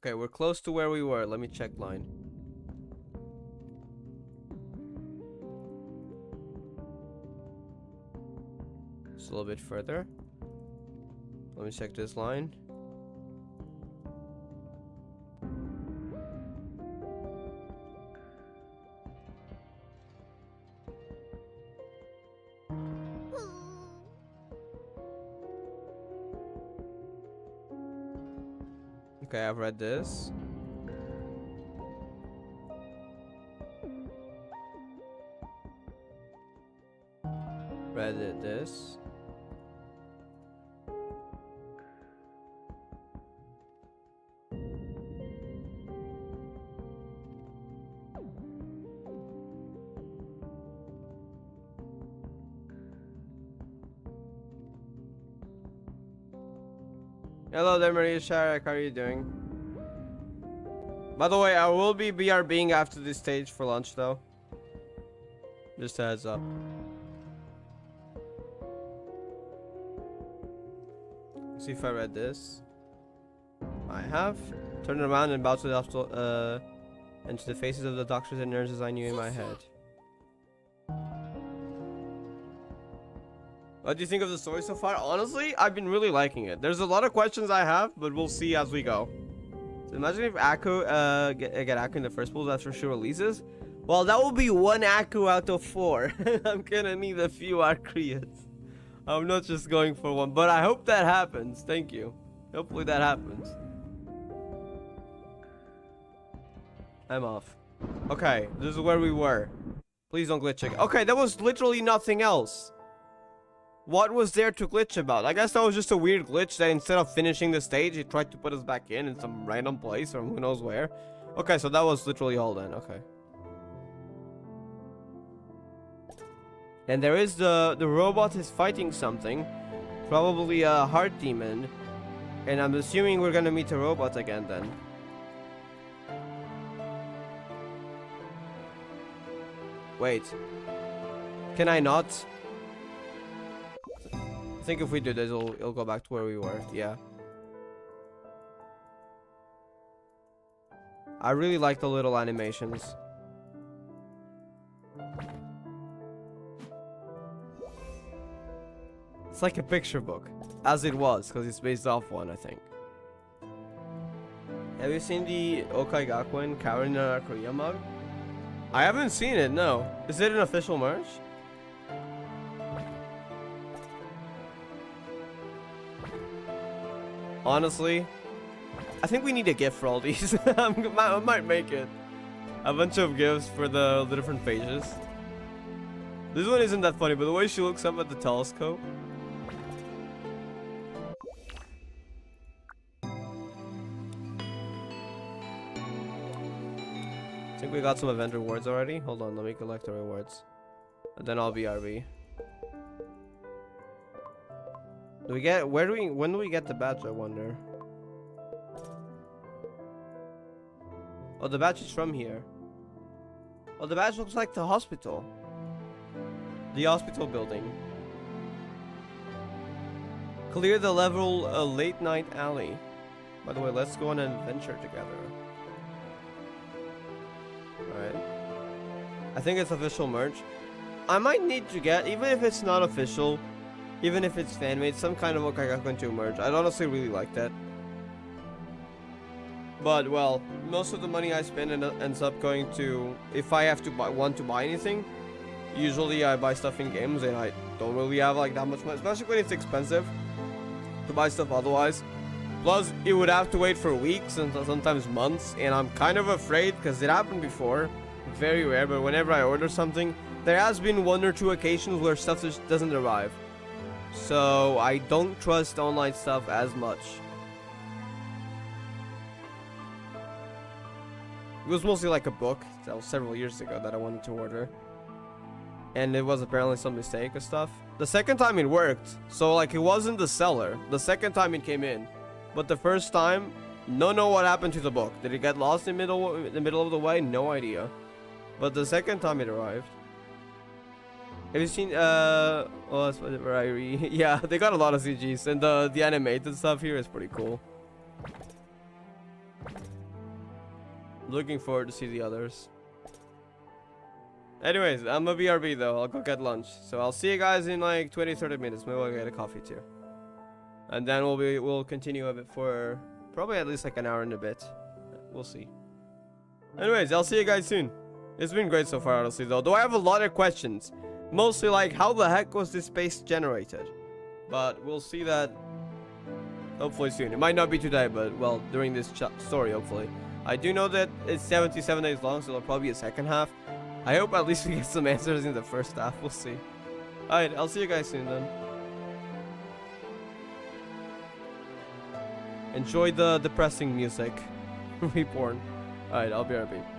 Okay, we're close to where we were. Let me check line. Just a little bit further. Let me check this line. Okay, I've read this. Read this. Hello there, Maria Sharak. How are you doing? By the way, I will be BRBing after this stage for lunch, though. Just a heads up. See if I read this. I have. Turned around and bowed to the hospital, into the faces of the doctors and nurses I knew in my head. What do you think of the story so far? Honestly, I've been really liking it. There's a lot of questions I have, but we'll see as we go. So imagine if Aku get Aku in the first pool after she releases. Well, that will be one Aku out of 4. I'm gonna need a few Arcrias. I'm not just going for one, but I hope that happens. Thank you. Hopefully that happens. I'm off. Okay, this is where we were. Please don't glitch again. Okay, that was literally nothing else. What was there to glitch about? I guess that was just a weird glitch that instead of finishing the stage, it tried to put us back in some random place or who knows where. Okay, so that was literally all then. Okay. And there is the robot is fighting something. Probably a heart demon. And I'm assuming we're gonna meet a robot again then. Wait. Can I not? I think if we do this, it'll go back to where we were. Yeah. I really like the little animations. It's like a picture book, as it was, because it's based off one, I think. Have you seen the Houkai Gakuen Karin and Korea mug? I haven't seen it, no. Is it an official merch? Honestly, I think we need a gift for all these. I might make it. A bunch of gifts for the different pages. This one isn't that funny, but the way she looks up at the telescope. I think we got some event rewards already. Hold on, let me collect the rewards. And then I'll be RB. Do we get, when do we get the badge, I wonder? Oh, the badge is from here. Oh, the badge looks like the hospital. The hospital building. Clear the level late night alley. By the way, let's go on an adventure together. Alright. I think it's official merch. I might need to get, even if it's not official, even if it's fan-made, some kind of Houkai Gakuen 2 merch. I'd honestly really like that. But, well, most of the money I spend ends up going to, if I have to want to buy anything, usually I buy stuff in games and I don't really have like that much money, especially when it's expensive to buy stuff otherwise. Plus, it would have to wait for weeks and sometimes months, and I'm kind of afraid because it happened before. Very rare, but whenever I order something, there has been 1 or 2 occasions where stuff just doesn't arrive. So I don't trust online stuff as much. It was mostly like a book that was several years ago that I wanted to order, and it was apparently some mistake or stuff. The second time it worked, so like it wasn't the seller. The second time it came in, but the first time, no know what happened to the book. Did it get lost in the middle of the way? No idea. But the second time it arrived. Have you seen oh, that's whatever I read. Yeah, they got a lot of CGs, and the animated stuff here is pretty cool. Looking forward to see the others. Anyways, I'm a BRB though. I'll go get lunch. So I'll see you guys in like 20-30 minutes. Maybe I'll get a coffee too. And then we'll continue a bit for probably at least like an hour and a bit. We'll see. Anyways, I'll see you guys soon. It's been great so far, honestly though. Though I have a lot of questions. Mostly like, how the heck was this space generated? But we'll see that hopefully soon. It might not be today, but well, during this story, hopefully. I do know that it's 77 days long, so it'll probably be a second half. I hope at least we get some answers in the first half. We'll see. Alright, I'll see you guys soon then. Enjoy the depressing music. Reborn. Alright, I'll be right back.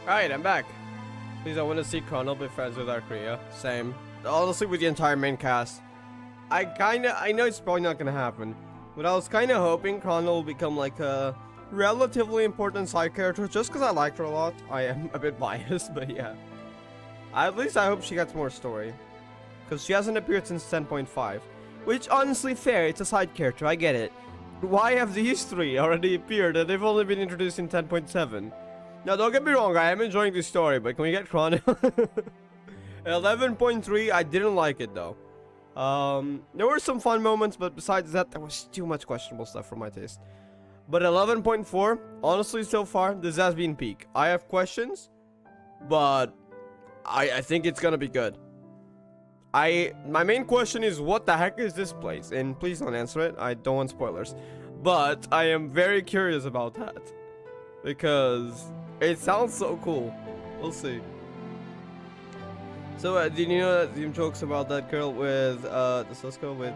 Alright, I'm back. Please, I want to see Chrono be friends with Arcrea. Same. Honestly, with the entire main cast. I know it's probably not gonna happen, but I was kinda hoping Chrono will become like a relatively important side character just because I liked her a lot. I am a bit biased, but yeah. At least I hope she gets more story. Because she hasn't appeared since 10.5. Which, honestly, fair, it's a side character, I get it. Why have these three already appeared and they've only been introduced in 10.7? Now, don't get me wrong, I am enjoying this story, but can we get Chrono? 11.3, I didn't like it though. There were some fun moments, but besides that, there was too much questionable stuff for my taste. But 11.4, honestly, so far, this has been peak. I have questions, but I think it's gonna be good. My main question is, what the heck is this place? And please don't answer it, I don't want spoilers. But I am very curious about that, because it sounds so cool. We'll see. So, did you know that Zoom jokes about that girl with, the Susco with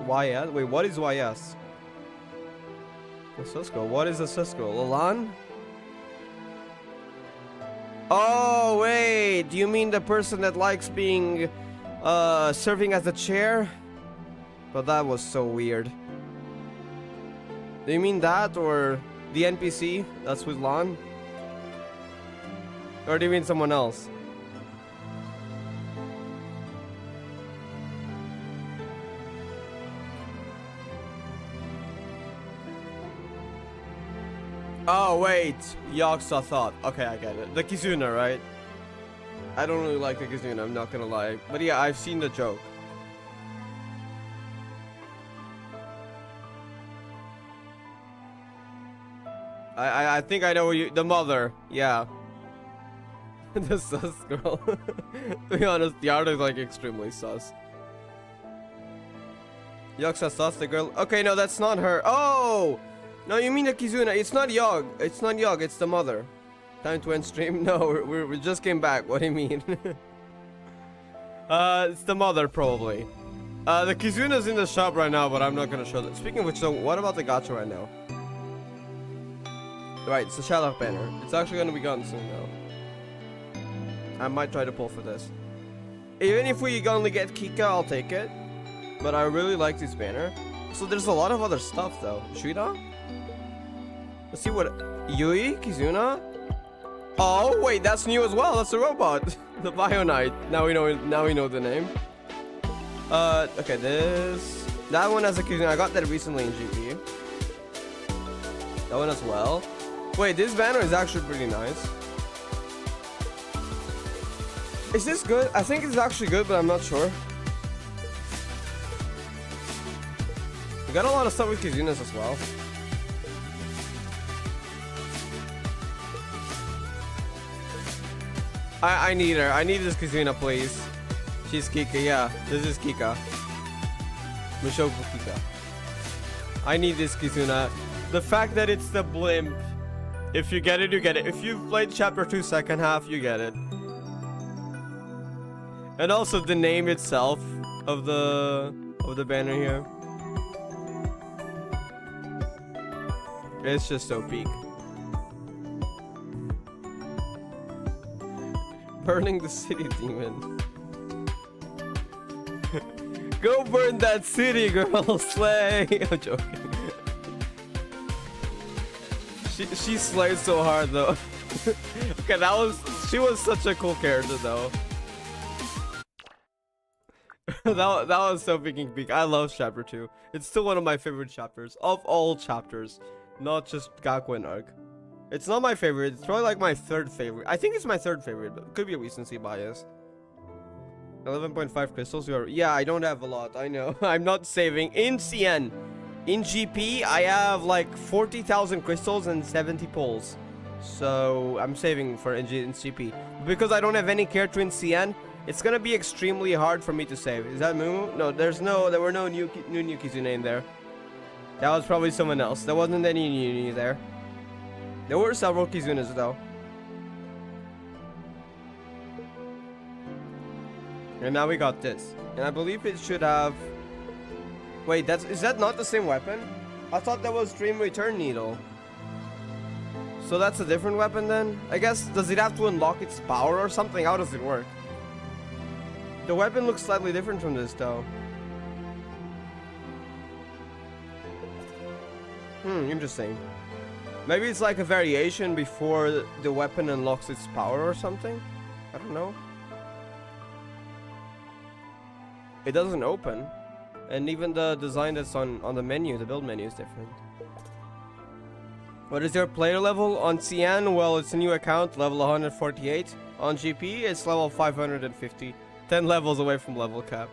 YS? Wait, what is YS? The Susco? What is a Susco? Lalan? Oh, wait! Do you mean the person that likes being, serving as a chair? But that was so weird. Do you mean that, or the NPC that's with Lan? Or do you mean someone else? Oh wait, Yaksa thought. Okay, I get it. The Kizuna, right? I don't really like the Kizuna, I'm not gonna lie. But yeah, I've seen the joke. I think I know where you... The mother, yeah. The sus girl. To be honest, the art is like extremely sus. Yaksa sus, the girl... Okay, no, that's not her. Oh! No, you mean the Kizuna. It's not Yog. It's not Yog, it's the mother. Time to end stream? No, we just came back. What do you mean? It's the mother, probably. The Kizuna's in the shop right now, but I'm not gonna show that. Speaking of which, so what about the gacha right now? Right, it's the Shallow banner. It's actually gonna be gone soon, though. I might try to pull for this. Even if we only get Kika, I'll take it. But I really like this banner. So there's a lot of other stuff, though. Shida? Let's see what... Yui? Kizuna? Oh, wait, that's new as well. That's a robot. The Bio Knight. Now we know the name. Okay, this... That one has a Kizuna. I got that recently in GP. That one as well. Wait, this banner is actually pretty nice. Is this good? I think it's actually good, but I'm not sure. We got a lot of stuff with Kizunas as well. I need her. I need this Kizuna, please. She's Kika, yeah. This is Kika. Mishoku Kika. I need this Kizuna. The fact that it's the blimp. If you get it, you get it. If you've played chapter 2 second half, you get it. And also the name itself of the banner here. It's just so peak. Burning the city, demon. Go burn that city, girl. Slay. I'm joking. She slayed so hard though. Okay, she was such a cool character though. that was so freaking peak. I love chapter 2. It's still one of my favorite chapters of all chapters, not just Gakuen arc. It's not my favorite. It's probably like my third favorite. I think it's my third favorite, but it could be a recency bias. 11.5 crystals. Yeah, I don't have a lot. I know. I'm not saving. In CN, in GP, I have like 40,000 crystals and 70 pulls. So I'm saving for in GP. Because I don't have any character in CN, it's gonna be extremely hard for me to save. Is that Moo? No, there were no new Kizuna in there. That was probably someone else. There wasn't any new there. There were several Kizunas though. And now we got this. And I believe it should have... Wait, is that not the same weapon? I thought that was Dream Return Needle. So that's a different weapon then? I guess, does it have to unlock its power or something? How does it work? The weapon looks slightly different from this though. Interesting. Maybe it's like a variation before the weapon unlocks its power or something? I don't know. It doesn't open. And even the design that's on the menu, the build menu, is different. What is your player level? On CN, well, it's a new account, level 148. On GP, it's level 550. 10 levels away from level cap.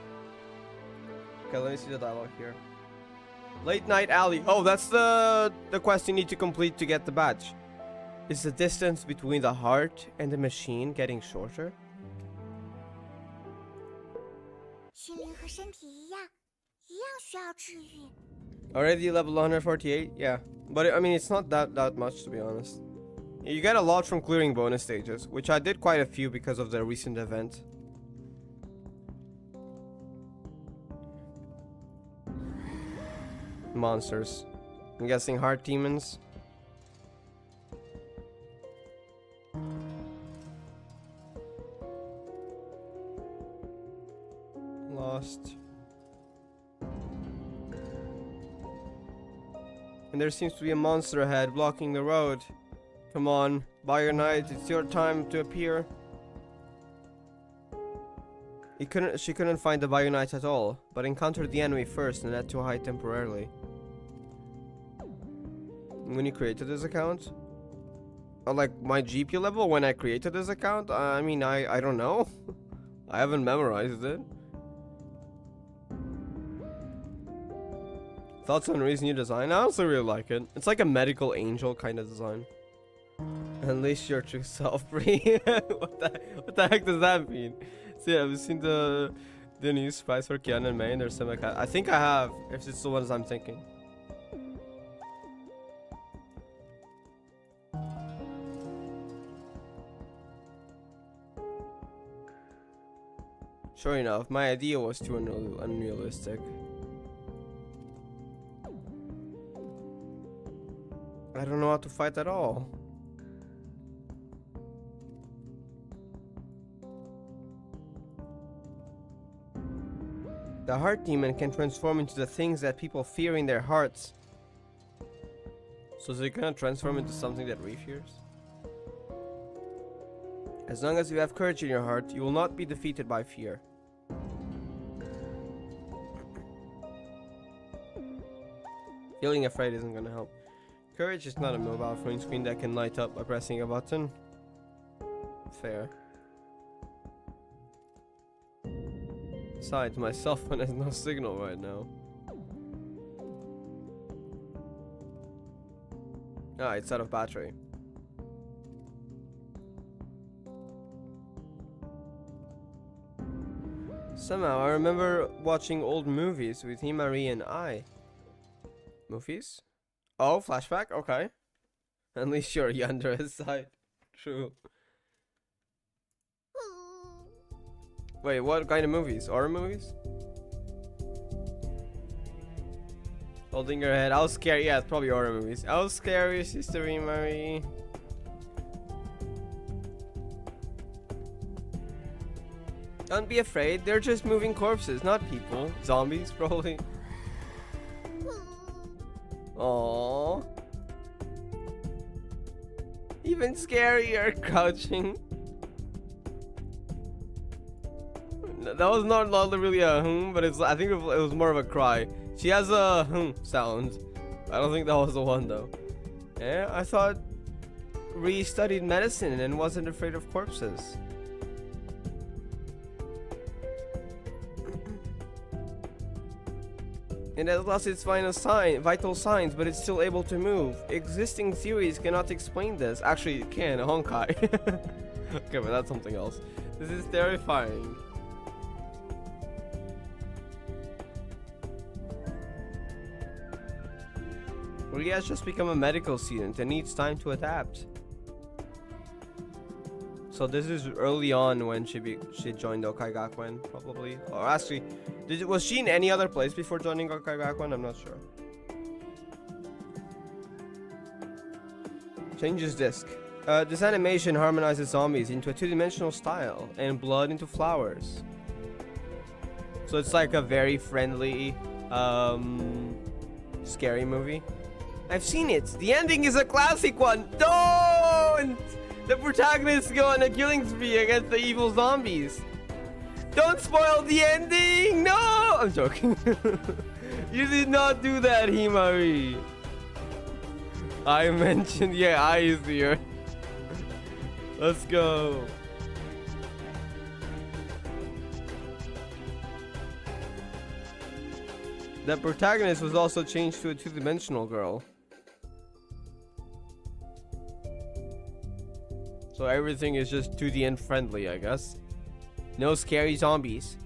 Okay, let me see the dialogue here. Late Night Alley. Oh, that's the quest you need to complete to get the badge. Is the distance between the heart and the machine getting shorter? Already level 148? Yeah. But I mean, it's not that much, to be honest. You get a lot from clearing bonus stages, which I did quite a few because of the recent event. Monsters. I'm guessing heart demons. Lost. And there seems to be a monster ahead blocking the road. Come on, Bio Knight, it's your time to appear. She couldn't find the Bio Knight at all, but encountered the enemy first and had to hide temporarily. When you created this account? Or like my GP level when I created this account? I mean, I don't know. I haven't memorized it. Thoughts on Ree's new design? I also really like it. It's like a medical angel kind of design. Unleash your true self, Bree. what the heck does that mean? So yeah, I've seen the new spice for Kian and May and their semi. I think I have, if it's the ones I'm thinking. Sure enough, my idea was too unrealistic. I don't know how to fight at all. The heart demon can transform into the things that people fear in their hearts. So is it gonna transform into something that Ree fears? As long as you have courage in your heart, you will not be defeated by fear. Feeling afraid isn't gonna help. Courage is not a mobile phone screen that can light up by pressing a button. Fair. Besides, my cell phone has no signal right now. Ah, it's out of battery. Somehow, I remember watching old movies with Himari and I. Movies? Oh, flashback? Okay. Unleash your Yandere side. True. Wait, what kind of movies? Horror movies? Holding her head. How scary? Yeah, it's probably horror movies. How scary, Sister Himari. Don't be afraid. They're just moving corpses, not people. Zombies, probably. Aww. Even scarier, crouching. That was not really a but it's. I think it was more of a cry. She has a sound. I don't think that was the one though. Yeah, I thought Ree studied medicine and wasn't afraid of corpses. It has lost its vital signs, but it's still able to move. Existing theories cannot explain this. Actually, it can. Houkai. Okay, but that's something else. This is terrifying. Ria has just become a medical student and needs time to adapt. So this is early on when she joined Houkai Gakuen, probably. Or actually, was she in any other place before joining Houkai Gakuen? I'm not sure. Changes disc. This animation harmonizes zombies into a two-dimensional style and blood into flowers. So it's like a very friendly, scary movie. I've seen it. The ending is a classic one. Don't! The protagonists go on a killing spree against the evil zombies. Don't spoil the ending! No! I'm joking. You did not do that, Himari. I mentioned, yeah, eyes here. Let's go. The protagonist was also changed to a two-dimensional girl. So everything is just 2D and friendly, I guess. No scary zombies.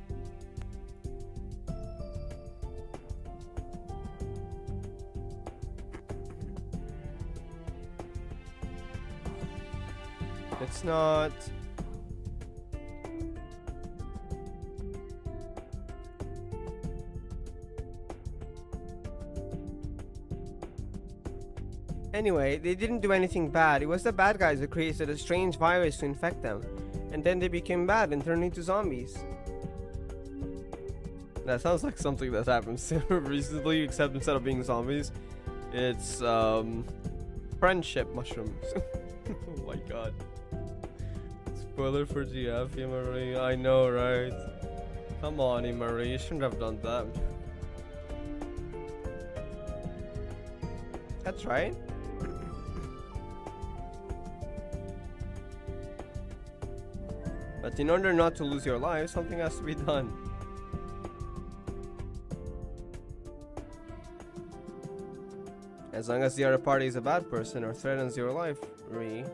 It's not. Anyway, they didn't do anything bad. It was the bad guys that created a strange virus to infect them. And then they became bad and turned into zombies. That sounds like something that happened recently, except instead of being zombies, it's friendship mushrooms. Oh my god. Spoiler for GF, Marie. I know, right? Come on, Marie. You shouldn't have done that. That's right. But in order not to lose your life, something has to be done. As long as the other party is a bad person or threatens your life, Ree.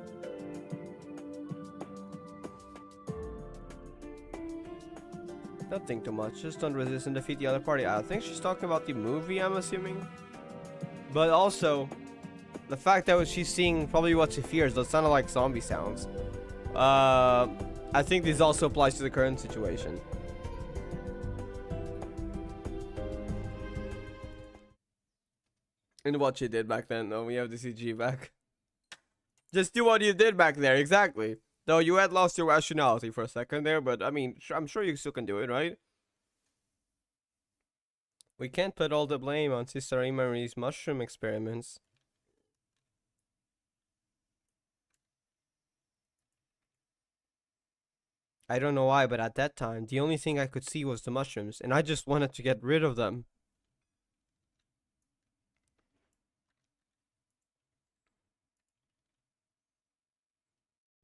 Don't think too much, just don't resist and defeat the other party. I think she's talking about the movie, I'm assuming. But also, the fact that she's seeing probably what she fears, those sound like zombie sounds. I think this also applies to the current situation. And what you did back then, though, we have the CG back. Just do what you did back there, exactly. Though you had lost your rationality for a second there, but I mean, I'm sure you still can do it, right? We can't put all the blame on Sister Imari's mushroom experiments. I don't know why, but at that time, the only thing I could see was the mushrooms, and I just wanted to get rid of them.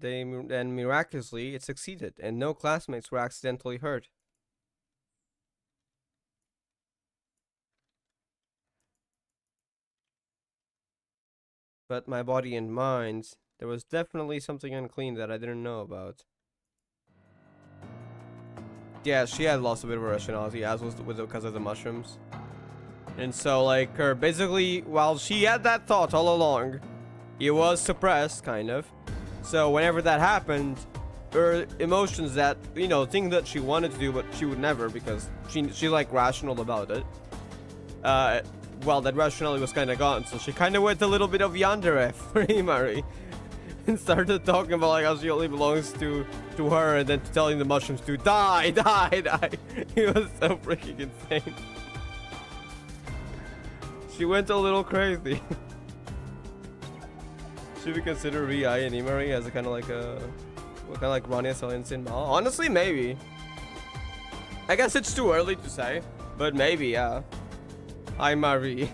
And miraculously, it succeeded, and no classmates were accidentally hurt. But my body and mind, there was definitely something unclean that I didn't know about. Yeah, she had lost a bit of her rationality, as was because of the mushrooms. And so, like, her basically, while she had that thought all along, it was suppressed, kind of. So whenever that happened, her emotions that, you know, thing that she wanted to do, but she would never because she like rational about it. Well, that rationality was kind of gone, so she kind of went a little bit of yandere for Imari. And started talking about like how she only belongs to her, and then telling the mushrooms to die, die, die. It was so freaking insane. She went a little crazy. Should we consider Ri and Imari as a kind of like Rania Silence in Mao? Honestly, maybe. I guess it's too early to say, but maybe, yeah. Imari.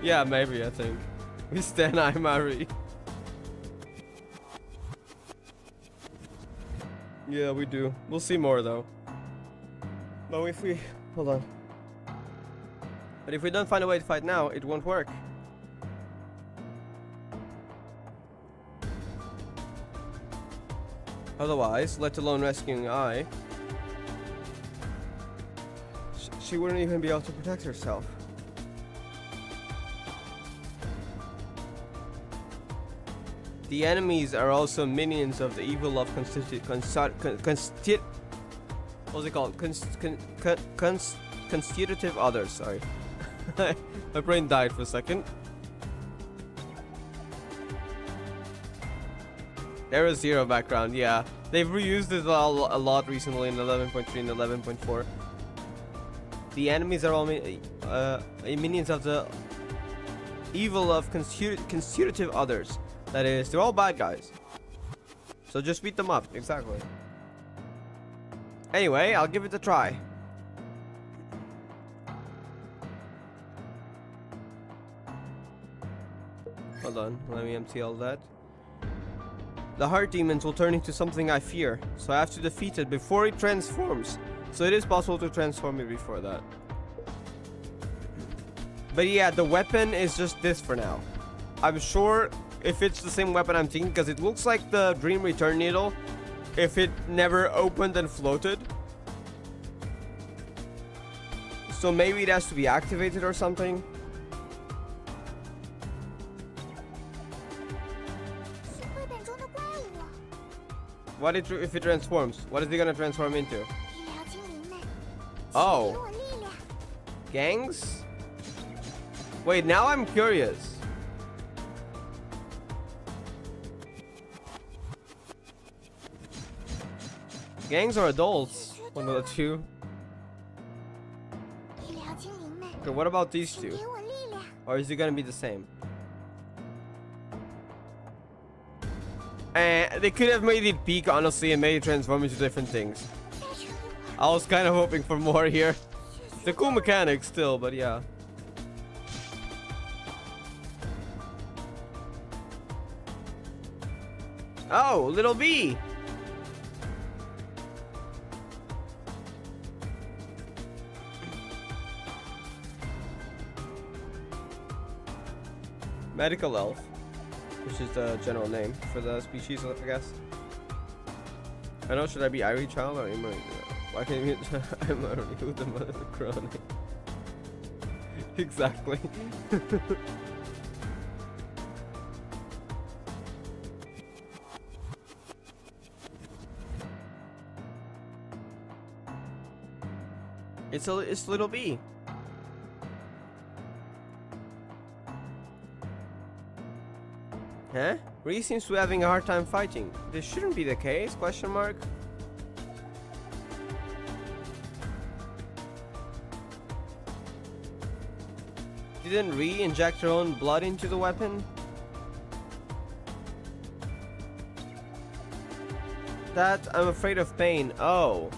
Yeah, maybe, I think. We stand Imari. Yeah, we do. We'll see more though. But if we... Hold on. But if we don't find a way to fight now, it won't work. Otherwise, let alone rescuing Ai, she wouldn't even be able to protect herself. The enemies are also minions of the evil of constitutive others. Sorry, my brain died for a second. There is zero background, yeah. They've reused it a lot recently in 11.3 and 11.4. The enemies are all minions of the evil of constitutive others. That is, they're all bad guys. So just beat them up, exactly. Anyway, I'll give it a try. Hold on, let me empty all that. The heart demons will turn into something I fear, so I have to defeat it before it transforms. So it is possible to transform it before that. But yeah, the weapon is just this for now. I'm sure if it's the same weapon I'm thinking, because it looks like the Dream Return Needle if it never opened and floated. So maybe it has to be activated or something. What if it transforms? What is it gonna transform into? Oh. Gangs? Wait, now I'm curious. Gangs are adults. One of the two. Okay, what about these two? Or is it gonna be the same? They could have made it peak, honestly, and made it transform into different things. I was kind of hoping for more here. It's a cool mechanic still, but yeah. Oh, little B! Medical elf, which is the general name for the species, I guess. I know, should I be Irie Child or Emory? Why can't you I'm already with the mother crony. Exactly. It's little B. Huh? Ree seems to be having a hard time fighting. This shouldn't be the case, question mark. Didn't Ree inject her own blood into the weapon? That I'm afraid of pain. Oh.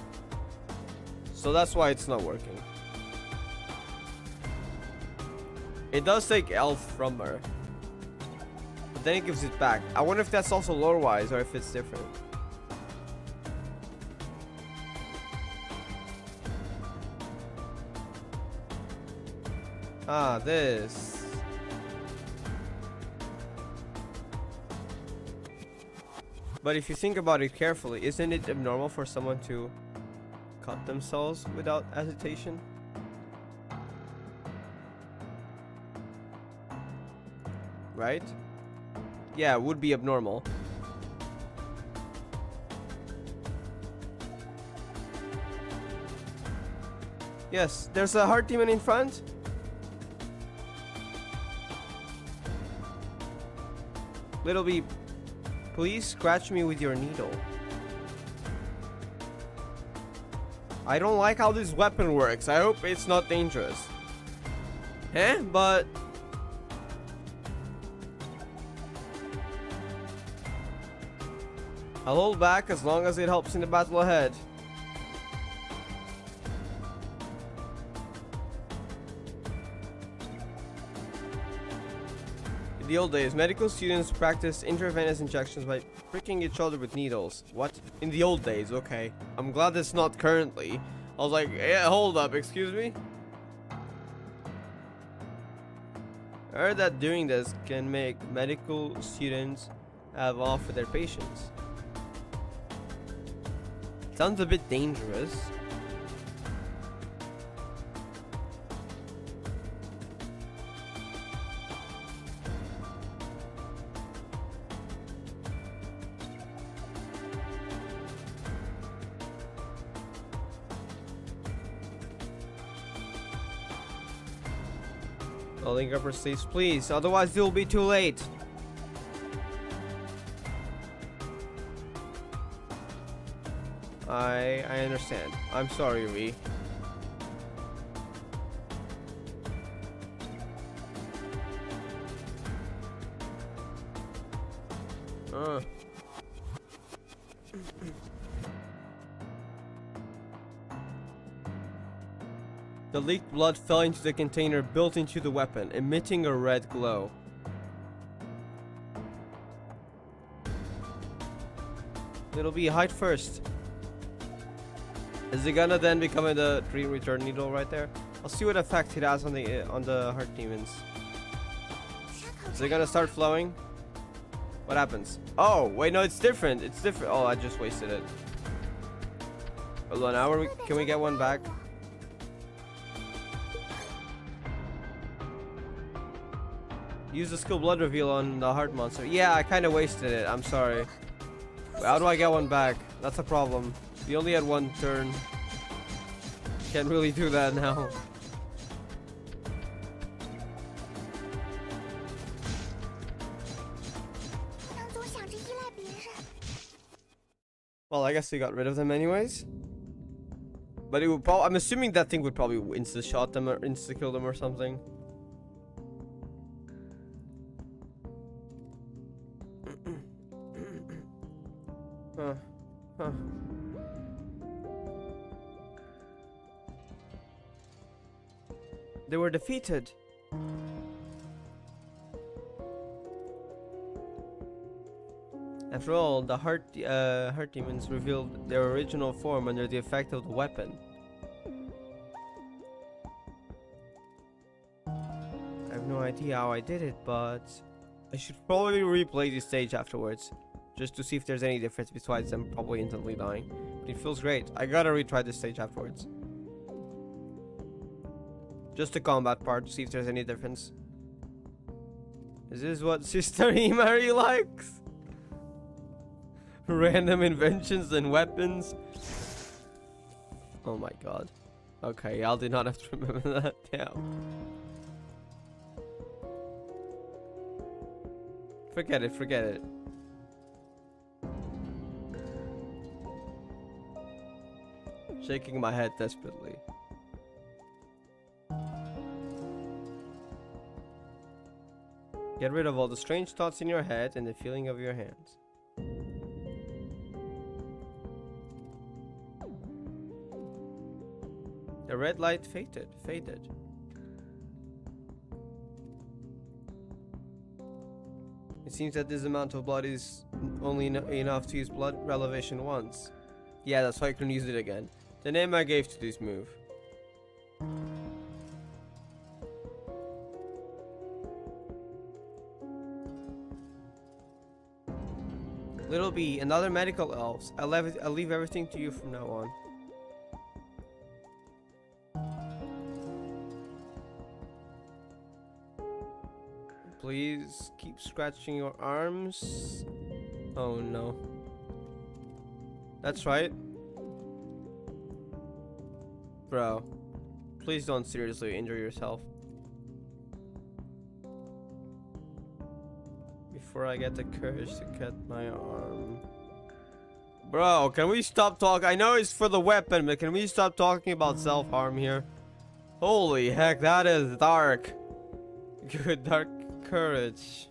So that's why it's not working. It does take elf from her. But then it gives it back. I wonder if that's also lore-wise or if it's different. Ah, this. But if you think about it carefully, isn't it abnormal for someone to cut themselves without hesitation? Right? Yeah, it would be abnormal. Yes, there's a heart demon in front. Little B, please scratch me with your needle. I don't like how this weapon works. I hope it's not dangerous. But I'll hold back as long as it helps in the battle ahead. In the old days, medical students practiced intravenous injections by pricking each other with needles. What? In the old days, okay. I'm glad it's not currently. I was like, yeah, hold up, excuse me? I heard that doing this can make medical students have off with their patients. Sounds a bit dangerous. Link upper sleeves, please, otherwise it will be too late. I understand. I'm sorry, Ree. The leaked blood fell into the container built into the weapon, emitting a red glow. It'll be hide first. Is it gonna then become the dream return needle right there? I'll see what effect it has on the heart demons. Is it gonna start flowing? What happens? Oh, wait, no, it's different. It's different. Oh, I just wasted it. Hold on, now can we get one back? Use the skill blood reveal on the heart monster. Yeah, I kind of wasted it. I'm sorry. How do I get one back? That's a problem. We only had one turn. Can't really do that now. Well, I guess we got rid of them anyways. But it would probably, I'm assuming that thing would probably insta-shot them or insta-kill them or something. Huh. They were defeated. After all, the heart demons revealed their original form under the effect of the weapon. I have no idea how I did it, but I should probably replay this stage afterwards, just to see if there's any difference besides them probably instantly dying. But it feels great. I gotta retry this stage afterwards. Just the combat part to see if there's any difference. Is this what Sister Imari likes? Random inventions and weapons. Oh my god. Okay, I did not have to remember that. Damn. Forget it, forget it. Shaking my head desperately. Get rid of all the strange thoughts in your head and the feeling of your hands. The red light faded. It seems that this amount of blood is only enough to use blood relevation once. Yeah, that's why I couldn't use it again. The name I gave to this move. Little B, another medical elves. I'll leave everything to you from now on. Please keep scratching your arms. Oh no. That's right. Bro, please don't seriously injure yourself. Before I get the courage to cut my arm. Bro, can we stop talking? I know it's for the weapon, but can we stop talking about self-harm here? Holy heck, that is dark. Good dark courage.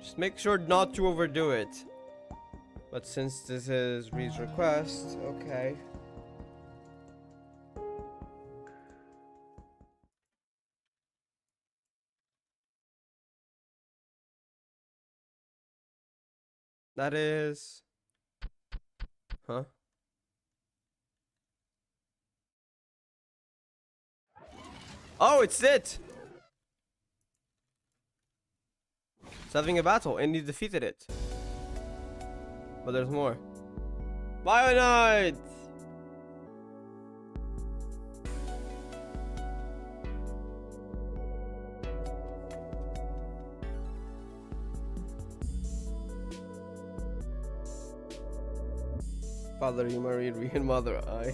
Just make sure not to overdo it. But since this is Reed's request, okay. That is... Huh? Oh, it's it! It's having a battle, and he defeated it. But there's more. Bionite! Father Imari and Mother I.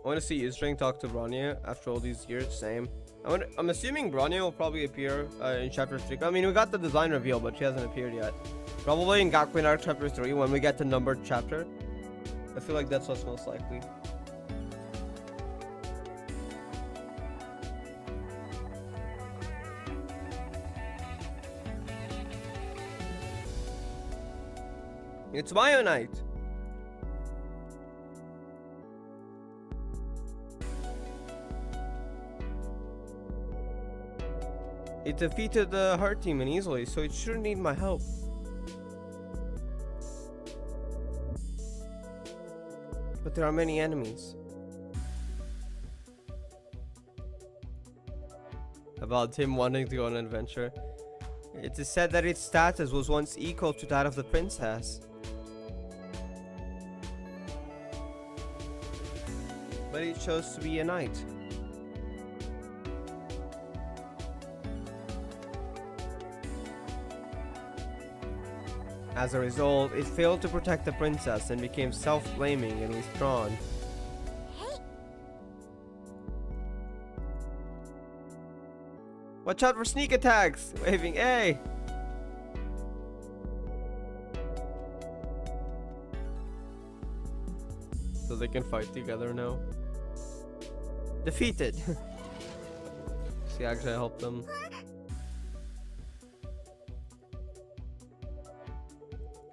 I want to see Israel talk to Bronya after all these years. Same. I'm assuming Bronya will probably appear in chapter 3. I mean, we got the design reveal, but she hasn't appeared yet. Probably in Gakuen Arc chapter 3 when we get the numbered chapter. I feel like that's what's most likely. It's Bionite. It defeated the Heart Demon easily, so it shouldn't need my help. But there are many enemies. About him wanting to go on an adventure. It is said that its status was once equal to that of the princess. But it chose to be a knight. As a result, it failed to protect the princess and became self-blaming and withdrawn. Watch out for sneak attacks! Waving A! So they can fight together now. Defeated! She actually helped them.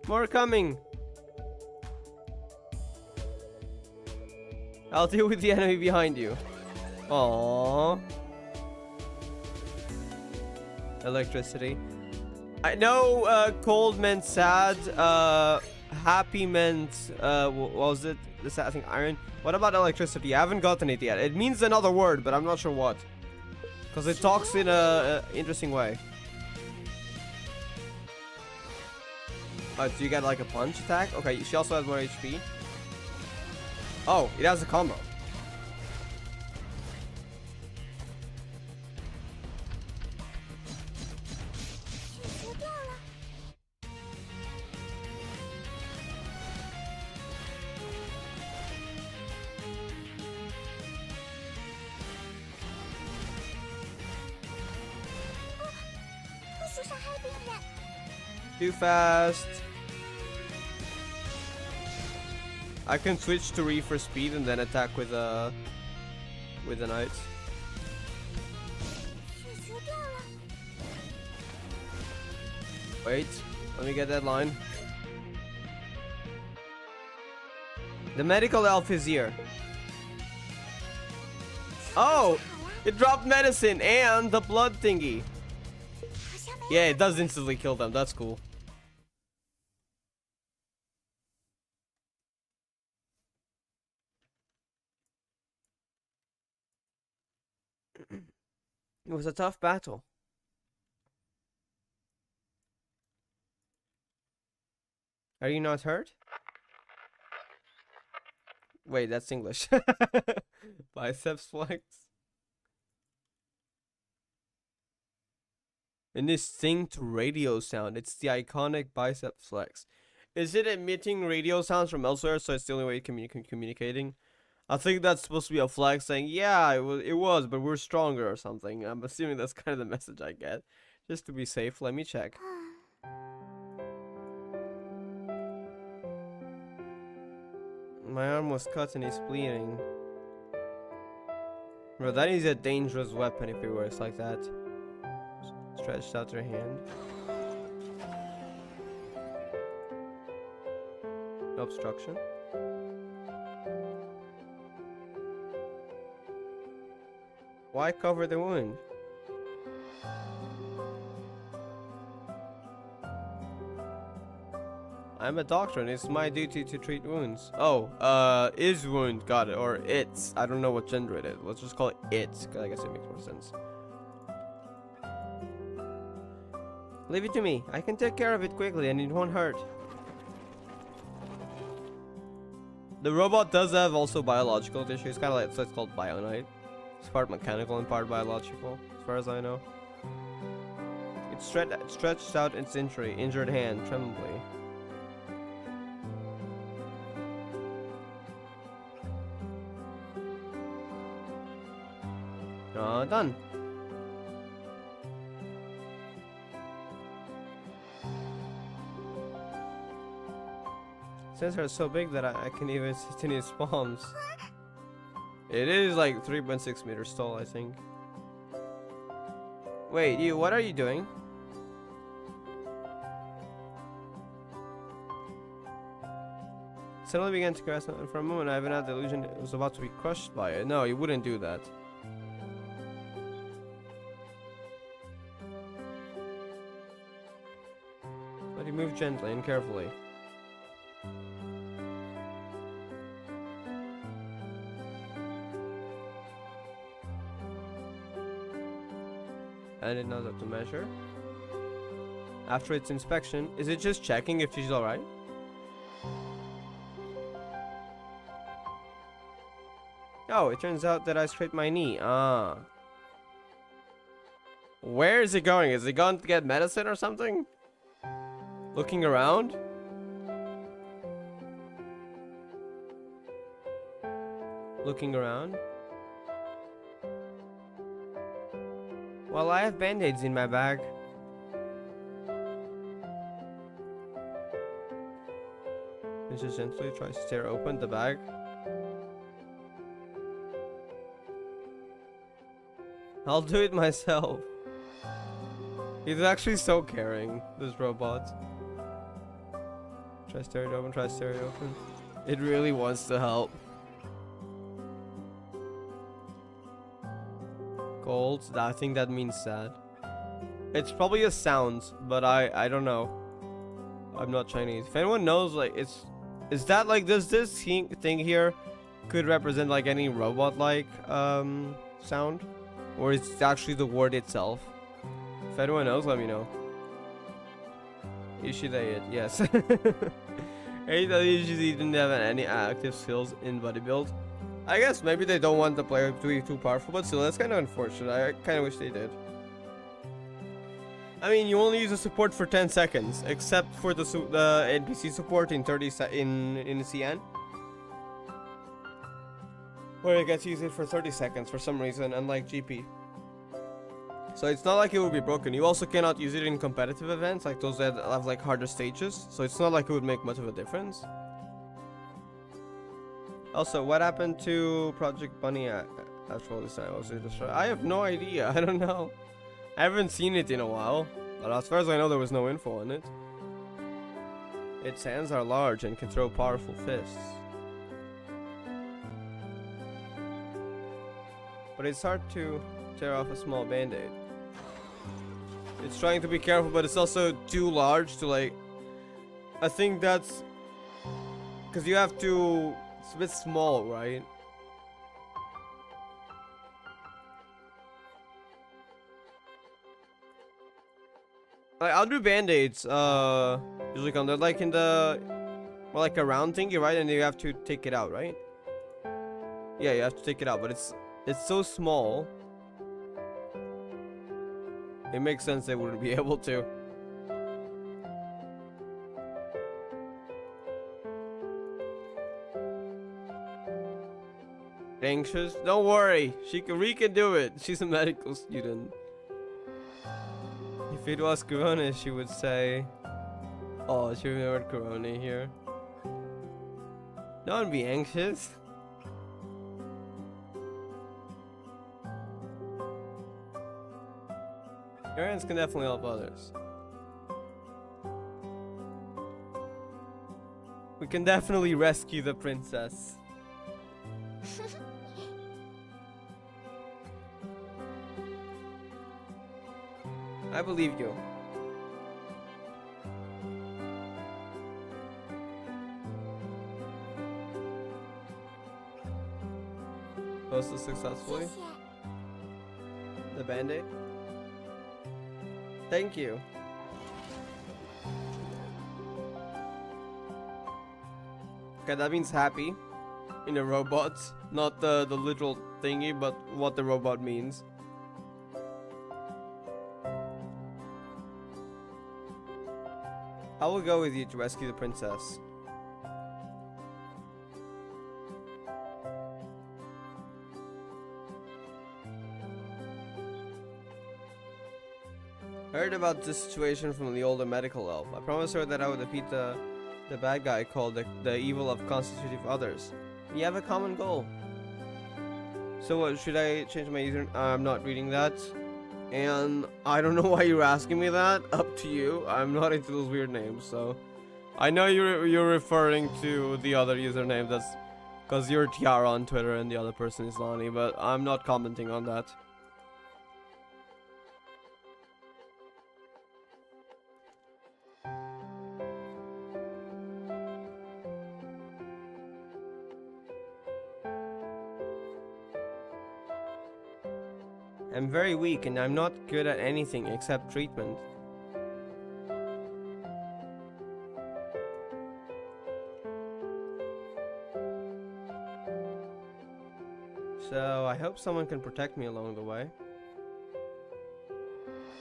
More coming! I'll deal with the enemy behind you. Aww. Electricity. I know cold meant sad, happy meant, what was it? I think iron. What about electricity? I haven't gotten it yet. It means another word, but I'm not sure what. Because it talks in a interesting way. Do you get like a punch attack? Okay, she also has more HP. Oh, it has a combo. Too fast. I can switch to Re for speed and then attack with a knight. Wait, let me get that line. The medical elf is here. Oh, it dropped medicine and the blood thingy. Yeah, it does instantly kill them. That's cool. It was a tough battle. Are you not hurt? Wait, that's English. Biceps flex. An distinct radio sound. It's the iconic biceps flex. Is it emitting radio sounds from elsewhere, so it's the only way it can communicating? I think that's supposed to be a flag saying, yeah, it was, but we're stronger or something. I'm assuming that's kind of the message I get. Just to be safe, let me check. My arm was cut and it's bleeding. Bro, that is a dangerous weapon if it works like that. Stretched out her hand. Obstruction. Why cover the wound? I'm a doctor and it's my duty to treat wounds. Oh, is wound, got it. Or it's. I don't know what gender it is. Let's just call it it, because I guess it makes more sense. Leave it to me. I can take care of it quickly and it won't hurt. The robot does have also biological tissue. It's kind of like, so it's called Bionite. It's part mechanical and part biological, as far as I know. It stretched out its injured hand, trembly. Done. Sensors are so big that I can even sit in his palms. It is like 3.6 meters tall, I think. Wait, you, what are you doing? Suddenly began to grasp, and for a moment I even had the illusion it was about to be crushed by it. No, you wouldn't do that. But he moved gently and carefully. And it knows how to measure. After its inspection, is it just checking if she's alright? Oh, it turns out that I scraped my knee. Ah. Where is it going? Is it going to get medicine or something? Looking around? Looking around? Well, I have band-aids in my bag. It just gently tries to tear open the bag. I'll do it myself. He's actually so caring, this robot. Try to tear it open, try to tear it open. It really wants to help. Gold, I think that means sad. It's probably a sound, but I don't know. I'm not Chinese. If anyone knows, like, is that like, does this thing here could represent like any robot-like sound? Or is it actually the word itself? If anyone knows, let me know. Ishida it, yes. Hey, that usually didn't have any active skills in bodybuild. I guess maybe they don't want the player to be too powerful, but still, that's kind of unfortunate. I kind of wish they did. I mean, you only use the support for 10 seconds, except for the NPC support in in CN, where you get to use it for 30 seconds for some reason, unlike GP. So it's not like it would be broken. You also cannot use it in competitive events, like those that have like harder stages. So it's not like it would make much of a difference. Also, what happened to Project Bunny after all this time? Was it destroyed? I have no idea. I don't know. I haven't seen it in a while. But as far as I know, there was no info on it. Its hands are large and can throw powerful fists. But it's hard to tear off a small band-aid. It's trying to be careful, but it's also too large to like... I think that's... because you have to... It's a bit small, right? Like, I'll do band-aids, usually come, they're like in the... Well, like a round thingy, right? And you have to take it out, right? Yeah, you have to take it out, but it's so small. It makes sense they wouldn't be able to. Anxious? Don't worry, we can do it. She's a medical student. If it was Corona, she would say, oh, she remembered Corona here. Don't be anxious. Parents can definitely help others. We can definitely rescue the princess. I believe you. Posted successfully. The band-aid. Thank you. Okay, that means happy in a robot, not the literal thingy, but what the robot means. I will go with you to rescue the princess. I heard about this situation from the older medical elf. I promised her that I would defeat the the bad guy called the evil of constitutive others. We have a common goal. So what, should I change my user? I'm not reading that. And I don't know why you're asking me that. Up to you. I'm not into those weird names, so. I know you're referring to the other username, that's because you're Tiara on Twitter and the other person is Lonnie, but I'm not commenting on that. I'm very weak and I'm not good at anything except treatment. So I hope someone can protect me along the way.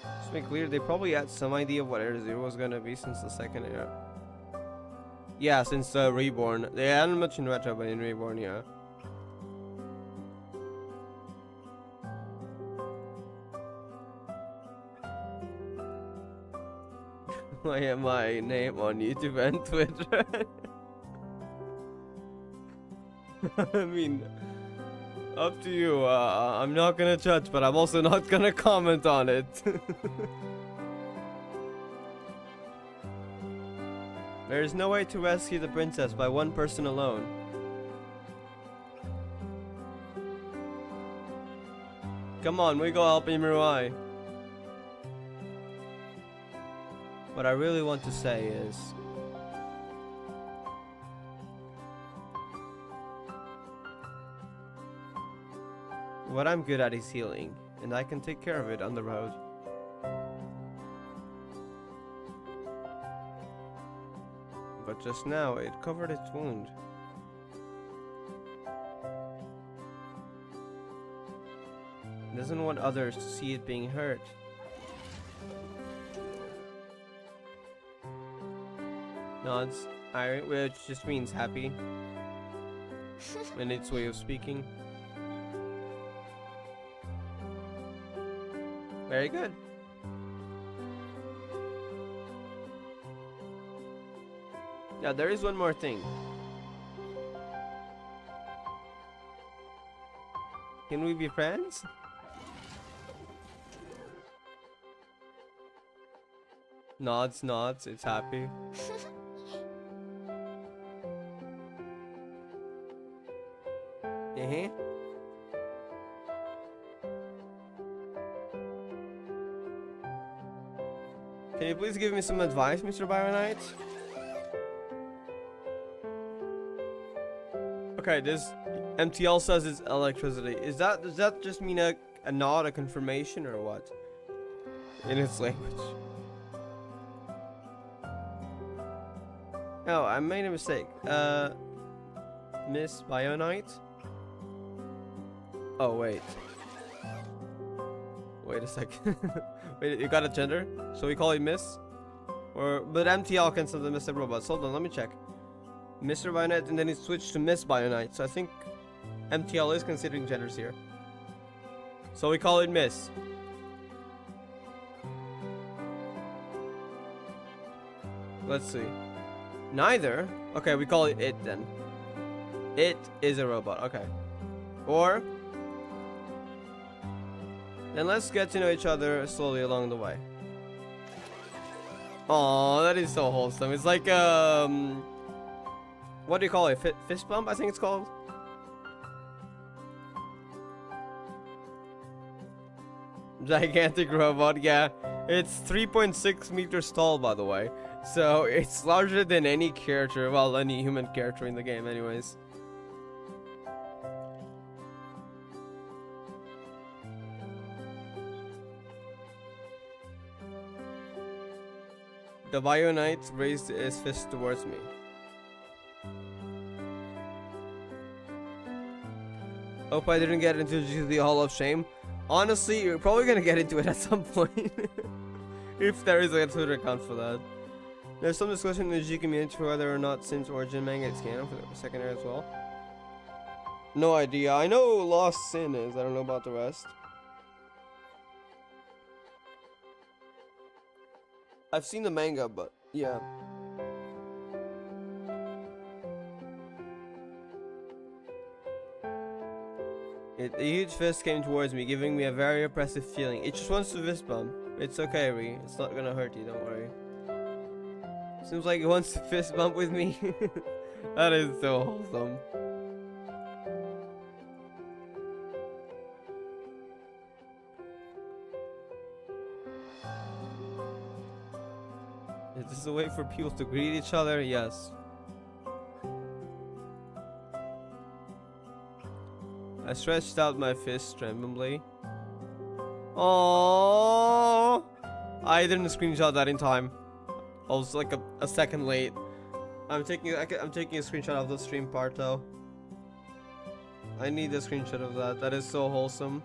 Just to be clear, they probably had some idea of what Air Zero was gonna be since the second era. Yeah, since Reborn. They hadn't much in Retro, but in Reborn, yeah. My name on YouTube and Twitter. I mean, up to you. I'm not gonna judge, but I'm also not gonna comment on it. There is no way to rescue the princess by one person alone. Come on, we go help Miruai. What I really want to say is, what I'm good at is healing, and I can take care of it on the road. But just now, it covered its wound. It doesn't want others to see it being hurt. Nods, which just means happy in its way of speaking. Very good. Now there is one more thing. Can we be friends? Nods, nods, it's happy. Can you please give me some advice, Mr. Bionite? Okay, this MTL says it's electricity. Does that just mean a nod, a confirmation, or what? In its language. Oh, I made a mistake. Miss Bionite? Oh, wait. Wait a second. Wait, you got a gender? So we call you Miss? But MTL can send the Mr. Robots. Hold on, let me check. Mr. Bionite, and then it switched to Miss Bionite. So I think MTL is considering genders here. So we call it Miss. Let's see. Neither? Okay, we call it then. It is a robot, okay. Or then let's get to know each other slowly along the way. Oh, that is so wholesome. It's like what do you call it? Fist bump, I think it's called. Gigantic robot, yeah. It's 3.6 meters tall, by the way. So it's larger than any character, well, any human character in the game anyways. The Bio Knight raised his fist towards me. Hope I didn't get into the Hall of Shame. Honestly, you're probably gonna get into it at some point. If there is a Twitter account for that. There's some discussion in the G community for whether or not Sin's origin manga is canon for the second era as well. No idea. I know Lost Sin is. I don't know about the rest. I've seen the manga, but yeah. A huge fist came towards me, giving me a very oppressive feeling. It just wants to fist bump. It's okay, Ree. It's not gonna hurt you, don't worry. Seems like it wants to fist bump with me. That is so wholesome. Is this a way for people to greet each other? Yes. I stretched out my fist tremblingly. Oh, I didn't screenshot that in time. I was like a second late. I'm taking a screenshot of the stream part though. I need a screenshot of that. That is so wholesome.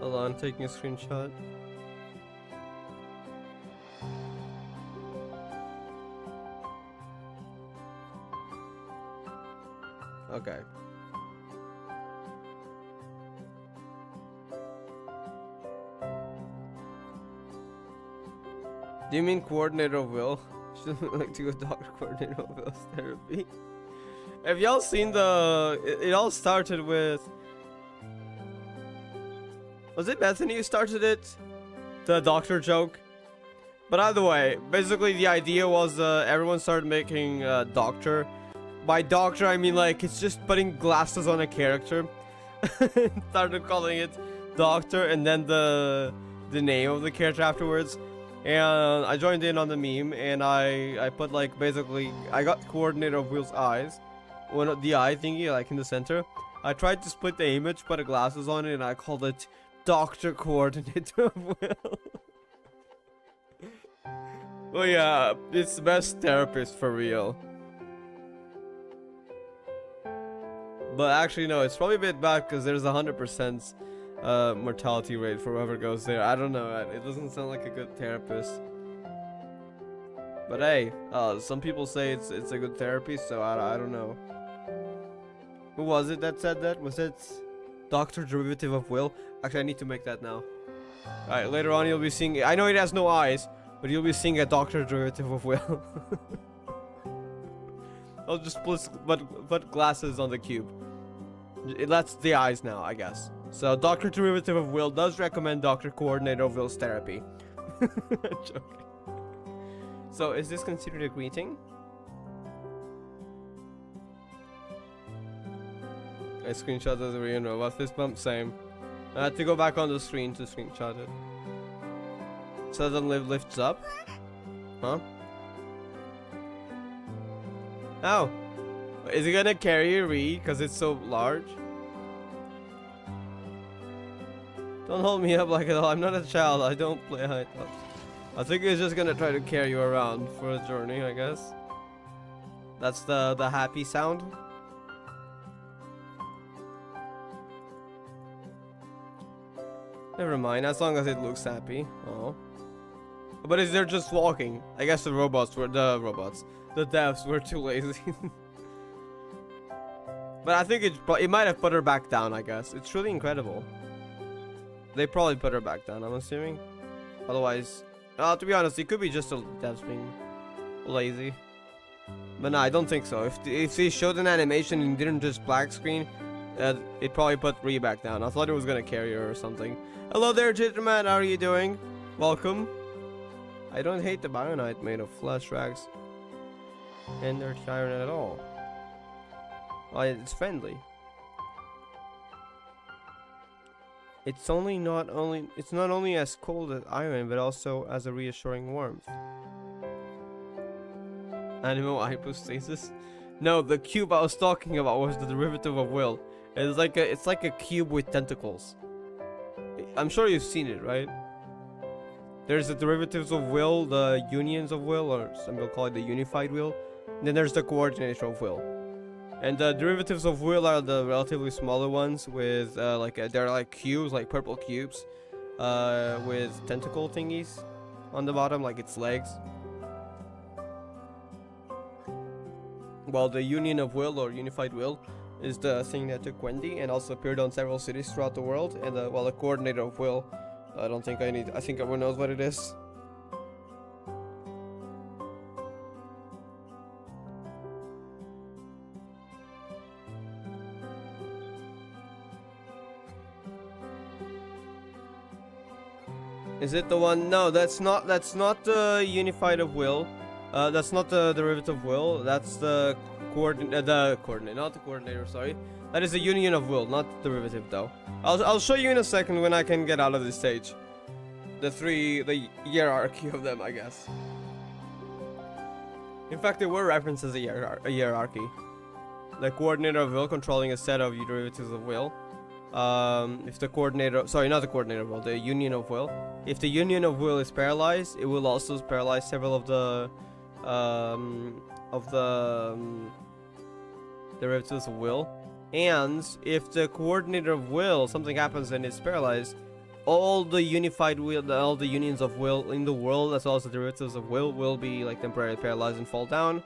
Hold on, taking a screenshot. Okay. Do you mean coordinator of will? Shouldn't like to go doctor coordinator of will therapy. Have y'all seen the? It all started with. Was it Bethany who started it? The doctor joke. But either way, basically the idea was everyone started making doctor. By doctor, I mean like it's just putting glasses on a character. Started calling it doctor, and then the name of the character afterwards. And I joined in on the meme, and I put like basically I got coordinator of Will's eyes, one of the eye thingy like in the center. I tried to split the image, put the glasses on it, and I called it Doctor Coordinator of Will. Well, yeah, it's the best therapist for real. But actually, no, it's probably a bit bad because there's 100% mortality rate for whoever goes there. I don't know, it doesn't sound like a good therapist. But hey, some people say it's a good therapy, so I don't know. Who was it that said that? Was it Doctor Derivative of Will? Actually, I need to make that now. Alright, later on you'll be seeing... I know it has no eyes, but you'll be seeing a Doctor Derivative of Will. I'll just put glasses on the cube. That's the eyes now, I guess. So, Doctor Derivative of Will does recommend Doctor Coordinator of Will's therapy. Joking. So, is this considered a greeting? I screenshot the real robot fist bump, same. I had to go back on the screen to screenshot it. Suddenly lifts up. Huh? Oh. Is it gonna carry a Reed because it's so large? Don't hold me up like that. I'm not a child. I don't play high tops. I think it's just gonna try to carry you around for a journey, I guess. That's the happy sound. Never mind, as long as it looks happy. Oh. But is they're just walking? I guess the devs were too lazy. But I think it might have put her back down, I guess. It's really incredible. They probably put her back down, I'm assuming. Otherwise, to be honest, it could be just the devs being lazy. But no, I don't think so. If they showed an animation and didn't just black screen, it probably put Ree back down. I thought it was gonna carry her or something. Hello there, Jitterman. How are you doing? Welcome. I don't hate the Bionite made of flesh rags and dirty iron at all. Oh, it's friendly. It's not only as cold as iron, but also as a reassuring warmth. Animal hypostasis? No, the cube I was talking about was the derivative of will. It's like a cube with tentacles. I'm sure you've seen it, right? There's the derivatives of will, the unions of will, or some people call it the unified will. And then there's the coordination of will. And the derivatives of will are the relatively smaller ones with they're like cubes, like purple cubes, with tentacle thingies on the bottom, like its legs. While the union of will or unified will is the thing that took Wendy and also appeared on several cities throughout the world. And well, the coordinator of will. I don't think I need. I think everyone knows what it is. Is it the one? No, that's not the unified of will. That's not the derivative of will. That's the coordinate, not the coordinator. Sorry, that is the union of will, not the derivative though. I'll show you in a second when I can get out of this stage. The hierarchy of them, I guess. In fact, there were references a hierarchy. The coordinator of will controlling a set of derivatives of will. If the coordinator, sorry, not the coordinator of will, the union of will. If the union of will is paralyzed, it will also paralyze several of the derivatives of will. And if the coordinator of will, something happens and it's paralyzed, all the unified will, all the unions of will in the world, as well as the derivatives of will be like temporarily paralyzed and fall down.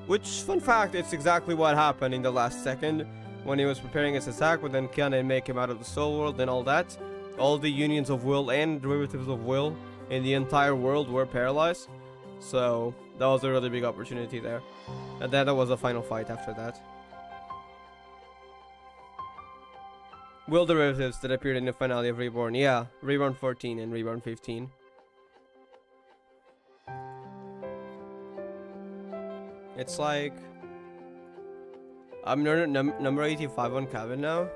Which, fun fact, it's exactly what happened in the last second when he was preparing his attack, but then Kiana make him out of the soul world and all that. All the unions of will and derivatives of will in the entire world were paralyzed. So that was a really big opportunity there. And then there was a final fight after that. Will derivatives that appeared in the finale of Reborn. Yeah, Reborn 14 and Reborn 15. It's like... I'm number 85 on Cabin now,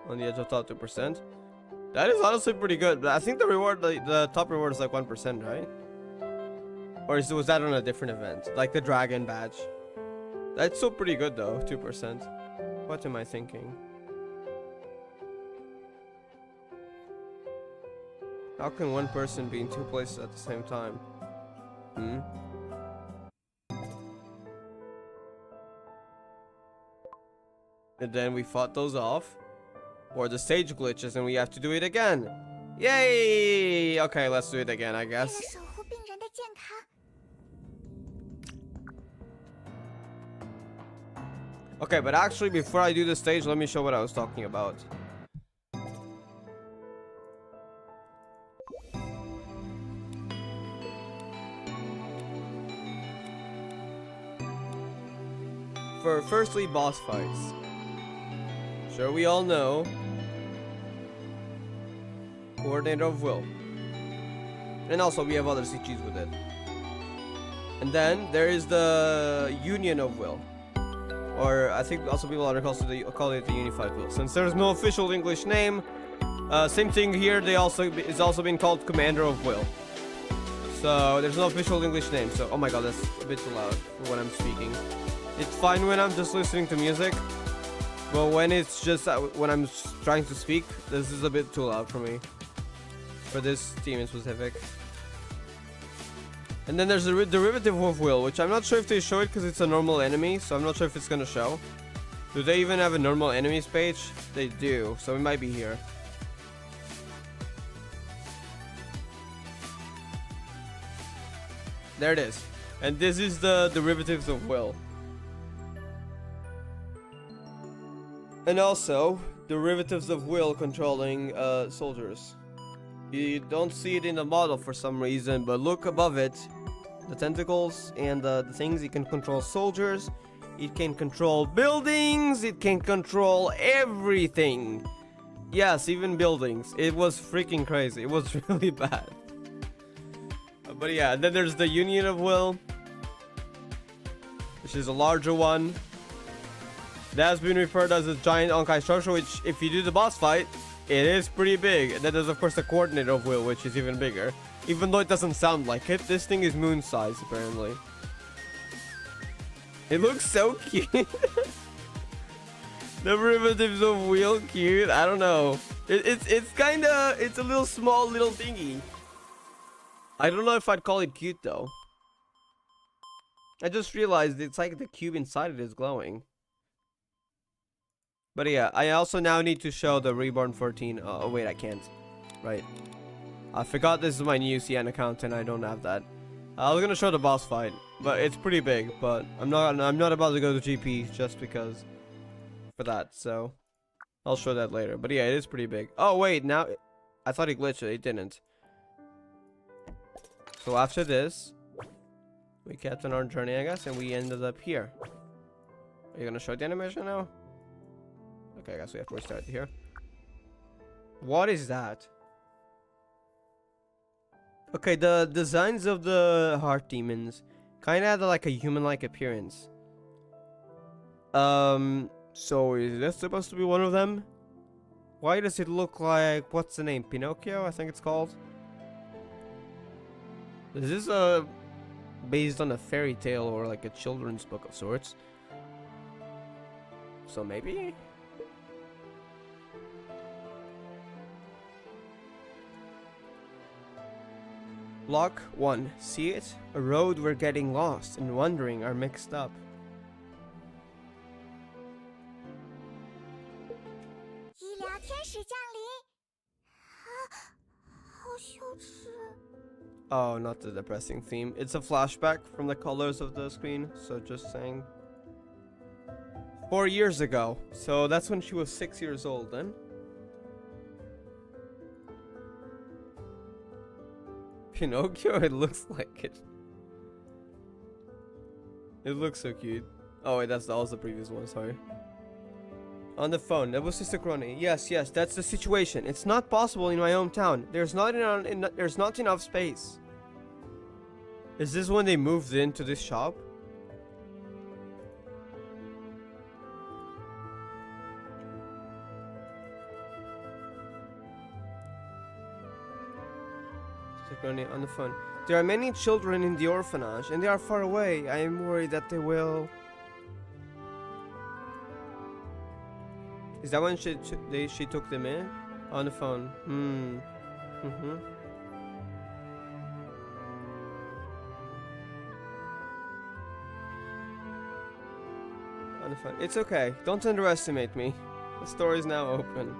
on the edge of top 2%. That is honestly pretty good, but I think the reward, the top reward is like 1%, right? Or was that on a different event? Like the Dragon Badge. That's still pretty good though, 2%. What am I thinking? How can one person be in two places at the same time? And then we fought those off. Or the stage glitches and we have to do it again. Yay! Okay, let's do it again, I guess. Okay, but actually before I do the stage, let me show what I was talking about. For firstly, boss fights. Sure, we all know coordinator of will, and also we have other CGs with it. And then there is the union of will, or I think also people are call it the unified will. Since there's no official English name, same thing here. They is also being called commander of will. So there's no official English name. So oh my god, that's a bit too loud for when I'm speaking. It's fine when I'm just listening to music. But when it's just when I'm trying to speak, this is a bit too loud for me. For this team in specific. And then there's the derivative of will, which I'm not sure if they show it because it's a normal enemy, so I'm not sure if it's gonna show. Do they even have a normal enemies page? They do, so it might be here. There it is. And this is the derivatives of will. And also, derivatives of will controlling soldiers. You don't see it in the model for some reason, but look above it. The tentacles and the things. It can control soldiers. It can control buildings. It can control everything. Yes, even buildings. It was freaking crazy. It was really bad. But yeah, then there's the union of will, which is a larger one. That has been referred as a giant Houkai structure, which, if you do the boss fight, it is pretty big. And then there's, of course, the coordinator of will, which is even bigger. Even though it doesn't sound like it, this thing is moon size, apparently. It looks so cute. The derivatives of will, cute. I don't know. It's a little small little thingy. I don't know if I'd call it cute, though. I just realized it's like the cube inside it is glowing. But yeah, I also now need to show the Reborn 14. Oh wait, I can't. Right. I forgot this is my new CN account and I don't have that. I was gonna show the boss fight, but it's pretty big. But I'm not about to go to GP just because. for that, so I'll show that later. But yeah, it is pretty big. Oh wait, now I thought it glitched. It didn't. So after this, we kept on our journey, I guess, and we ended up here. Are you gonna show the animation now? Okay, I guess we have to restart here. What is that? Okay, the designs of the heart demons kind of had like a human-like appearance. So is this supposed to be one of them? Why does it look like, what's the name? Pinocchio, I think it's called. Is this based on a fairy tale or like a children's book of sorts? So maybe? Block 1. See it? A road we're getting lost and wandering are mixed up. Oh, not the depressing theme. It's a flashback from the colors of the screen, so just saying. 4 years ago. So that's when she was 6 years old then. Pinocchio, it looks like it. It looks so cute. Oh wait, that was the previous one, sorry. On the phone, that was Sister Crony. Yes, that's the situation. It's not possible in my hometown. There's not enough space. Is this when they moved into this shop? Sister Crony on the phone. There are many children in the orphanage, and they are far away. I am worried that they will... Is that when she took them in? On the phone. On the phone. It's okay. Don't underestimate me. The store is now open.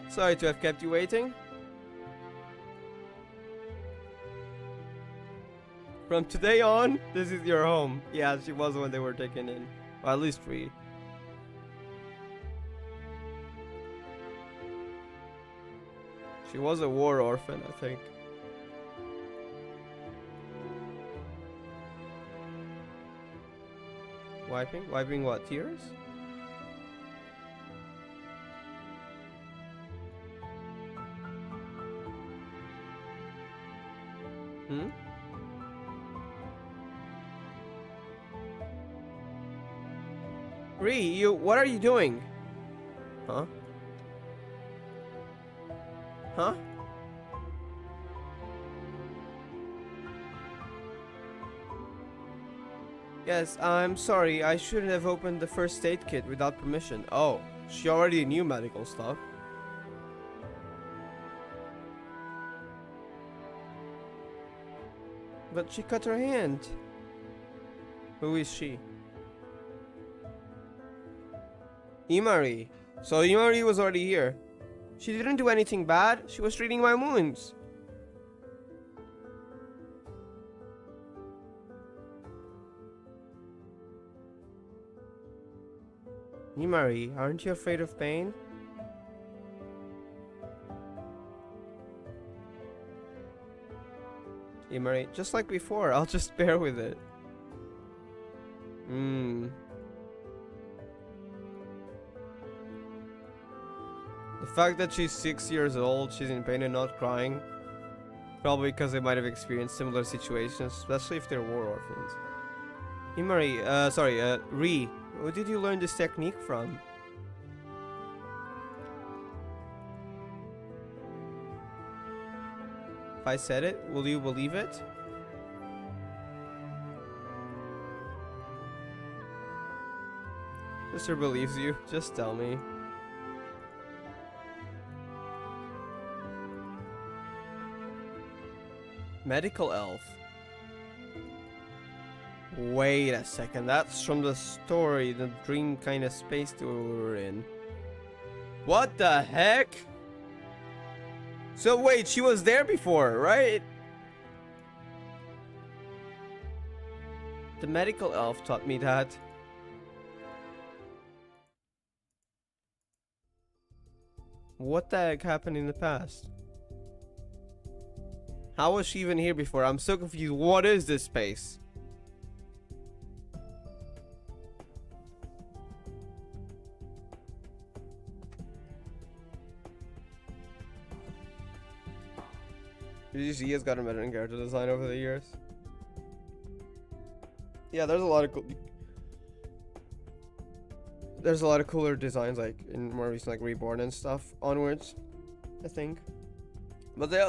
Sorry to have kept you waiting. From today on, this is your home. Yeah, she was when they were taken in. Or at least 3. She was a war orphan, I think. Wiping? Wiping what? Tears? Hmm? Ree, what are you doing? Huh? Huh? Yes, I'm sorry. I shouldn't have opened the first aid kit without permission. Oh, she already knew medical stuff. But she cut her hand. Who is she? Imari. So Imari was already here. She didn't do anything bad. She was treating my wounds. Imari, aren't you afraid of pain? Imari, just like before, I'll just bear with it. The fact that she's 6 years old, she's in pain and not crying, probably because they might have experienced similar situations, especially if they're war orphans. Imari, Ree, where did you learn this technique from? If I said it, will you believe it? Sister believes you, just tell me. Medical elf. Wait a second, that's from the story, the dream kind of space they were in. What the heck? So wait, she was there before, right? The medical elf taught me that. What the heck happened in the past? How was she even here before? I'm so confused. What is this space? GG has gotten better in character design over the years. Yeah, there's a lot of cooler designs, like in more recent, like Reborn and stuff onwards, I think. But they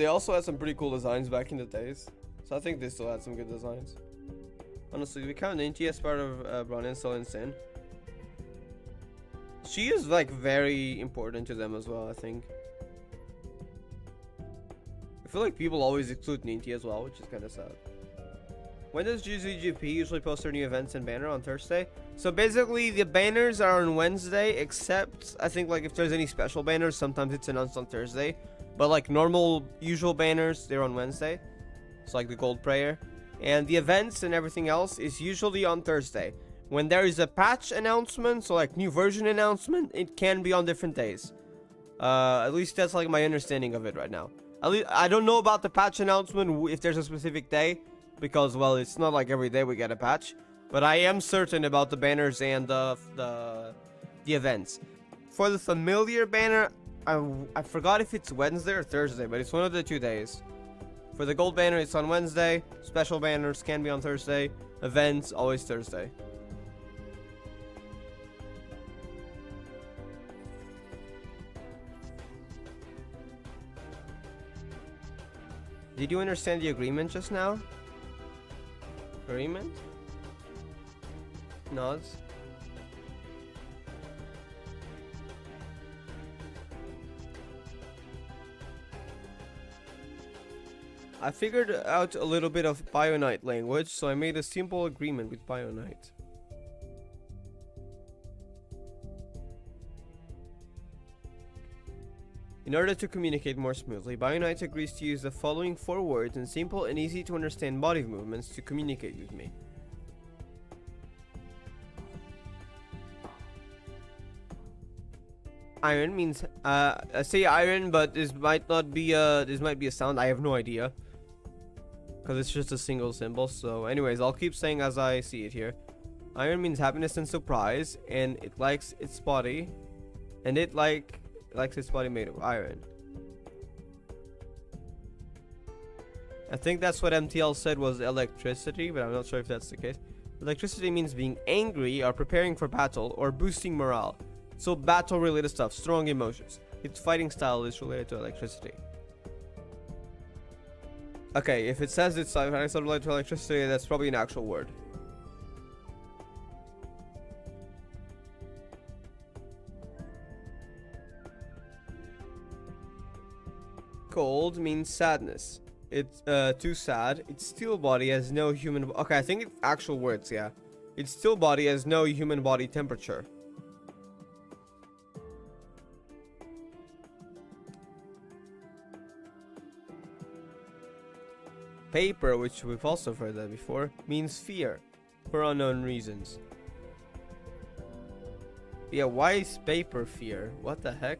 also had some pretty cool designs back in the days, so I think they still had some good designs. Honestly, we count Ninty as part of Bronin Soul and Sin. She is like very important to them as well, I think. I feel like people always exclude Ninty as well, which is kind of sad. When does GZGP usually post their new events and banner? On Thursday? So basically the banners are on Wednesday, except I think like if there's any special banners, sometimes it's announced on Thursday. But like normal, usual banners, they're on Wednesday. It's like the Gold Prayer. And the events and everything else is usually on Thursday. When there is a patch announcement, so like new version announcement, it can be on different days. At least that's like my understanding of it right now. At least I don't know about the patch announcement if there's a specific day, because well, it's not like every day we get a patch. But I am certain about the banners and the events. For the familiar banner, I forgot if it's Wednesday or Thursday, but it's one of the 2 days. For the gold banner, it's on Wednesday. Special banners can be on Thursday. Events, always Thursday. Did you understand the agreement just now? Agreement? Nods. I figured out a little bit of Bionite language, so I made a simple agreement with Bionite. In order to communicate more smoothly, Bionite agrees to use the following 4 words and simple and easy to understand body movements to communicate with me. Iron means I say iron, but this might not be this might be a sound. I have no idea, because it's just a single symbol. So anyways, I'll keep saying as I see it here. Iron means happiness and surprise, and it likes its body, and it likes its body made of iron. I think that's what MTL said was electricity, but I'm not sure if that's the case. Electricity means being angry or preparing for battle or boosting morale. So battle related stuff, strong emotions. Its fighting style is related to electricity. Okay, if it says it's fighting style related to electricity, that's probably an actual word. Cold means sadness. It's too sad. Its steel body has no human. Okay, I think it's actual words. Yeah, its steel body has no human body temperature. Paper, which we've also heard that before, means fear for unknown reasons. Yeah, why is paper fear? What the heck?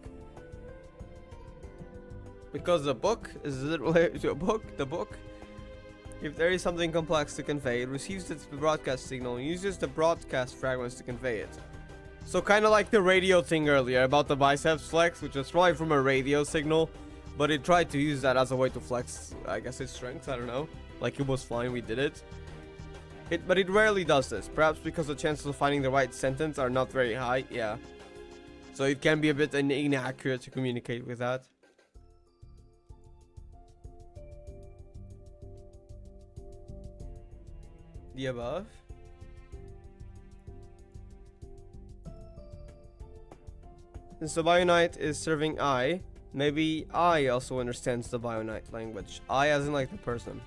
Because the book is it related to a book? The book, if there is something complex to convey, it receives its broadcast signal and uses the broadcast fragments to convey it. So kind of like the radio thing earlier about the biceps flex, which was probably from a radio signal, but it tried to use that as a way to flex, I guess, its strength. I don't know. Like, it was fine, we did it. But it rarely does this. Perhaps because the chances of finding the right sentence are not very high. Yeah. So it can be a bit inaccurate to communicate with that. The above. Since the Bionite is serving I, maybe I also understands the Bionite language. I as in like the person.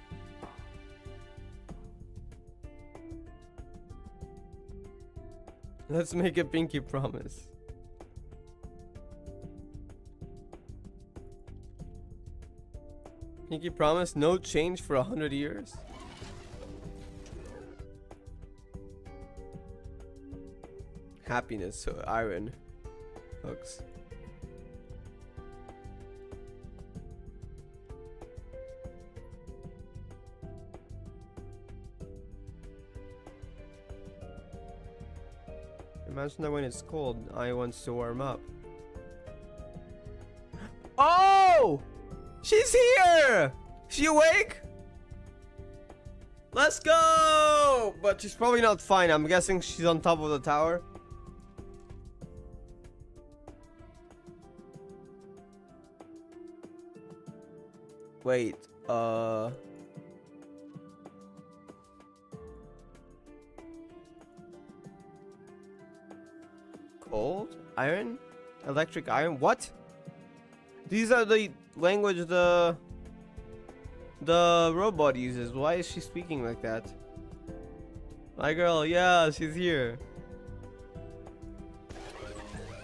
Let's make a pinky promise. Pinky promise, no change for 100 years. happiness. So iron hooks. Imagine that when it's cold, I wants to warm up. Oh! She's here! She awake? Let's go! But she's probably not fine. I'm guessing she's on top of the tower. Wait, cold? Iron? Electric iron? What? These are the language the robot uses. Why is she speaking like that? My girl, yeah, she's here.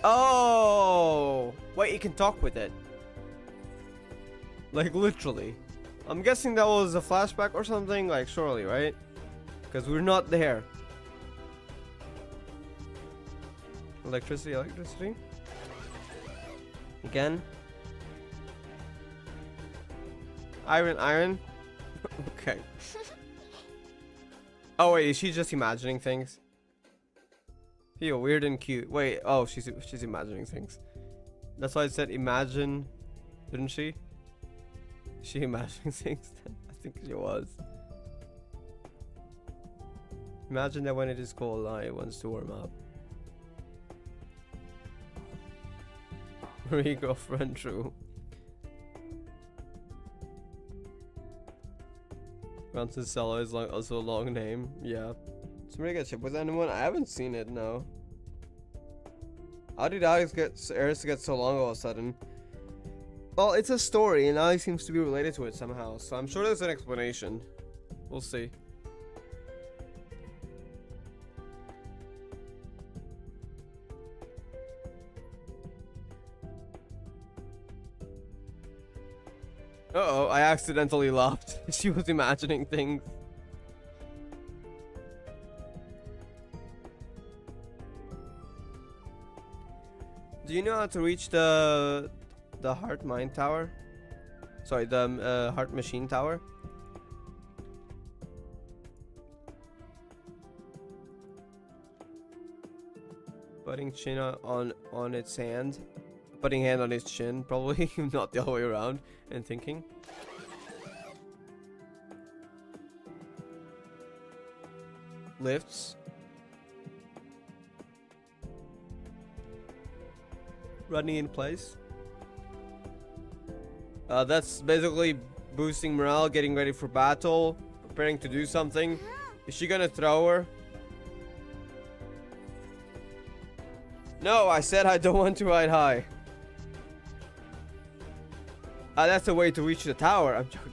Oh! Wait, you can talk with it. Like, literally. I'm guessing that was a flashback or something, like, surely, right? Because we're not there. Electricity, electricity. Again. Iron, iron. Okay. Oh wait, is she just imagining things? Feel weird and cute. Wait, oh, she's imagining things. That's why I said imagine, didn't she? Is she imagining things? I think she was. Imagine that when it is cold, I wants to warm up. Marie girlfriend, true. Gonzalo is like also a long name. Yeah. Somebody get shipped with anyone? I haven't seen it, no. How did Alex get so long all of a sudden? Well, it's a story and Alex seems to be related to it somehow, so I'm sure there's an explanation. We'll see. Uh-oh, I accidentally laughed. She was imagining things. Do you know how to reach the heart mine tower? Sorry, the heart machine tower? Putting chin on its hand. Putting hand on his chin, probably, not the other way around, and thinking. Lifts. Running in place. That's basically boosting morale, getting ready for battle, preparing to do something. Is she gonna throw her? No, I said I don't want to ride high. That's the way to reach the tower. I'm joking.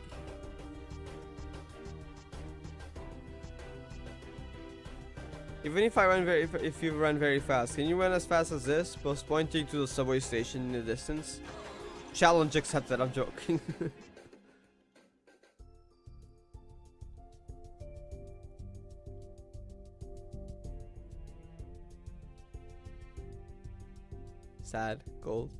Even if I run if you run very fast, can you run as fast as this? Both pointing to the subway station in the distance. Challenge accepted. I'm joking. Sad. Gold.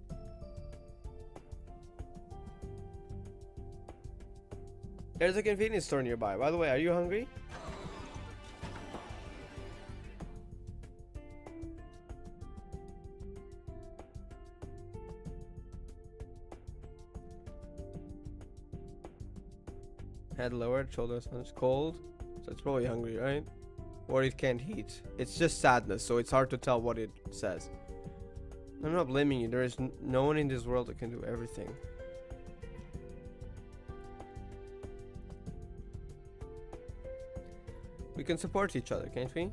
There's a convenience store nearby. By the way, are you hungry? Head lowered, shoulders hunched, cold. So it's probably hungry, right? Or it can't eat. It's just sadness, so it's hard to tell what it says. I'm not blaming you. There is no one in this world that can do everything. We can support each other, can't we?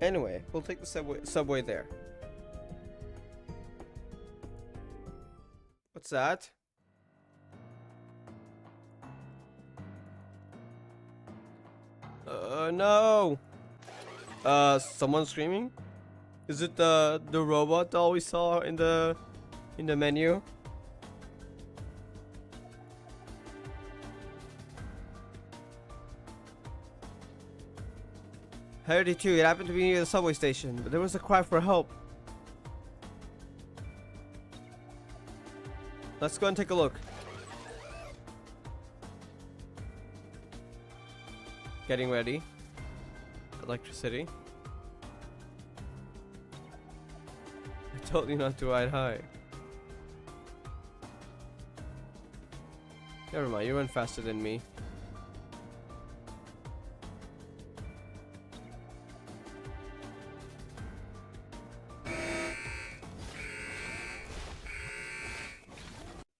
Anyway, we'll take the subway there. What's that? No. Someone screaming? Is it the robot that we saw in the menu? heard it too. It happened to be near the subway station, but there was a cry for help. Let's go and take a look. Getting ready. Electricity. I told you not to ride high. Never mind, you run faster than me.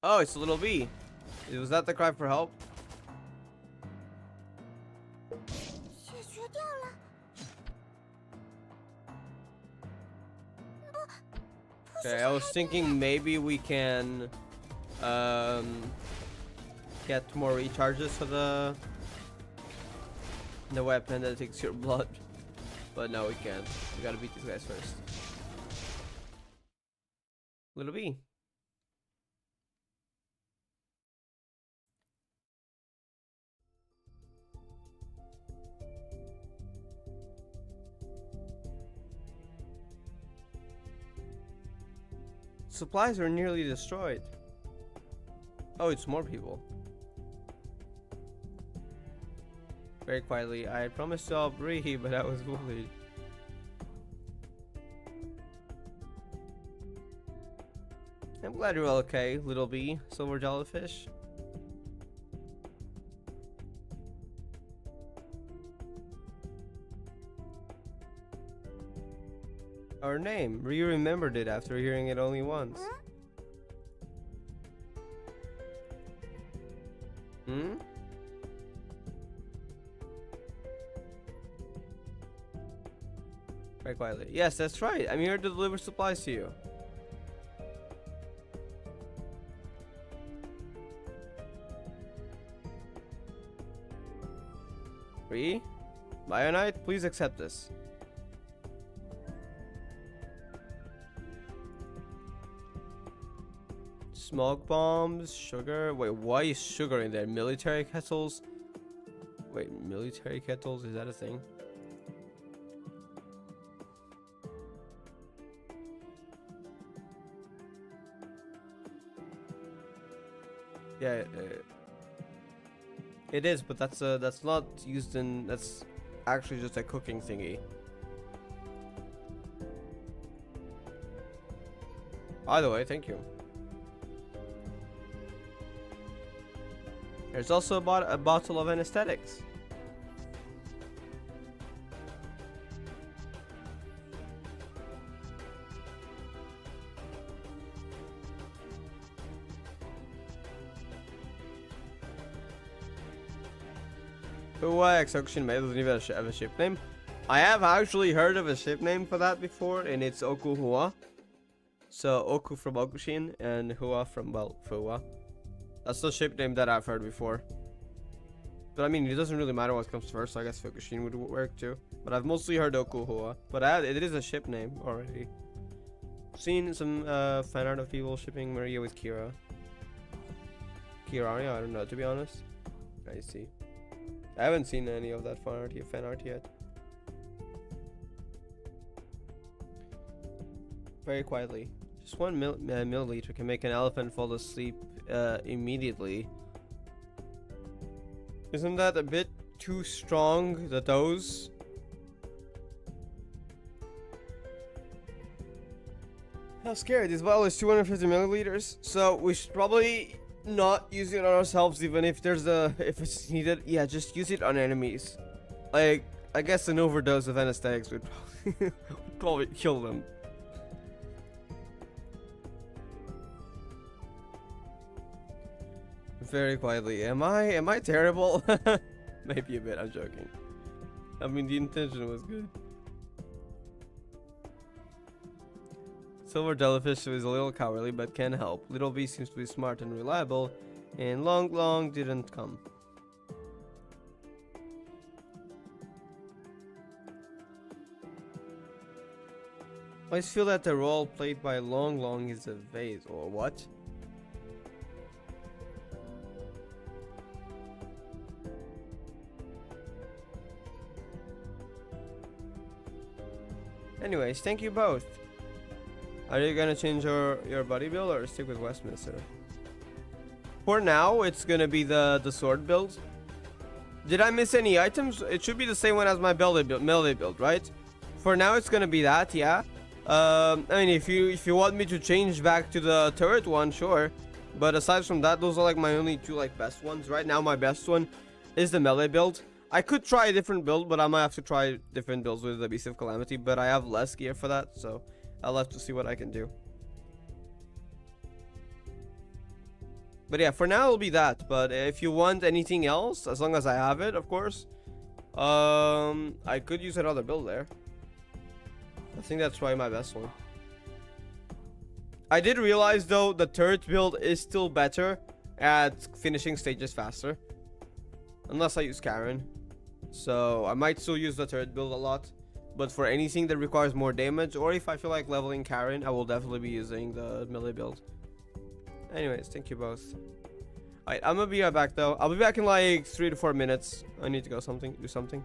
Oh, it's a little bee. Was that the cry for help? Okay, I was thinking maybe we can get more recharges for the weapon that takes your blood. But no, we can't. We gotta beat these guys first. Little bee. Supplies are nearly destroyed. Oh, it's more people. Very quietly, I promised to help Rihi, but I was bullied. I'm glad you're okay, little bee, silver jellyfish. Our name. Ryu remembered it after hearing it only once. Hmm? Very quietly. Yes, that's right. I'm here to deliver supplies to you. Ryu? Bionite, please accept this. Smoke bombs, sugar. Wait, why is sugar in there? Military kettles? Wait, military kettles? Is that a thing? Yeah, it is, but that's not used in. That's actually just a cooking thingy. By the way, thank you. There's also a bottle of anesthetics. Houkai execution method doesn't even have a ship name. I have actually heard of a ship name for that before, and it's Okuhua. So Oku from Okushin and Hua from, well, Fuwa. That's the ship name that I've heard before. But I mean, it doesn't really matter what comes first, so I guess Fukushin would work too. But I've mostly heard Okuhua. But it is a ship name already. Seen some fan art of people shipping Maria with Kira. Kirani, I don't know, to be honest. I see. I haven't seen any of that fan art yet. Very quietly. Just 1 milliliter can make an elephant fall asleep immediately. Isn't that a bit too strong, the dose? How scary. This bottle is 250 milliliters, so we should probably not use it on ourselves, even if if it's needed. Yeah, just use it on enemies. Like, I guess an overdose of anesthetics would probably kill them. Very quietly. Am I terrible? Maybe a bit, I'm joking. I mean, the intention was good. Silver Jellyfish is a little cowardly but can help. Little B seems to be smart and reliable, and Long didn't come. I just feel that the role played by Long is a vase, or what? Anyways, thank you both. Are you gonna change your body build or stick with Westminster? For now, it's gonna be the sword build. Did I miss any items? It should be the same one as my melee build, right? For now, it's gonna be that, yeah. I mean, if you want me to change back to the turret one, sure. But aside from that, those are like my only two like best ones. Right now, my best one is the melee build. I could try a different build, but I might have to try different builds with the Beast of Calamity. But I have less gear for that, so I'll have to see what I can do. But yeah, for now it'll be that. But if you want anything else, as long as I have it, of course, I could use another build there. I think that's probably my best one. I did realize though the turret build is still better at finishing stages faster, unless I use Karen. So I might still use the turret build a lot, but for anything that requires more damage, or if I feel like leveling Karen, I will definitely be using the melee build. Anyways, thank you both. Alright, I'm gonna be right back though. I'll be back in like 3 to 4 minutes. I need to go do something.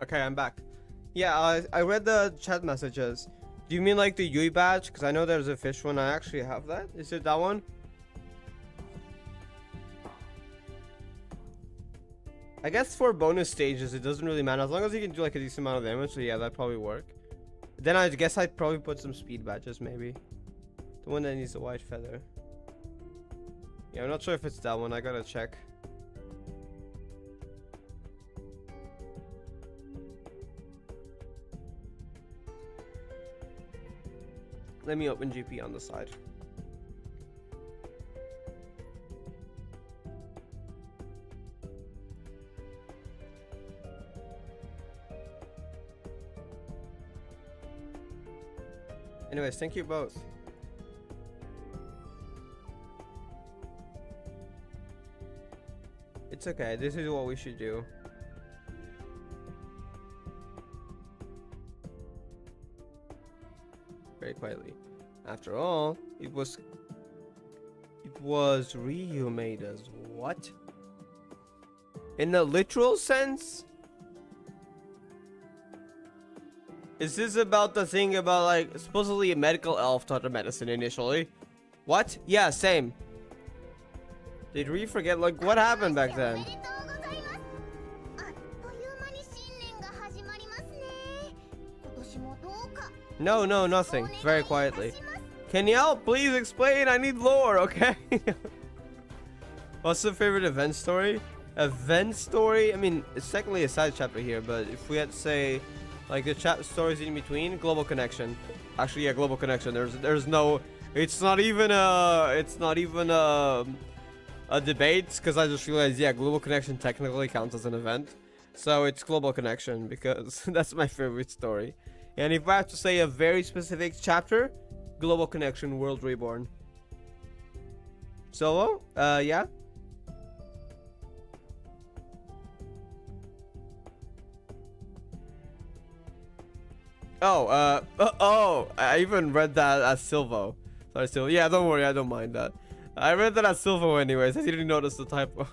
Okay, I'm back. Yeah, I read the chat messages. Do you mean like the Yui badge? Because I know there's a fish one. I actually have that. Is it that one? I guess for bonus stages, it doesn't really matter. As long as you can do like a decent amount of damage. So yeah, that'd probably work. Then I guess I'd probably put some speed badges, maybe. The one that needs the white feather. Yeah, I'm not sure if it's that one. I gotta check. Let me open GP on the side. Anyways, thank you both. It's okay. This is what we should do. Very quietly. After all, it was Ryu made us. What? In the literal sense? Is this about the thing about like supposedly a medical elf taught her medicine initially? What? Yeah, same. Did we forget like what happened back then? No, nothing. Very quietly. Can y'all please explain? I need lore, okay? What's the favorite event story? Event story? I mean, it's technically a side chapter here, but if we had to say like the stories in between, Global Connection. Actually, yeah, Global Connection. There's no. It's not even a debate, because I just realized, yeah, Global Connection technically counts as an event, so it's Global Connection because that's my favorite story. And if I have to say a very specific chapter, Global Connection, World Reborn. Solo? Yeah. Oh, I even read that as Silvo. Sorry, Silvo. Yeah, don't worry, I don't mind that. I read that as Silvo anyways. I didn't notice the typo.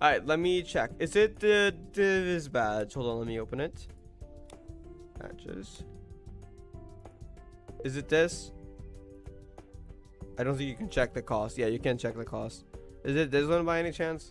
Alright, let me check. Is it this badge? Hold on, let me open it. Badges. Is it this? I don't think you can check the cost. Yeah, you can check the cost. Is it this one by any chance?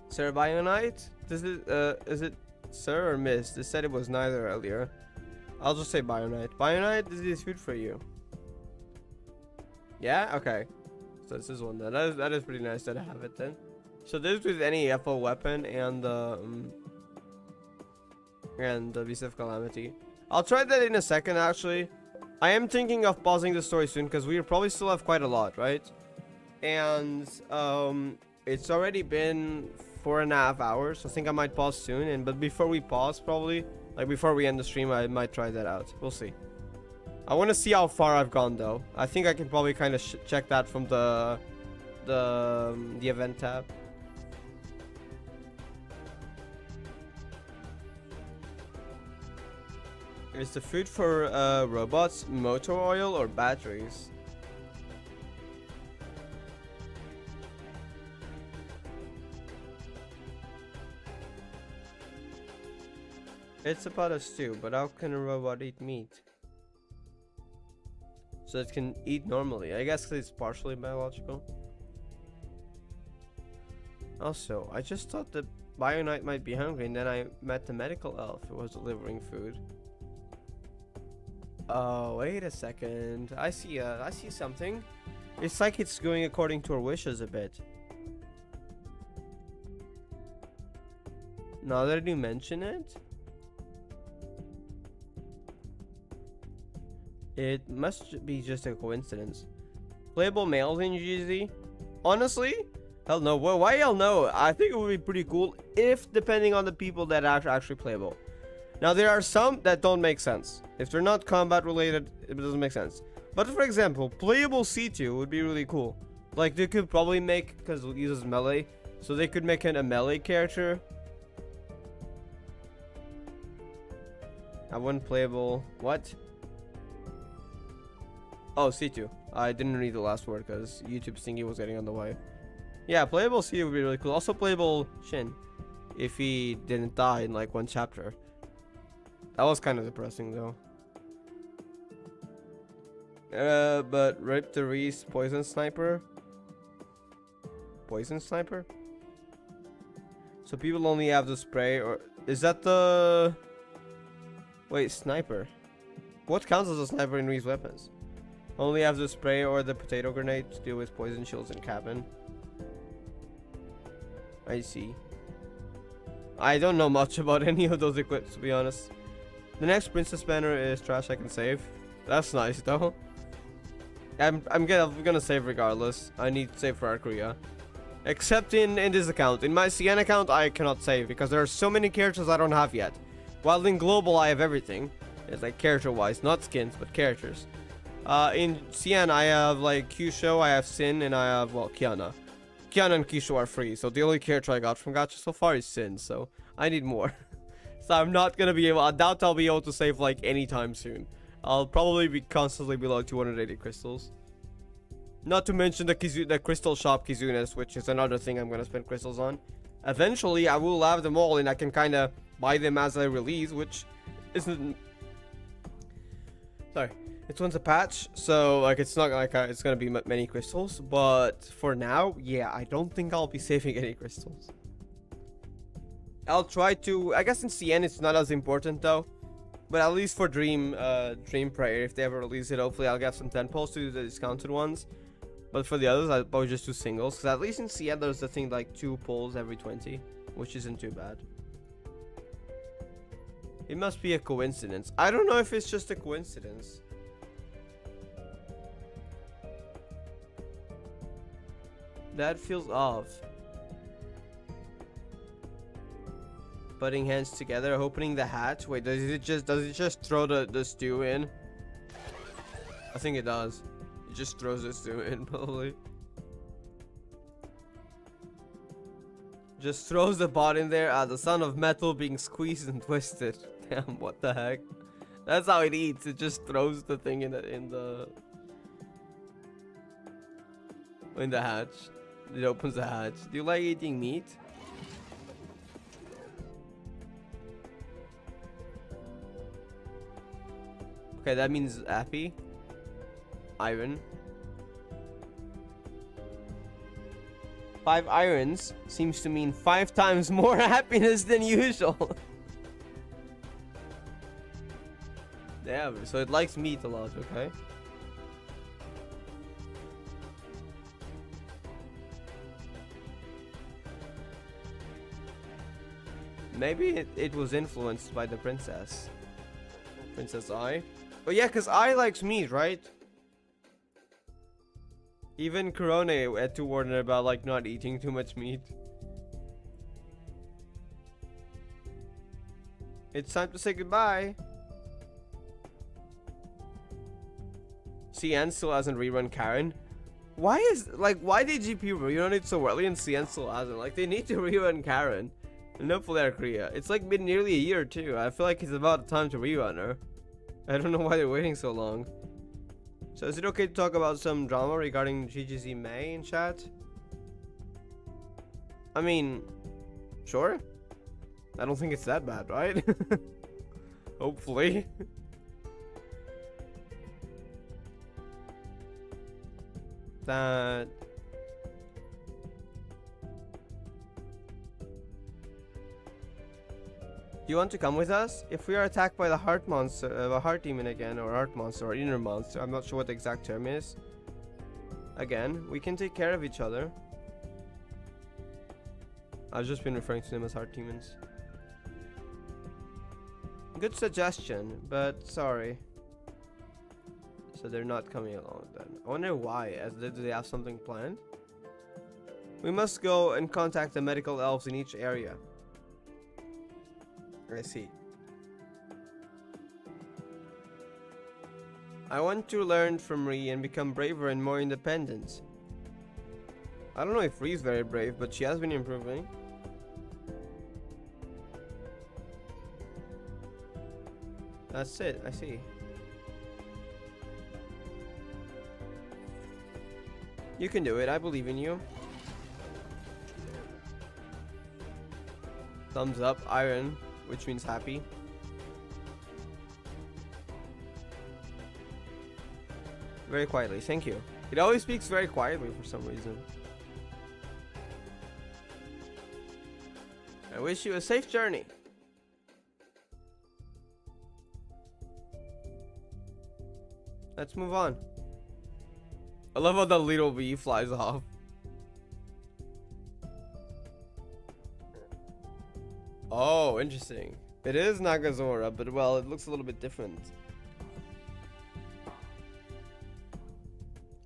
Sir Bionite? Is it Sir or Miss? They said it was neither earlier. I'll just say Bionite. Bionite, this is food for you. Yeah? Okay. So this is one then. That is pretty nice that I have it then. So this with any FO weapon and the Beast of Calamity. I'll try that in a second actually. I am thinking of pausing the story soon because we probably still have quite a lot, right? And it's already been 4.5 hours. I think I might pause soon, but before we pause, probably like before we end the stream, I might try that out. We'll see. I want to see how far I've gone though. I think I can probably kind of check that from the event tab. Is the food for robots motor oil or batteries? It's about a stew, but how can a robot eat meat? So it can eat normally. I guess it's partially biological. Also, I just thought the Bionite might be hungry, and then I met the medical elf who was delivering food. Oh, wait a second. I see something. It's like it's going according to our wishes a bit. Now that you mention it, it must be just a coincidence. Playable males in GZ? Honestly? Hell no. Well, why hell no? I think it would be pretty cool if depending on the people that are actually playable. Now, there are some that don't make sense. If they're not combat related, it doesn't make sense. But for example, playable C2 would be really cool. Like, they could probably make, because it uses melee, so they could make a melee character Have one playable. What? Oh, C2. I didn't read the last word because YouTube thingy was getting on the way. Yeah, playable C would be really cool. Also playable Shin, if he didn't die in like one chapter. That was kind of depressing though. But Rip the Reese Poison Sniper. Poison Sniper? So people only have the spray, or is that the... Wait, sniper. What counts as a sniper in Reese weapons? Only have the spray or the potato grenade to deal with poison shields in cabin. I see. I don't know much about any of those equips, to be honest. The next princess banner is trash I can save. That's nice though. I'm gonna save regardless. I need to save for Arkuria. Except in this account. In my CN account I cannot save because there are so many characters I don't have yet. While in global I have everything. It's like character wise, not skins, but characters. In CN I have like Kyusho, I have Sin, and I have, well, Kiana. Kiana and Kisho are free, so the only character I got from Gacha so far is Sin, so I need more. So I'm not gonna be able, I doubt I'll be able to save like anytime soon. I'll probably be constantly below 280 crystals. Not to mention the crystal shop Kizunes, which is another thing I'm gonna spend crystals on. Eventually I will have them all and I can kinda buy them as I release, which isn't... Sorry. It's once a patch, so like it's not like it's gonna be many crystals, but for now, yeah, I don't think I'll be saving any crystals. I'll try to, I guess in CN it's not as important though, but at least for Dream Prayer, if they ever release it, hopefully I'll get some 10 pulls to do the discounted ones. But for the others, I'll probably just do singles, because at least in CN there's the thing like 2 pulls every 20, which isn't too bad. It must be a coincidence. I don't know if it's just a coincidence. That feels off. Putting hands together, opening the hatch. Wait, does it just throw the stew in? I think it does. It just throws the stew in, probably. Just throws the bot in there. The sound of metal being squeezed and twisted. Damn, what the heck? That's how it eats. It just throws the thing in the hatch. It opens the hatch. Do you like eating meat? Okay, that means happy. Iron. 5 irons seems to mean 5 times more happiness than usual. Damn, so it likes meat a lot, okay? Maybe it was influenced by the princess. Princess Ai. But yeah, because Ai likes meat, right? Even Kurone had to warn her about like not eating too much meat. It's time to say goodbye. CN still hasn't rerun Karen. Why did GP rerun it so early and CN still hasn't? Like, they need to rerun Karen. And hopefully Korea. It's like been nearly a year too. I feel like it's about time to rerun her. I don't know why they're waiting so long. So is it okay to talk about some drama regarding GGZ May in chat? I mean, sure. I don't think it's that bad, right? Hopefully. That... Do you want to come with us? If we are attacked by the heart monster, a heart demon again, or heart monster, or inner monster, I'm not sure what the exact term is. Again, we can take care of each other. I've just been referring to them as heart demons. Good suggestion, but sorry. So they're not coming along then. I wonder why, do they have something planned? We must go and contact the medical elves in each area. I see. I want to learn from Ri and become braver and more independent. I don't know if Ri's very brave, but she has been improving. That's it. I see. You can do it. I believe in you. Thumbs up, iron, which means happy. Very quietly, thank you. It always speaks very quietly for some reason. I wish you a safe journey. Let's move on. I love how the little bee flies off. Oh, interesting. It is Nagazora, but well, it looks a little bit different.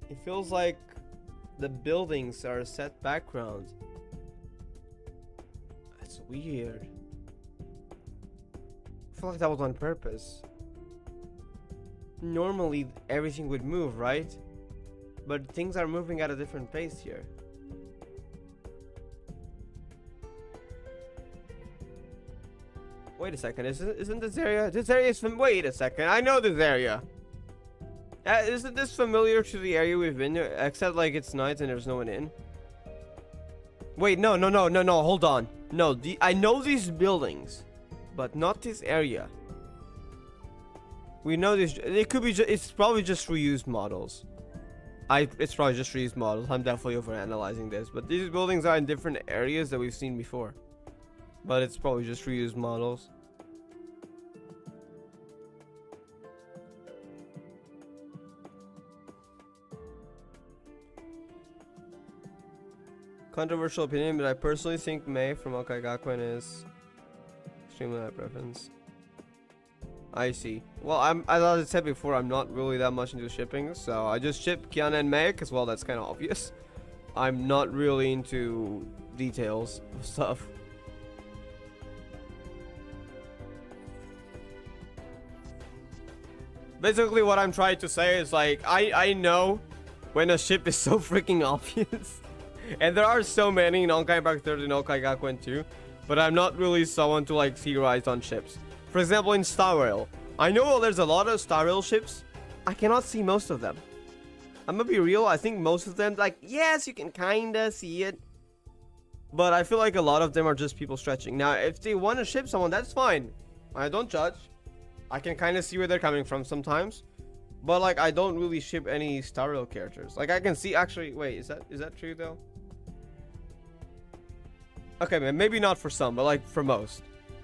It feels like the buildings are a set background. That's weird. I feel like that was on purpose. Normally, everything would move, right? But things are moving at a different pace here. Wait a second, isn't this area? This area is wait a second, I know this area. Isn't this familiar to the area we've been to? Except like it's night and there's no one in. Wait, no, hold on. No, I know these buildings, but not this area. We know this. It could be. It's probably just reused models. It's probably just reused models. I'm definitely overanalyzing this, but these buildings are in different areas that we've seen before. But it's probably just reused models. Controversial opinion, but I personally think Mei from Houkai Gakuen is extremely high preference. I see. Well, as I said before, I'm not really that much into shipping, so I just ship Kiana and Mei because, well, that's kind of obvious. I'm not really into details of stuff. Basically, what I'm trying to say is, like, I know when a ship is so freaking obvious. And there are so many in Houkai Park 3rd and Houkai Gakuen 2, but I'm not really someone to, like, theorize on ships. For example, in Star Rail, I know there's a lot of Star Rail ships. I cannot see most of them. I'm gonna be real, I think most of them, like, yes, you can kinda see it. But I feel like a lot of them are just people stretching. Now, if they want to ship someone, that's fine. I don't judge. I can kind of see where they're coming from sometimes. But, like, I don't really ship any Star Rail characters. Like, I can see, actually, wait, is that true, though? Okay, man, maybe not for some, but, like, for most.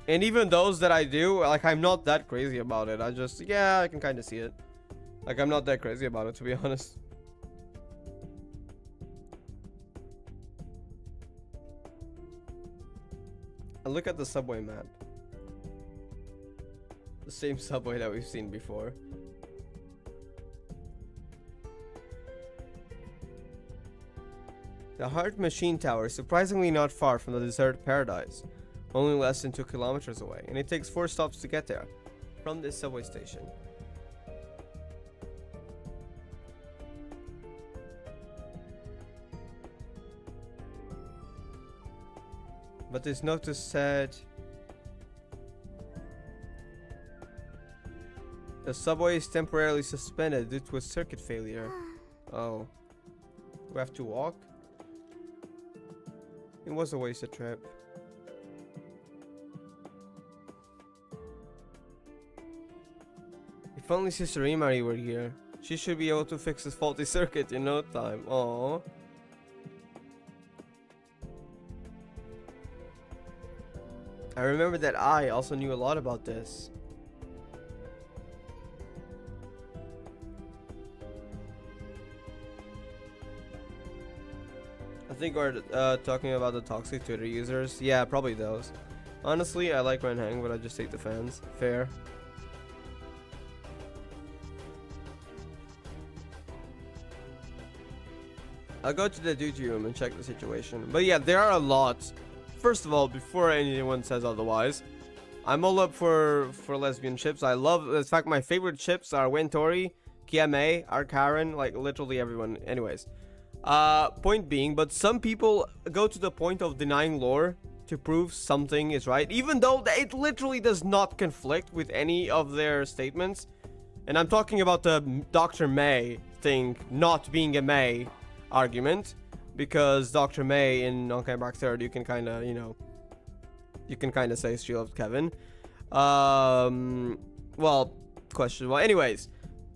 And even those that I do, like, I'm not that crazy about it. I just, yeah, I can kind of see it. Like, I'm not that crazy about it, to be honest. And look at the subway map. The same subway that we've seen before. The Heart Machine Tower is surprisingly not far from the Desert Paradise, only less than 2 kilometers away, and it takes 4 stops to get there from this subway station. But this notice said the subway is temporarily suspended due to a circuit failure. Oh. We have to walk? It was a wasted trip. If only Sister Imari were here. She should be able to fix this faulty circuit in no time. Aww. I remember that I also knew a lot about this. I think we're talking about the toxic Twitter users. Yeah, probably those. Honestly, I like Renhang, but I just hate the fans. Fair. I'll go to the duty room and check the situation. But yeah, there are a lot. First of all, before anyone says otherwise, I'm all up for lesbian ships. I love, in fact, my favorite ships are Wentori, Kiame, Arkaran, like literally everyone. Anyways, point being, but some people go to the point of denying lore to prove something is right, even though it literally does not conflict with any of their statements. And I'm talking about the Dr. May thing not being a May argument, because Dr. May in Houkai Back Third, you can kind of, you know, you can kind of say she loved Kevin. Well, question. Well, anyways,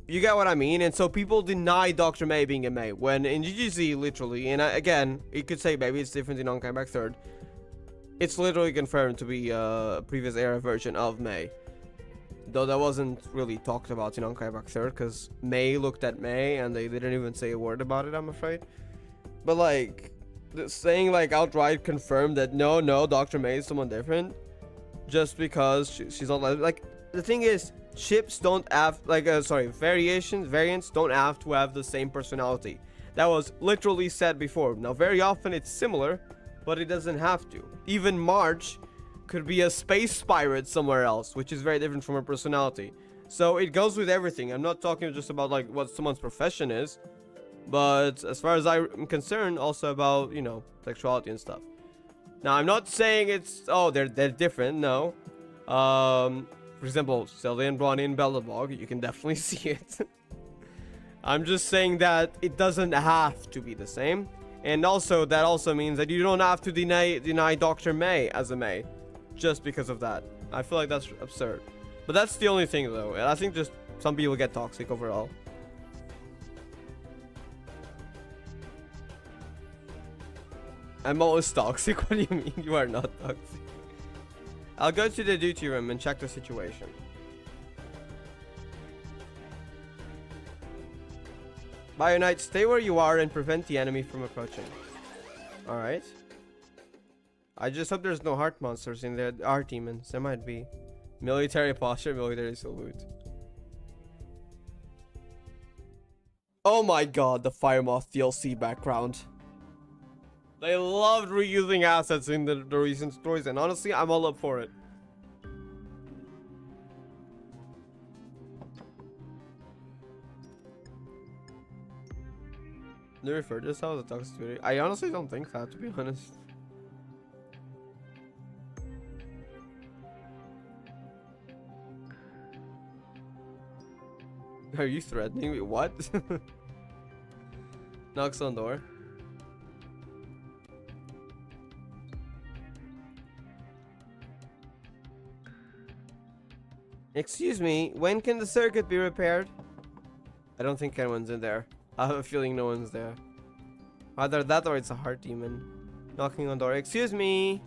you get what I mean. And so people deny Dr. May being a May, when in GGZ, literally, and again, you could say maybe it's different in Houkai Back Third, it's literally confirmed to be a previous era version of May. Though that wasn't really talked about in Houkai Back Third, because May looked at May and they didn't even say a word about it, I'm afraid. But like, saying like outright confirmed that no, Dr. May is someone different, just because she's not like, the thing is, ships don't have, like, variants don't have to have the same personality. That was literally said before. Now, very often it's similar, but it doesn't have to. Even March could be a space pirate somewhere else, which is very different from her personality. So it goes with everything. I'm not talking just about like what someone's profession is, but as far as I'm concerned, also about, you know, sexuality and stuff. Now, I'm not saying it's, oh, they're different, no. For example, Celia and Bronny in Belobog, you can definitely see it. I'm just saying that it doesn't have to be the same. And also, that also means that you don't have to deny Dr. May as a May, just because of that. I feel like that's absurd. But that's the only thing, though. And I think just some people get toxic overall. I'm always toxic. What do you mean you are not toxic? I'll go to the duty room and check the situation. Bio Knight, stay where you are and prevent the enemy from approaching. Alright. I just hope there's no heart monsters in there. Art demons. There might be. Military posture, military salute. Oh my god, the Fire Moth DLC background. They loved reusing assets in the recent stories, and honestly, I'm all up for it. They refer to this as a toxic video. I honestly don't think that, to be honest. Are you threatening me? What? Knocks on door. Excuse me, when can the circuit be repaired? I don't think anyone's in there. I have a feeling no one's there. Either that or it's a heart demon. Knocking on door. Excuse me.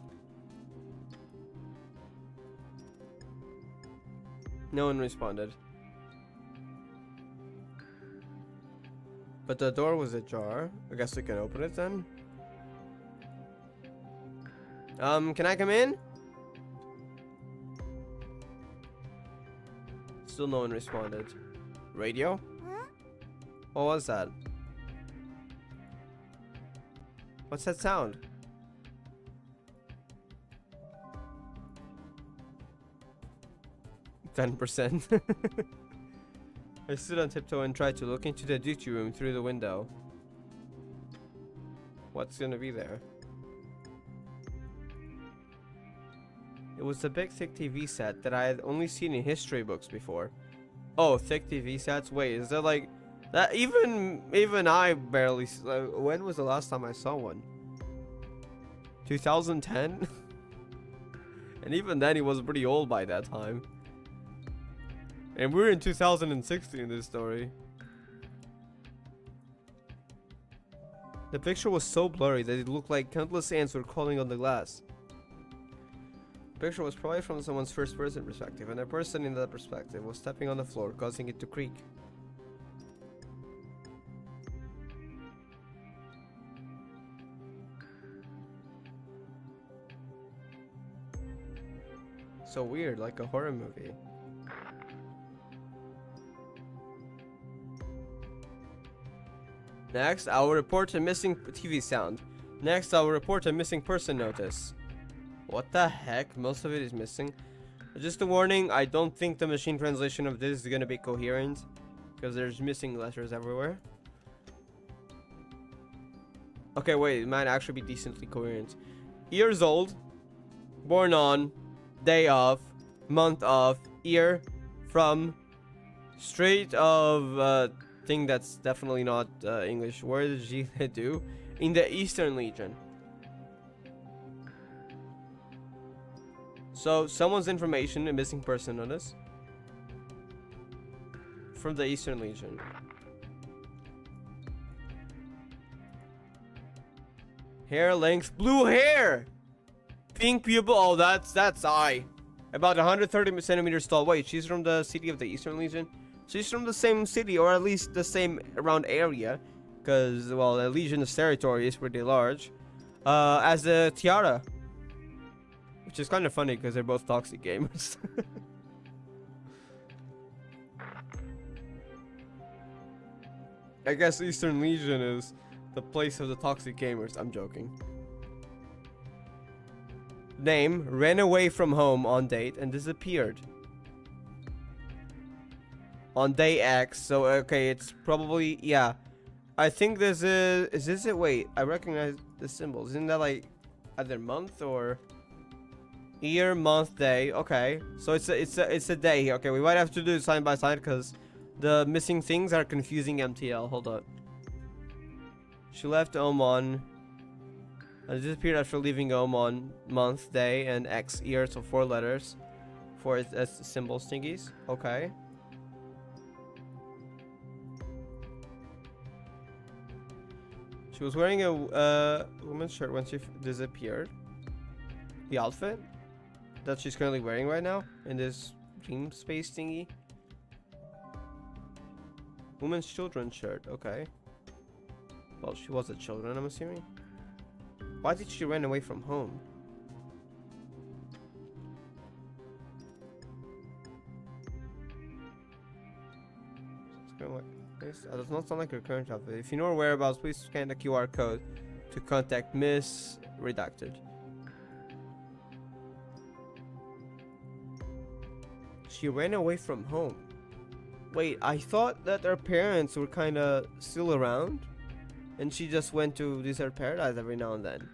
No one responded. But the door was ajar. I guess we can open it then. Can I come in? Still no one responded. Radio? What was that? What's that sound? %. I stood on tiptoe and tried to look into the duty room through the window. What's gonna be there? It was a big thick TV set that I had only seen in history books before. Oh, thick TV sets? Wait, is there like that? Even I barely. When was the last time I saw one? 2010. And even then, he was pretty old by that time. And we're in 2016 in this story. The picture was so blurry that it looked like countless ants were crawling on the glass. The picture was probably from someone's first-person perspective, and the person in that perspective was stepping on the floor, causing it to creak. So weird, like a horror movie. Next, I will report a missing TV sound. Next, I will report a missing person notice. What the heck? Most of it is missing. Just a warning, I don't think the machine translation of this is gonna be coherent, because there's missing letters everywhere. Okay, wait, it might actually be decently coherent. Years old, born on, day of, month of, year, from, straight of, thing that's definitely not English. Where did G2? In the Eastern Legion. So someone's information, a missing person on this. From the Eastern Legion. Hair length, blue hair, pink pupil. Oh, that's I. About 130 centimeters tall. Wait, she's from the city of the Eastern Legion. She's from the same city, or at least the same around area, because well, the Legion's territory is pretty large. As a Tiara, which is kind of funny because they're both toxic gamers. I guess Eastern Legion is the place of the toxic gamers. I'm joking. Name, ran away from home on date and disappeared. On day X, so okay, it's probably, yeah. I think this is this it? Wait, I recognize the symbols. Isn't that like either month or year, month, day? Okay, so it's a day here. Okay, we might have to do it side by side because the missing things are confusing MTL. Hold up. She left Oman and disappeared after leaving Oman. Month, day, and X year, so 4 letters for its symbol stingies. Okay. She was wearing a woman's shirt when she disappeared. The outfit that she's currently wearing right now in this dream space thingy. Woman's children's shirt. Okay. Well, she was a children, I'm assuming. Why did she run away from home? That does not sound like her current outfit. If you know her whereabouts, please scan the QR code to contact Miss Redacted. She ran away from home. Wait, I thought that her parents were kind of still around, and she just went to Desert Paradise every now and then.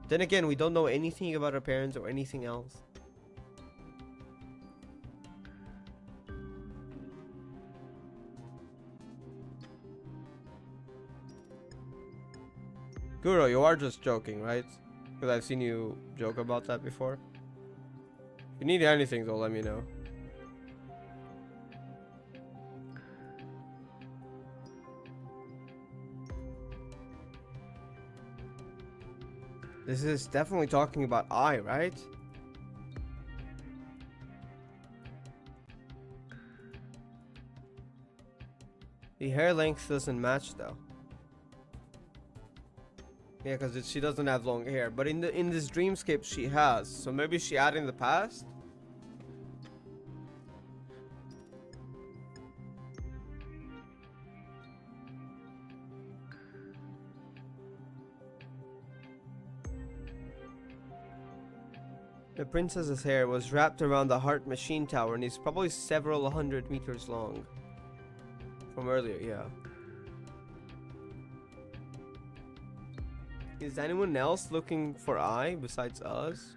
Then again, we don't know anything about her parents or anything else. Guro, you are just joking, right? Because I've seen you joke about that before. If you need anything, though, let me know. This is definitely talking about I, right? The hair length doesn't match, though. Yeah, because she doesn't have long hair, but in this dreamscape she has. So maybe she had in the past. The princess's hair was wrapped around the heart machine tower and is probably several 100 meters long. From earlier, yeah. Is anyone else looking for I besides us?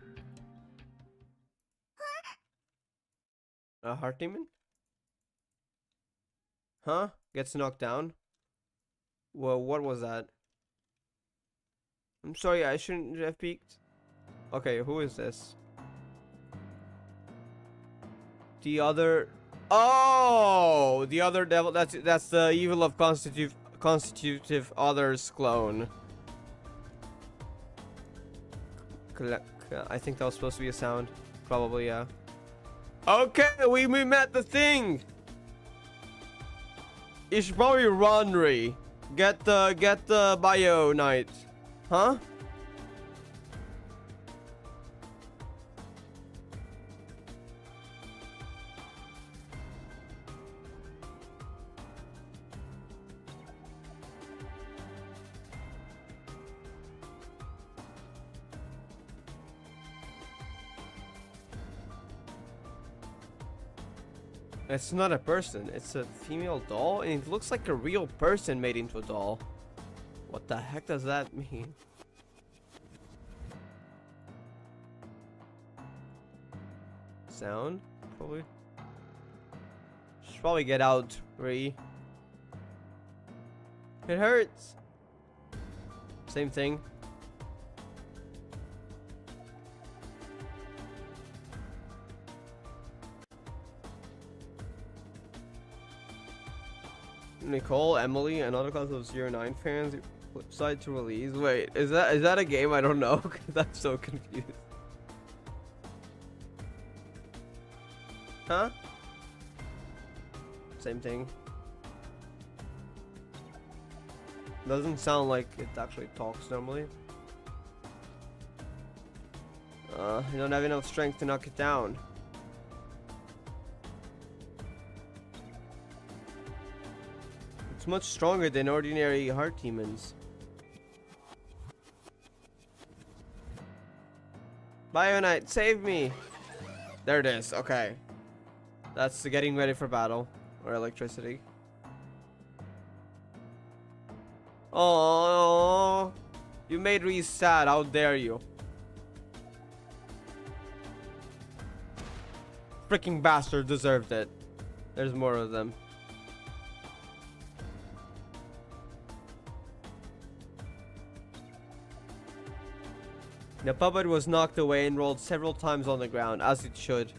A heart demon? Huh? Gets knocked down? Well, what was that? I'm sorry, I shouldn't have peeked. Okay, who is this? The other... Oh! The other devil. That's the evil of constitutive others clone. I think that was supposed to be a sound. Probably, yeah. Okay, we met the thing! You should probably run, Ree. Get the bio knight. Huh? It's not a person, it's a female doll, and it looks like a real person made into a doll. What the heck does that mean? sound, probably. Should probably get out 3. It hurts. Same thing. Nicole, Emily, another class of 09 fans. Flip side to release. Wait, is that a game? I don't know. I'm so confused. Huh? Same thing. Doesn't sound like it actually talks normally. You don't have enough strength to knock it down. It's much stronger than ordinary heart demons. Bionite, save me! There it is, okay. That's the getting ready for battle. Or electricity. Oh, you made me sad, how dare you. Freaking bastard deserved it. There's more of them. The puppet was knocked away and rolled several times on the ground, as it should.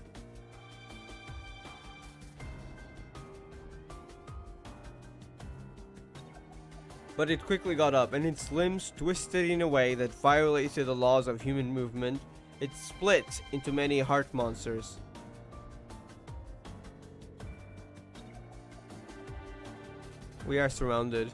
But it quickly got up, and its limbs twisted in a way that violated the laws of human movement. It split into many heart monsters. We are surrounded.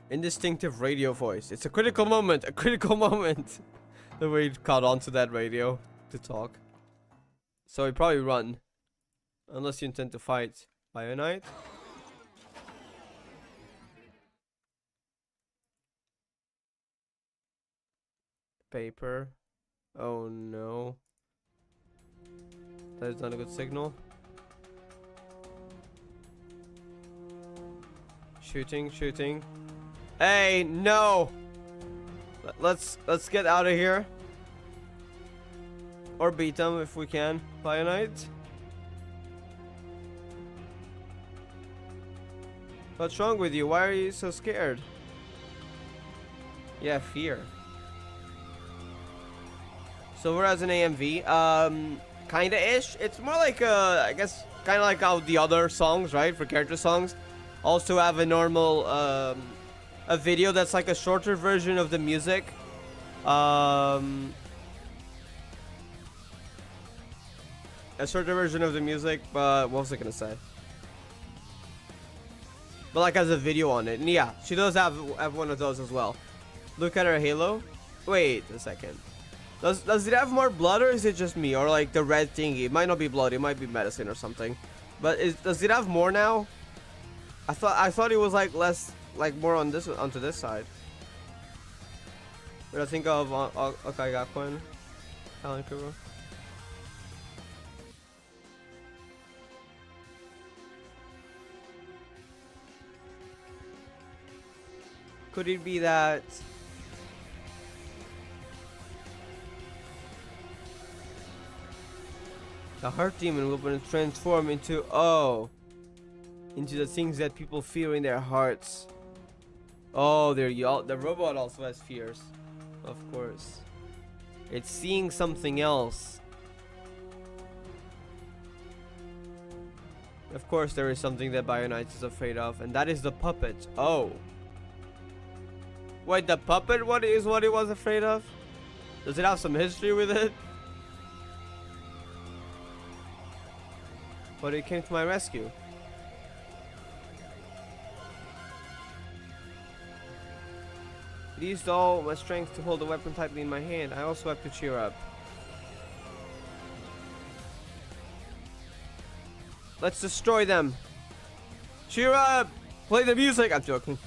Indistinctive radio voice. It's a critical moment. A critical moment. The way it caught onto that radio to talk. So we probably run. Unless you intend to fight Bionite. Paper. Oh no. That is not a good signal. Shooting, shooting. Hey, no! Let's get out of here. Or beat them if we can. Bionite. What's wrong with you? Why are you so scared? Yeah, fear. Silver as an AMV. Kinda-ish. It's more like, I guess, kind of like how the other songs, right? For character songs. Also have a normal, a video that's like a shorter version of the music. A shorter version of the music, but what was I gonna say? But like has a video on it. And yeah, she does have one of those as well. Look at her halo. Wait a second. Does it have more blood, or is it just me? Or like the red thingy? It might not be blood, it might be medicine or something. But does it have more now? I thought it was like less, like more on this, onto this side. What do I think of Houkai Gakuen? Alan Kuro. Could it be that the heart demon will transform into into the things that people fear in their hearts? Oh, the robot also has fears, of course. It's seeing something else. Of course, there is something that Bionite is afraid of, and that is the puppet. Oh. Wait, the puppet what it was afraid of? Does it have some history with it? But it came to my rescue. It used all my strength to hold the weapon tightly in my hand. I also have to cheer up. Let's destroy them. Cheer up! Play the music! I'm joking.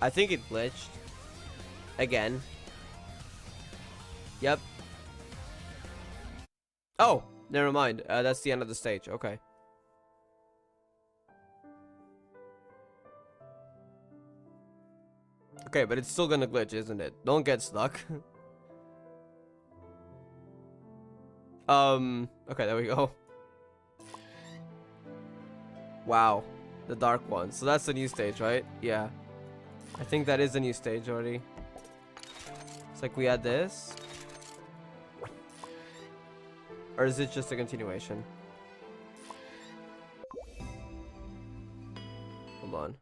I think it glitched. Again. Yep. Oh! Never mind. That's the end of the stage. Okay. Okay, but it's still gonna glitch, isn't it? Don't get stuck. Okay, there we go. Wow, the dark one. So that's the new stage, right? Yeah. I think that is a new stage already. It's like we had this. Or is it just a continuation? Hold on.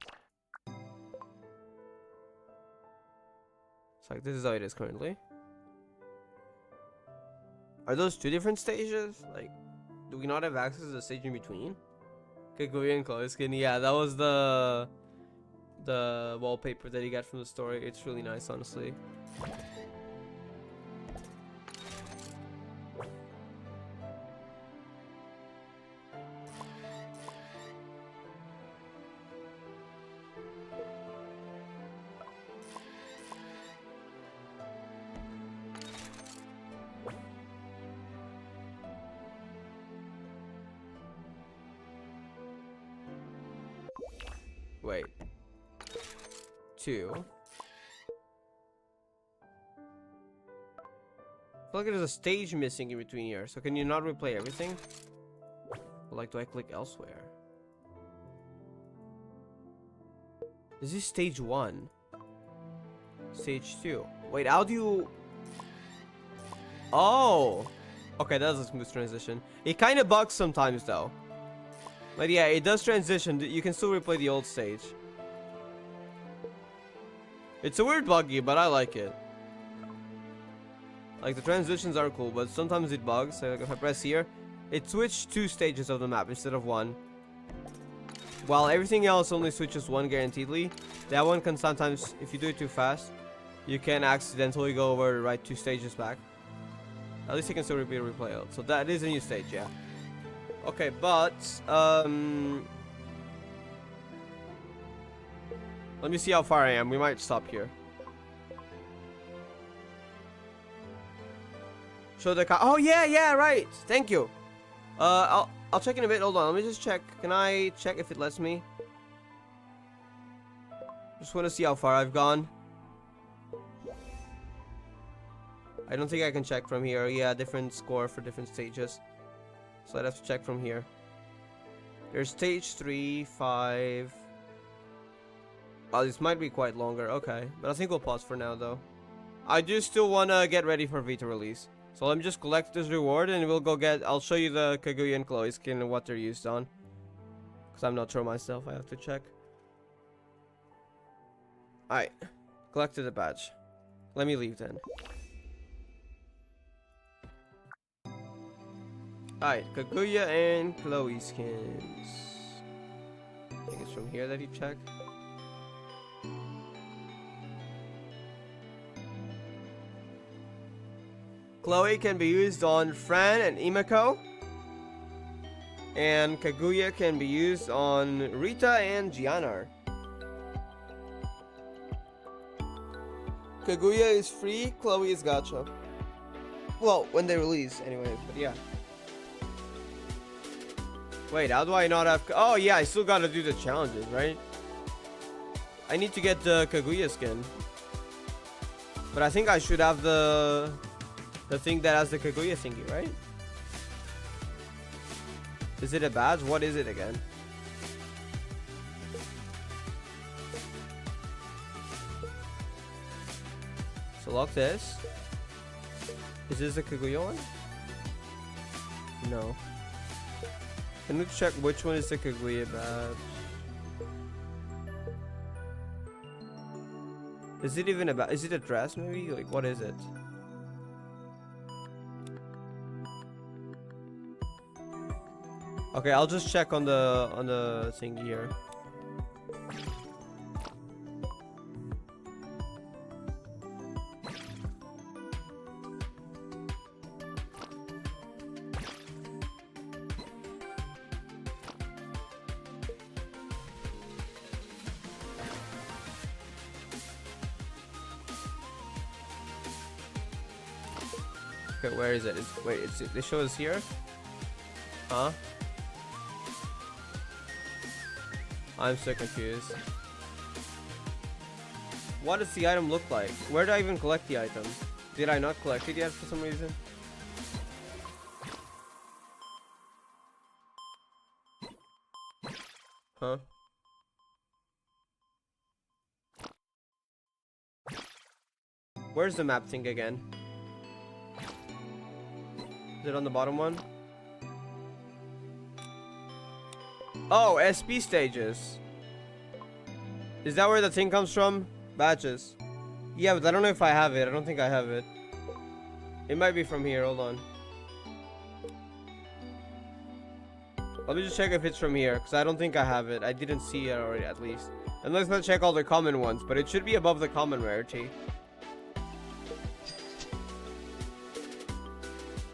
It's like this is how it is currently. Are those two different stages? Like, do we not have access to the stage in between? Gakuen and Chloe skin. Yeah, that was the wallpaper that he got from the story. It's really nice, honestly. Wait. 2. I feel like there's a stage missing in between here. So can you not replay everything? Or like, do I click elsewhere? This is stage 1. Stage 2. Wait, how do you... Oh! Okay, that's a smooth transition. It kind of bugs sometimes, though. But yeah, it does transition. You can still replay the old stage. It's a weird buggy, but I like it. Like, the transitions are cool, but sometimes it bugs. So like if I press here, it switched 2 stages of the map instead of 1. While everything else only switches 1 guaranteedly. That one can sometimes, if you do it too fast, you can accidentally go over right 2 stages back. At least you can still replay it. So that is a new stage, yeah. Okay, but let me see how far I am. We might stop here. Show the car. Oh yeah, right. Thank you. I'll check in a bit. Hold on. Let me just check. Can I check if it lets me? Just want to see how far I've gone. I don't think I can check from here. Yeah, different score for different stages. So I'd have to check from here. There's stage 3, 5. Oh, this might be quite longer. Okay, but I think we'll pause for now, though. I do still want to get ready for Vita release. So let me just collect this reward and we'll go get... I'll show you the Kaguya and Chloe skin and what they're used on. Because I'm not sure myself. I have to check. Alright. Collected the badge. Let me leave then. Alright, Kaguya and Chloe skins. I think it's from here that you check. Chloe can be used on Fran and Imako. And Kaguya can be used on Rita and Giannar. Kaguya is free, Chloe is gacha. Well, when they release anyways, but yeah. Wait, how do I not have... Oh, yeah, I still gotta do the challenges, right? I need to get the Kaguya skin. But I think I should have the thing that has the Kaguya thingy, right? Is it a badge? What is it again? Select this. Is this the Kaguya one? No. Can we check which one is the Kaguya badge? Is it even a badge? Is it a dress maybe? Like, what is it? Okay, I'll just check on the thing here. Okay, where is it? Wait, it shows here? Huh? I'm so confused. What does the item look like? Where do I even collect the item? Did I not collect it yet for some reason? Huh? Where's the map thing again? Is it on the bottom one? Oh, SP stages. Is that where the thing comes from? Badges. Yeah, but I don't know if I have it. I don't think I have it. It might be from here. Hold on. Let me just check if it's from here, because I don't think I have it. I didn't see it already, at least. And let's not check all the common ones, but it should be above the common rarity.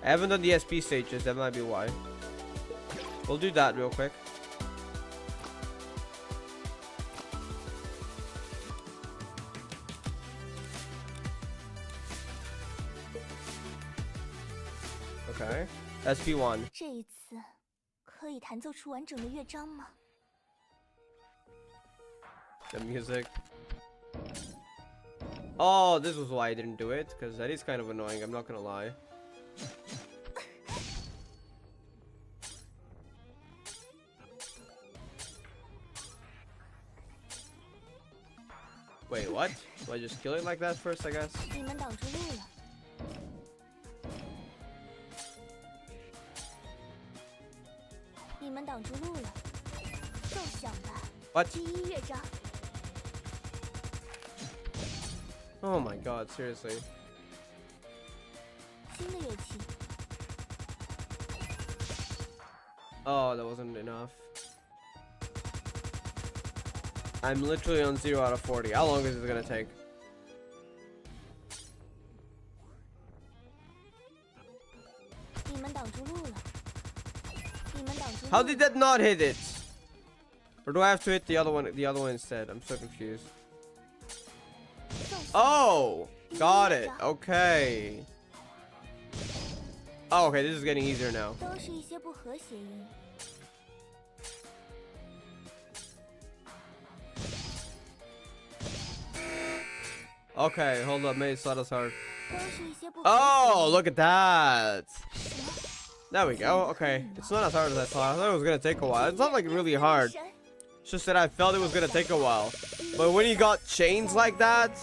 I haven't done the SP stages. That might be why. We'll do that real quick. Okay. SP1. 这一次可以弹奏出完整的乐章吗？ The music. Oh, this was why I didn't do it, because that is kind of annoying. I'm not gonna lie. Wait, what? Do I just kill it like that first, I guess? 你们挡住路了。你们挡住路了，奏响吧。 What? 第一乐章。 Oh my god, seriously. 新的乐器。 Oh, that wasn't enough. I'm literally on 0 out of 40. How long is this gonna take? How did that not hit it? Or do I have to hit the other one instead? I'm so confused. Oh, got it. Okay. Oh, okay, this is getting easier now. 都是一些不和谐音。 Okay, hold up, maybe it's not as hard. Oh, look at that. There we go. Okay, it's not as hard as I thought. I thought it was gonna take a while. It's not like really hard. It's just that I felt it was gonna take a while. But when you got chains like that,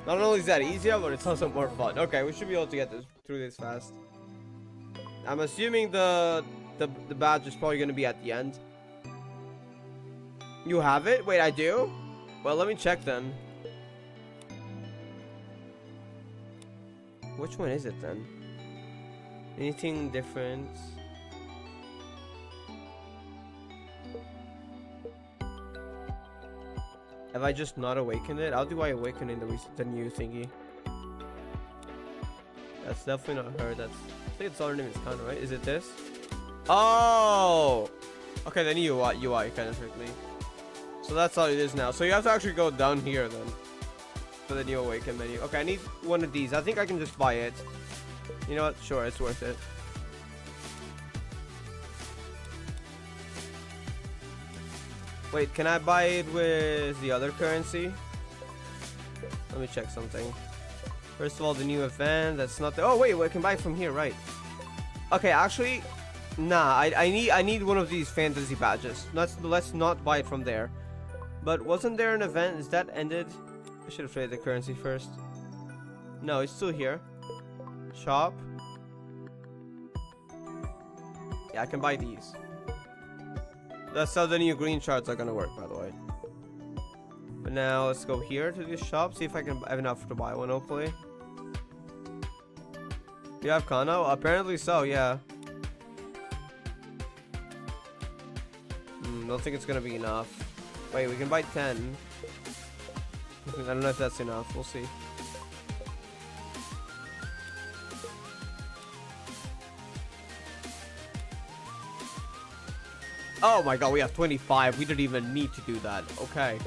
not only is that easier, but it's also more fun. Okay, we should be able to get through this fast. I'm assuming the badge is probably gonna be at the end. You have it? Wait, I do? Well, let me check then. Which one is it then? Anything different? Have I just not awakened it? How do I awaken in the new thingy? That's definitely not her. That's, I think it's her name is Kana, right? Is it this? Oh! Okay, then UI kind of tricked me. So that's how it is now. So you have to actually go down here then. For the new awaken menu. Okay, I need one of these. I think I can just buy it. You know what? Sure, it's worth it. Wait, can I buy it with the other currency? Let me check something. First of all, the new event. That's not the. Oh wait, I can buy it from here, right? Okay, actually, nah. I need one of these fantasy badges. Let's not buy it from there. But wasn't there an event? Is that ended? I should have traded the currency first. No, it's still here. Shop. Yeah, I can buy these. That's how the new green shards are gonna work, by the way. But now let's go here to this shop. See if I can have enough to buy one, hopefully. You have Kano? Apparently so, yeah. Don't think it's gonna be enough. Wait, we can buy 10. I don't know if that's enough. We'll see. Oh my god, we have 25. We didn't even need to do that. Okay.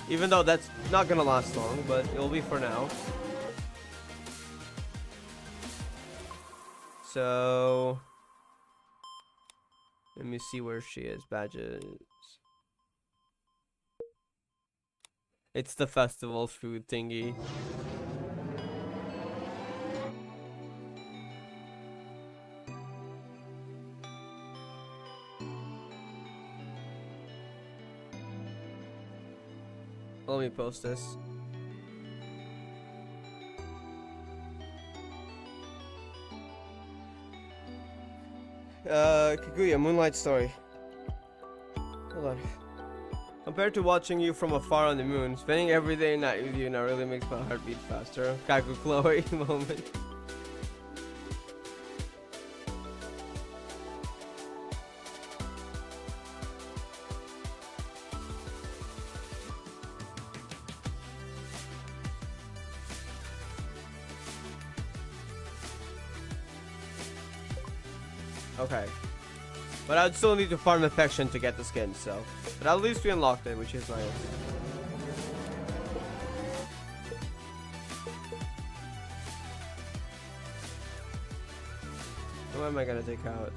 Even though that's not gonna last long, but it'll be for now. So... let me see where she is. Badges. It's the festival food thingy. Let me post this. Kikuya, Moonlight Story. Hold on. Compared to watching you from afar on the moon, spending every day and night with you now really makes my heart beat faster. Kaku Chloe moment. Okay. But I'd still need to farm affection to get the skin, so. But at least we unlocked it, which is nice. What am I gonna take out?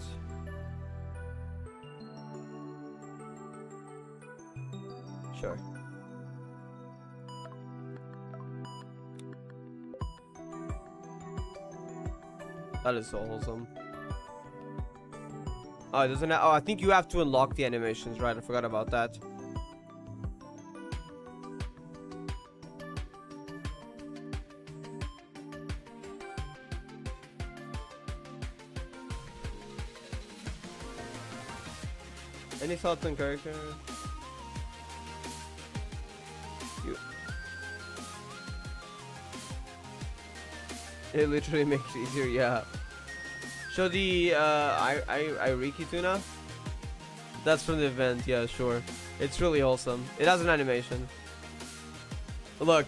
Sure. That is so wholesome. Oh, it doesn't. Oh, I think you have to unlock the animations, right? I forgot about that. Any thoughts on character? You. It literally makes it easier, yeah. Show the Iriki tuna. That's from the event, yeah, sure. It's really wholesome. It has an animation. Look.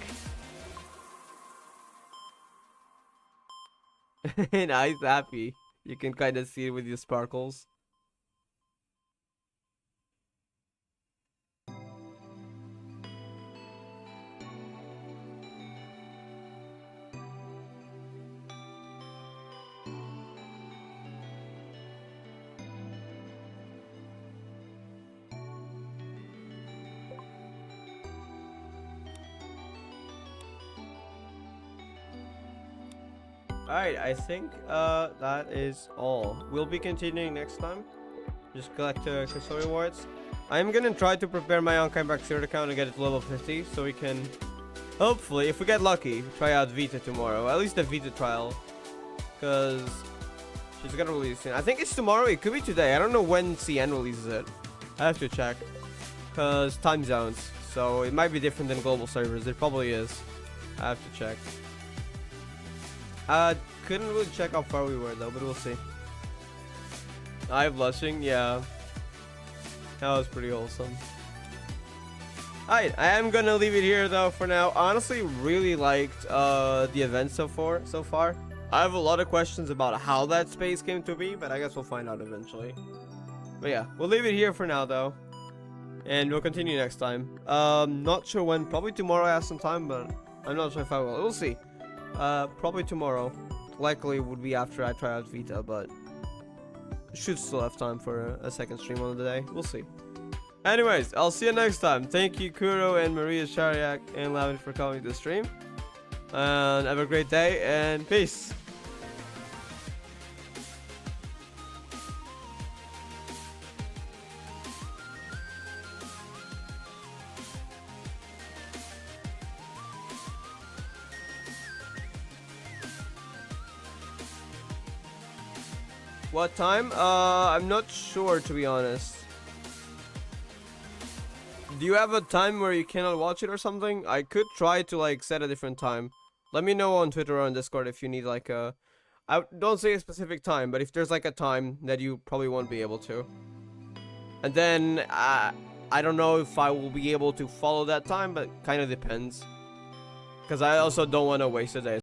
Nice, happy. You can kind of see it with your sparkles. Alright, I think that is all. We'll be continuing next time. Just collect crystal rewards. I'm gonna try to prepare my Houkai Backseat account and get it to level 50 so we can, hopefully, if we get lucky, try out Vita tomorrow. At least the Vita trial. Because she's gonna release it. I think it's tomorrow, it could be today. I don't know when CN releases it. I have to check. Because time zones. So it might be different than global servers. It probably is. I have to check. Couldn't really check how far we were though, but we'll see. Eye blushing, yeah. That was pretty wholesome. Alright, I am gonna leave it here though for now. Honestly, really liked the event so far. I have a lot of questions about how that space came to be, but I guess we'll find out eventually. But yeah, we'll leave it here for now though. And we'll continue next time. Not sure when, probably tomorrow I have some time, but I'm not sure if I will. We'll see. Probably tomorrow. Likely would be after I try out Vita, but should still have time for a second stream on the day. We'll see. Anyways, I'll see you next time. Thank you, Kuro and Maria Shariak and Lavin for coming to the stream. And have a great day and peace. What time? I'm not sure, to be honest. Do you have a time where you cannot watch it or something? I could try to like set a different time. Let me know on Twitter or on Discord if you need like a... I don't say a specific time, but if there's like a time that you probably won't be able to. And then, I don't know if I will be able to follow that time, but kind of depends. Because I also don't want to waste a day.